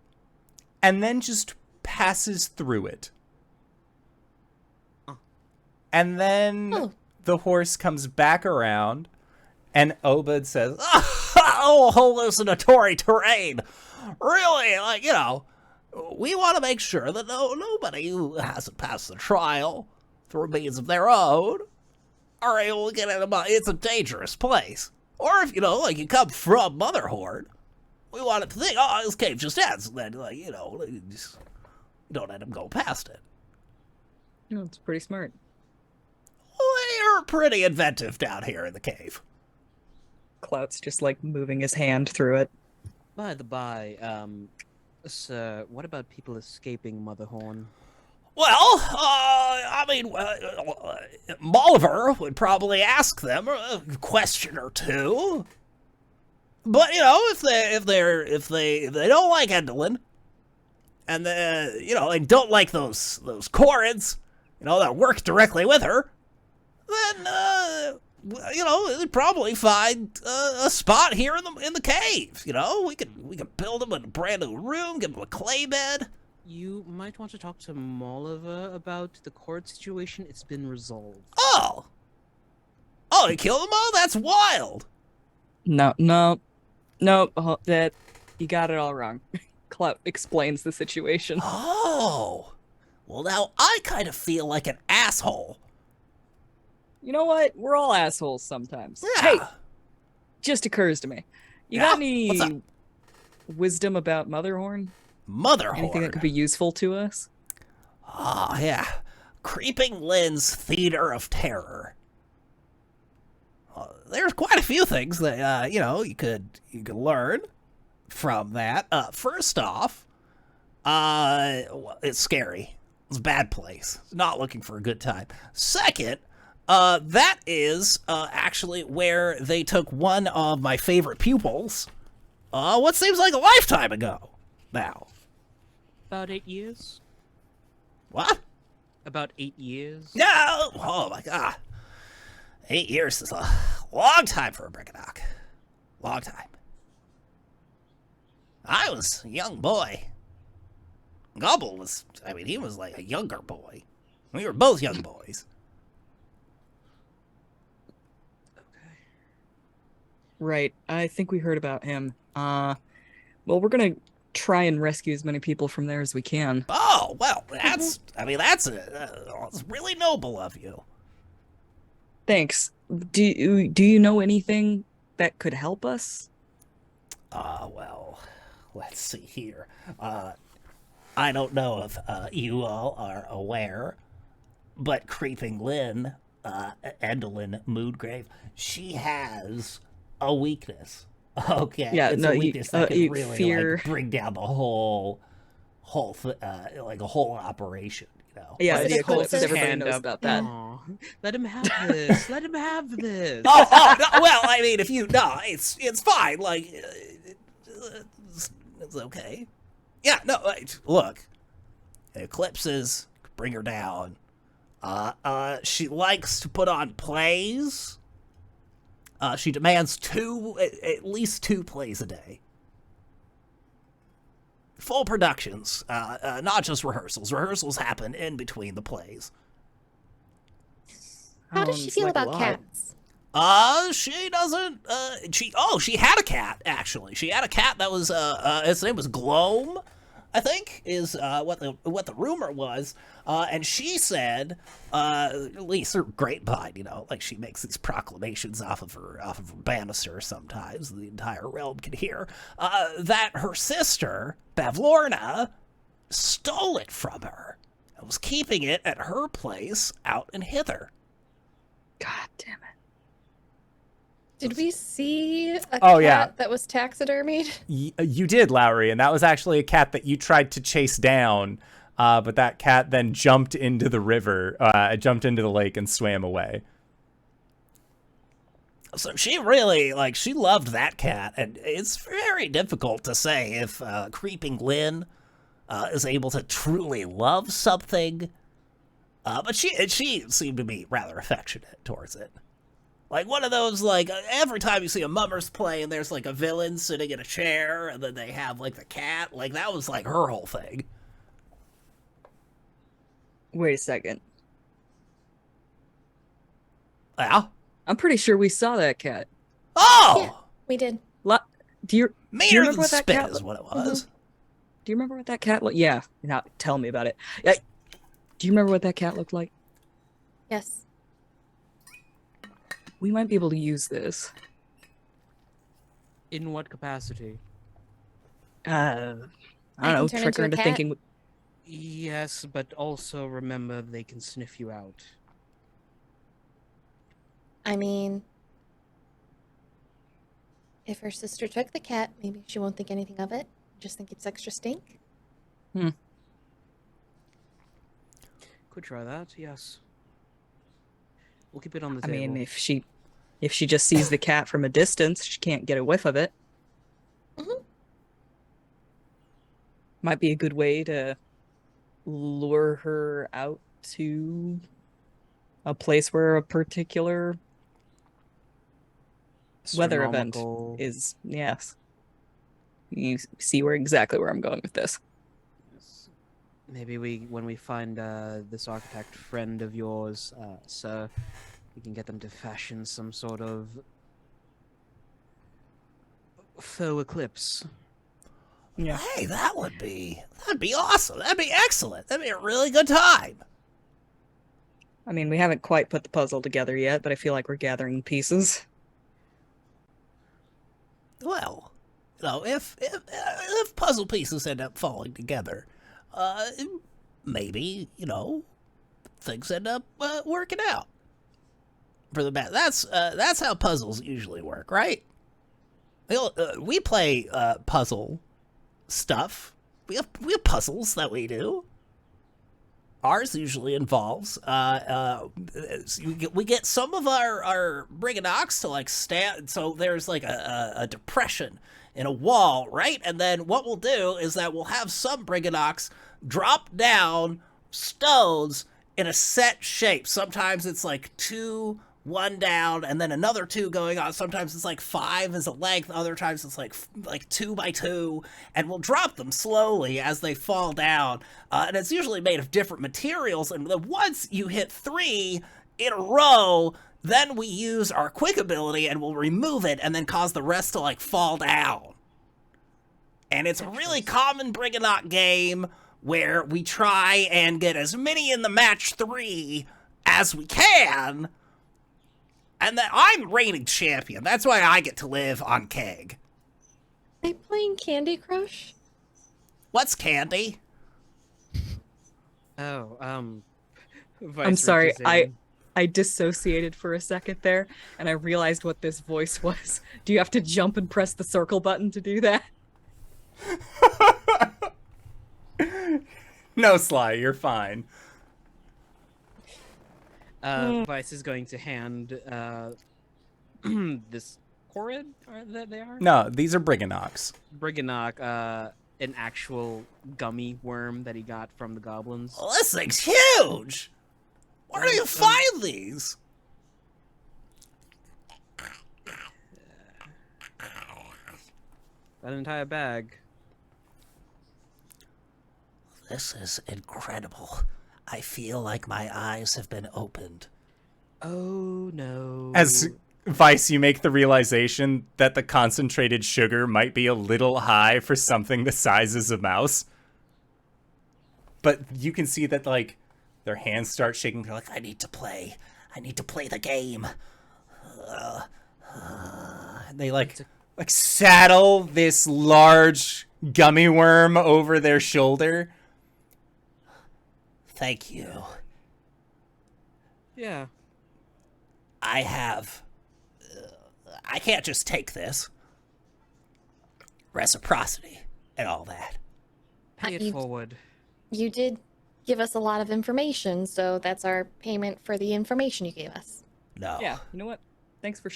and then just passes through it. And then the horse comes back around, and Obed says, Oh, hallucinatory terrain. Really, like, you know, we want to make sure that nobody who hasn't passed the trial through means of their own are able to get in it's a dangerous place. Or if, you know, like you come from Motherhorn, we want it to think, oh, this cave just ends. And then, like, you know, you don't let them go past it. No, it's pretty smart. We're pretty inventive down here in the cave. Clout's just like moving his hand through it. By the by, sir, what about people escaping Motherhorn? Well, Molliver would probably ask them a question or two. But, you know, if they don't like Endolin, and you know, they don't like those Korrids, you know, that work directly with her, then you know, they'd probably find a spot here in the cave. You know, we could build them a brand new room, give them a clay bed. You might want to talk to Molliver about the court situation. It's been resolved. Oh, he killed them all? That's wild. No, that you got it all wrong. Clout explains the situation. Oh, well, now I kind of feel like an asshole. You know what? We're all assholes sometimes. Yeah. Hey, just occurs to me. You got What's up? any wisdom about Motherhorn? Motherhorn. Anything that could be useful to us? Oh, yeah. Creeping Lynn's Theater of Terror. There's quite a few things that, you know, you could learn from that. First off, it's scary. It's a bad place. Not looking for a good time. Second, that is actually where they took one of my favorite pupils, what seems like a lifetime ago now. About 8 years? What? About 8 years? No! Oh my god. 8 years is a long time for a Brigganock. Long time. I was a young boy. Gobble was, I mean, he was like a younger boy. We were both young boys. Right. I think we heard about him. Well, we're gonna try and rescue as many people from there as we can. Oh, well, that's really noble of you. Thanks. Do you know anything that could help us? Well, let's see here. I don't know if you all are aware, but Creeping Lynn, Endolin Moodgrave, she has a weakness. Okay, Yeah, it's no, a weakness that can really fear. like bring down the whole like a whole operation. You know. Yeah, Like, the eclipse. his Everybody hand knows up. about that. Aw, let him have this. Let him have this. oh, no, well, I mean, if you no, it's fine. Like, it's okay. Yeah, no, look, eclipses bring her down. She likes to put on plays. She demands at least two plays a day. Full productions, not just rehearsals. Rehearsals happen in between the plays. How does she feel Sounds like a about lot. cats? She doesn't, she had a cat, actually. She had a cat that was, his name was Gloam, I think, is, what the rumor was. And she said, at least her grapevine, you know, like she makes these proclamations off of her banister sometimes, the entire realm can hear, that her sister, Bavlorna, stole it from her and was keeping it at her place out in Hither. God damn it. Did we see a Oh, cat yeah. that was taxidermied? You did, Lowry, and that was actually a cat that you tried to chase down, but that cat then jumped into the river, jumped into the lake and swam away. So she really, like, she loved that cat, and it's very difficult to say if Creeping Lynn is able to truly love something, but she seemed to be rather affectionate towards it. Like one of those, like, every time you see a Mummers play and there's, like, a villain sitting in a chair and then they have, like, the cat, like, that was, like, her whole thing. Wait a second. Yeah? I'm pretty sure we saw that cat. Oh! Yeah, we did. Do you Meaner remember than what that spit cat is what it was. Do you remember what that cat looked? Yeah. Now tell me about it. Yeah. Do you remember what that cat looked like? Yes. We might be able to use this. In what capacity? I don't know. turn Trick her into into a cat? thinking. Yes, but also remember they can sniff you out. I mean, if her sister took the cat, maybe she won't think anything of it. Just think it's extra stink. Could try that, yes. We'll keep it on the I table. mean, if she just sees the cat from a distance, she can't get a whiff of it. Mhm. Might be a good way to lure her out to a place where a particular weather event Astronomical- is. Yes. You see exactly where I'm going with this. Yes. Maybe when we find this architect friend of yours, sir, we can get them to fashion some sort of faux eclipse. Yeah. Hey, that'd be awesome. That'd be excellent. That'd be a really good time. I mean, we haven't quite put the puzzle together yet, but I feel like we're gathering pieces. Well, you know, if puzzle pieces end up falling together, maybe, you know, things end up working out for the best. That's how puzzles usually work, right? We play puzzle stuff. We have puzzles that we do. Ours usually involves we get some of our Brigganocs to like stand. So there's like a depression in a wall, right? And then what we'll do is that we'll have some Brigganocs drop down stones in a set shape. Sometimes it's like 2, 1 down, and then another 2 going on. Sometimes it's like 5 as a length. Other times it's like 2 by 2, and we'll drop them slowly as they fall down. And it's usually made of different materials. And then once you hit 3 in a row, then we use our quick ability and we'll remove it and then cause the rest to like fall down. And it's a really common Brigganock game where we try and get as many in the match 3 as we can. And then I'm reigning champion. That's why I get to live on Keg. Are they playing Candy Crush? What's candy? Oh, I'm Vice sorry, Richardson. I dissociated for a second there, and I realized what this voice was. Do you have to jump and press the circle button to do that? No, Sly, you're fine. Vice is going to hand this Korrid, that they are? No, these are Brigganocs. Brigganock, an actual gummy worm that he got from the goblins. Well, this thing's huge. Where do you find these? That entire bag. This is incredible. I feel like my eyes have been opened. Oh no. As Vice, you make the realization that the concentrated sugar might be a little high for something the size of a mouse. But you can see that, like, their hands start shaking. They're like, I need to play the game. They, like saddle this large gummy worm over their shoulder. Thank you. Yeah. I have I can't just take this. Reciprocity and all that. Pay it you- forward. You did give us a lot of information, so that's our payment for the information you gave us. No. Yeah, you know what? Thanks for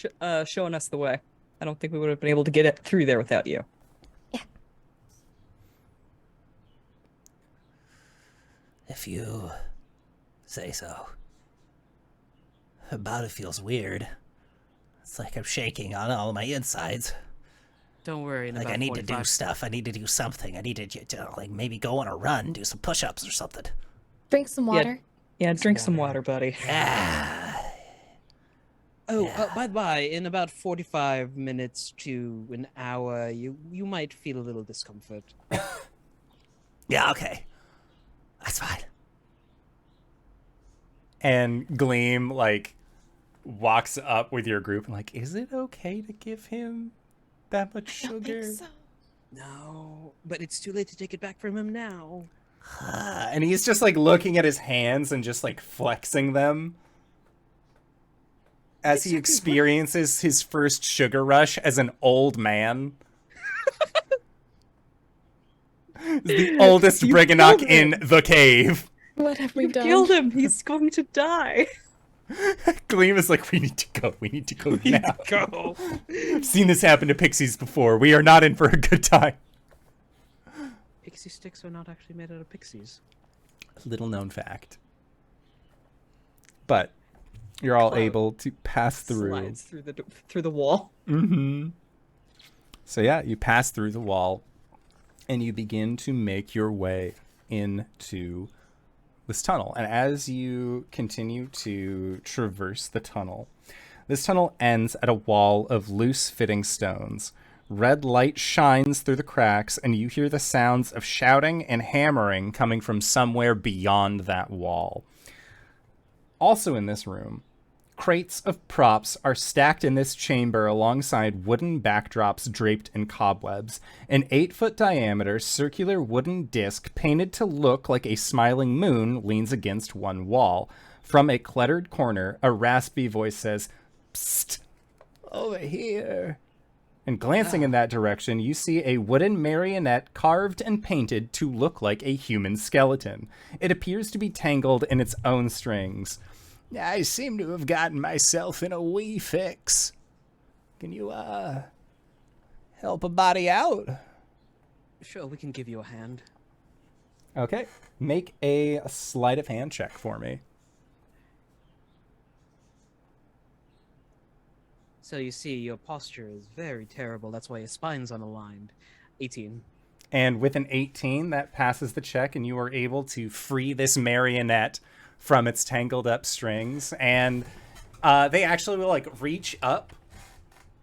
showing us the way. I don't think we would have been able to get it through there without you. If you say so. Her body feels weird. It's like I'm shaking on all my insides. Don't worry. In Like about I need to do 45 stuff. I need to do something. I need to like maybe go on a run, do some push-ups or something. Drink some water. Yeah, drink some water, buddy. Ah. Oh, Yeah. by the by, in about 45 minutes to an hour, you might feel a little discomfort. Yeah, okay. That's fine. And Gleam, like, walks up with your group and, like, is it okay to give him that much I don't sugar? think so. No, but it's too late to take it back from him now. And he's just, like, looking at his hands and just, like, flexing them as he experiences his first sugar rush as an old man. The oldest You Brigganock killed in him. the cave. What have we You done? killed him. He's going to die. Gleam is like, we need to go. We need to go now. Go. I've seen this happen to pixies before. We are not in for a good time. Pixie sticks are not actually made out of pixies. Little known fact. But you're all Clout able to pass through. Slides through the wall. Mm-hmm. So yeah, you pass through the wall and you begin to make your way into this tunnel. And as you continue to traverse the tunnel, this tunnel ends at a wall of loose-fitting stones. Red light shines through the cracks, and you hear the sounds of shouting and hammering coming from somewhere beyond that wall. Also in this room, crates of props are stacked in this chamber alongside wooden backdrops draped in cobwebs. An 8-foot diameter circular wooden disc painted to look like a smiling moon leans against one wall. From a cluttered corner, a raspy voice says, "Psst, over here." And glancing in that direction, you see a wooden marionette carved and painted to look like a human skeleton. It appears to be tangled in its own strings. "I seem to have gotten myself in a wee fix. Can you, help a body out?" Sure, we can give you a hand. Okay. Make a sleight of hand check for me. So you see, your posture is very terrible. That's why your spine's unaligned. 18. And with an 18, that passes the check, and you are able to free this marionette from its tangled up strings. And they actually will, like, reach up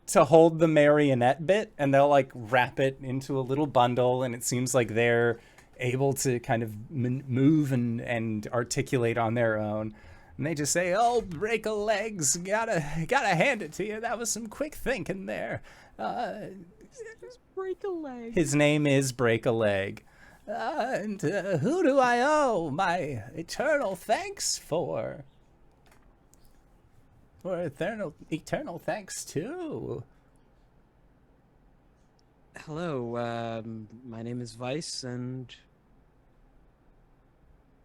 to hold the marionette bit, and they'll, like, wrap it into a little bundle, and it seems like they're able to kind of move and articulate on their own. And they just say, "Oh, break a legs, gotta hand it to you. That was some quick thinking there." Break a leg. His name is Break a Leg. And who do I owe my eternal thanks for? For eternal thanks too. Hello, my name is Vice, and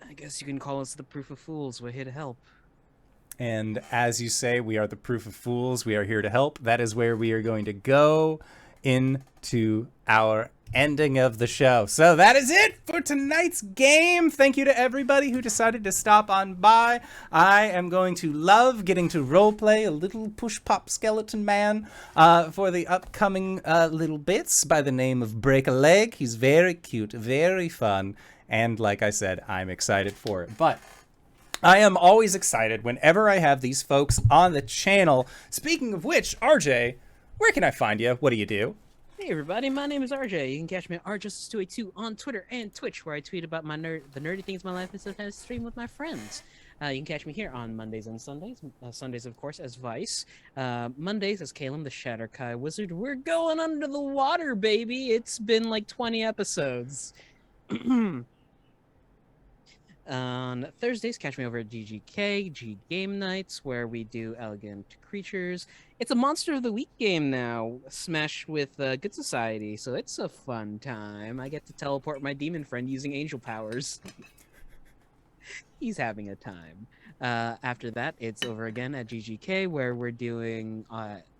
I guess you can call us the Proof of Fools. We're here to help. And as you say, we are the Proof of Fools. We are here to help. That is where we are going to go into our ending of the show. So that is it for tonight's game. Thank you to everybody who decided to stop on by. I am going to love getting to roleplay a little push-pop skeleton man for the upcoming little bits by the name of Break a Leg. He's very cute, very fun, and like I said, I'm excited for it. But I am always excited whenever I have these folks on the channel. Speaking of which, RJ, where can I find you? What do you do? Hey everybody, my name is RJ. You can catch me at rjustice282 on Twitter and Twitch, where I tweet about the nerdy things in my life and sometimes stream with my friends. You can catch me here on Mondays and Sundays. Sundays, of course, as Vice. Mondays as Calum the Shatterkai Wizard. We're going under the water, baby. It's been like 20 episodes. On Thursdays, catch me over at GGK, G Game Nights, where we do Elegant Creatures. It's a Monster of the Week game now, smashed with Good Society, so it's a fun time. I get to teleport my demon friend using angel powers. He's having a time. After that, it's over again at GGK, where we're doing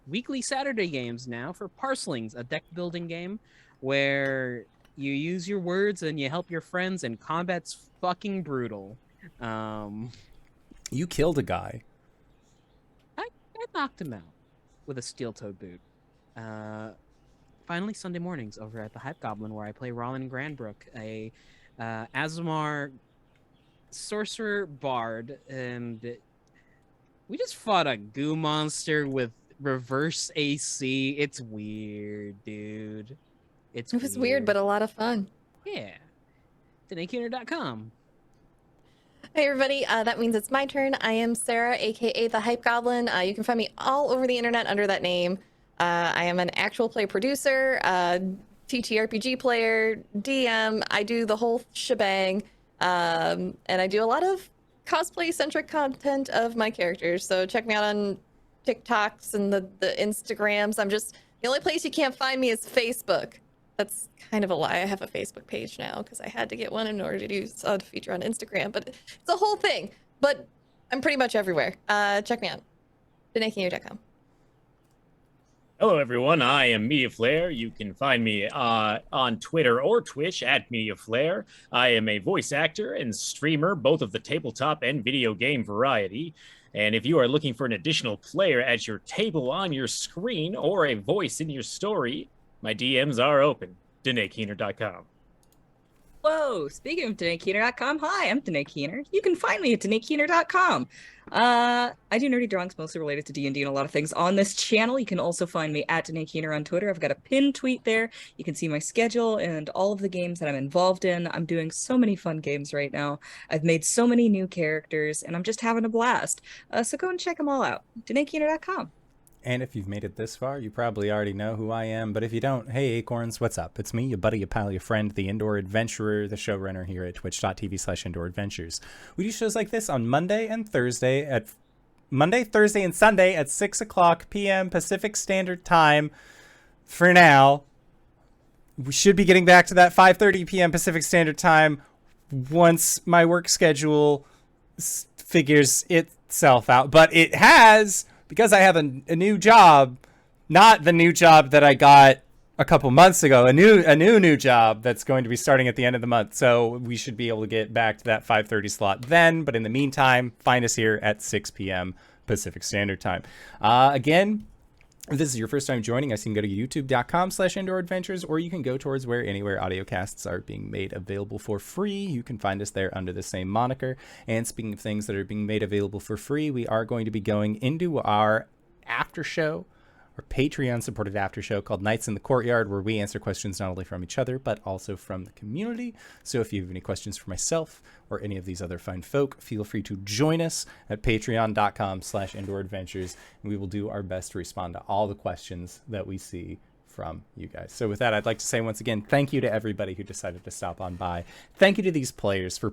weekly Saturday games now for Parcelings, a deck building game where you use your words and you help your friends, and combat's fucking brutal. You killed a guy. I knocked him out with a steel-toed boot. Finally, Sunday mornings over at the TheHypeGoblin, where I play Rollin Grandbrook, a Azamar sorcerer bard, and we just fought a goo monster with reverse AC. It's weird, dude. It was weird, but a lot of fun. Yeah. DanaeKeener.com. Hey everybody, that means it's my turn. I am Sarah, aka the Hype Goblin. You can find me all over the internet under that name. I am an actual play producer, TTRPG player, DM. I do the whole shebang, and I do a lot of cosplay-centric content of my characters. So check me out on TikToks and the Instagrams. The only place you can't find me is Facebook. That's kind of a lie. I have a Facebook page now because I had to get one in order to do a feature on Instagram, but it's a whole thing. But I'm pretty much everywhere. Check me out. DanaeKeener.com. Hello, everyone. I am Mediaflare. You can find me on Twitter or Twitch at Mediaflare. I am a voice actor and streamer, both of the tabletop and video game variety. And if you are looking for an additional player at your table on your screen or a voice in your story, my DMs are open. DanaeKeener.com. Whoa, speaking of DanaeKeener.com, hi, I'm Danae Keener. You can find me at DanaeKeener.com. I do nerdy drawings mostly related to D&D and a lot of things on this channel. You can also find me at Danae Keener on Twitter. I've got a pinned tweet there. You can see my schedule and all of the games that I'm involved in. I'm doing so many fun games right now. I've made so many new characters, and I'm just having a blast. So go and check them all out. DanaeKeener.com. And if you've made it this far, you probably already know who I am. But if you don't, hey, Acorns, what's up? It's me, your buddy, your pal, your friend, the Indoor Adventurer, the showrunner here at twitch.tv/Indoor Adventures. We do shows like this on Monday, Thursday, and Sunday at 6 o'clock p.m. Pacific Standard Time. For now, we should be getting back to that 5:30 p.m. Pacific Standard Time once my work schedule figures itself out. But it has... because I have a new job, not the new job that I got a couple months ago, a new job that's going to be starting at the end of the month. So we should be able to get back to that 5:30 slot then. But in the meantime, find us here at 6 p.m. Pacific Standard Time. Again, if this is your first time joining us, you can go to youtube.com/Indoor Adventures, or you can go towards where anywhere audiocasts are being made available for free. You can find us there under the same moniker. And speaking of things that are being made available for free, we are going to be going into our after show, our Patreon supported after show called Nights in the Courtyard, where we answer questions not only from each other, but also from the community. So if you have any questions for myself or any of these other fine folk, feel free to join us at patreon.com/Indoor Adventures, and we will do our best to respond to all the questions that we see from you guys. So with that, I'd like to say once again, thank you to everybody who decided to stop on by. Thank you to these players for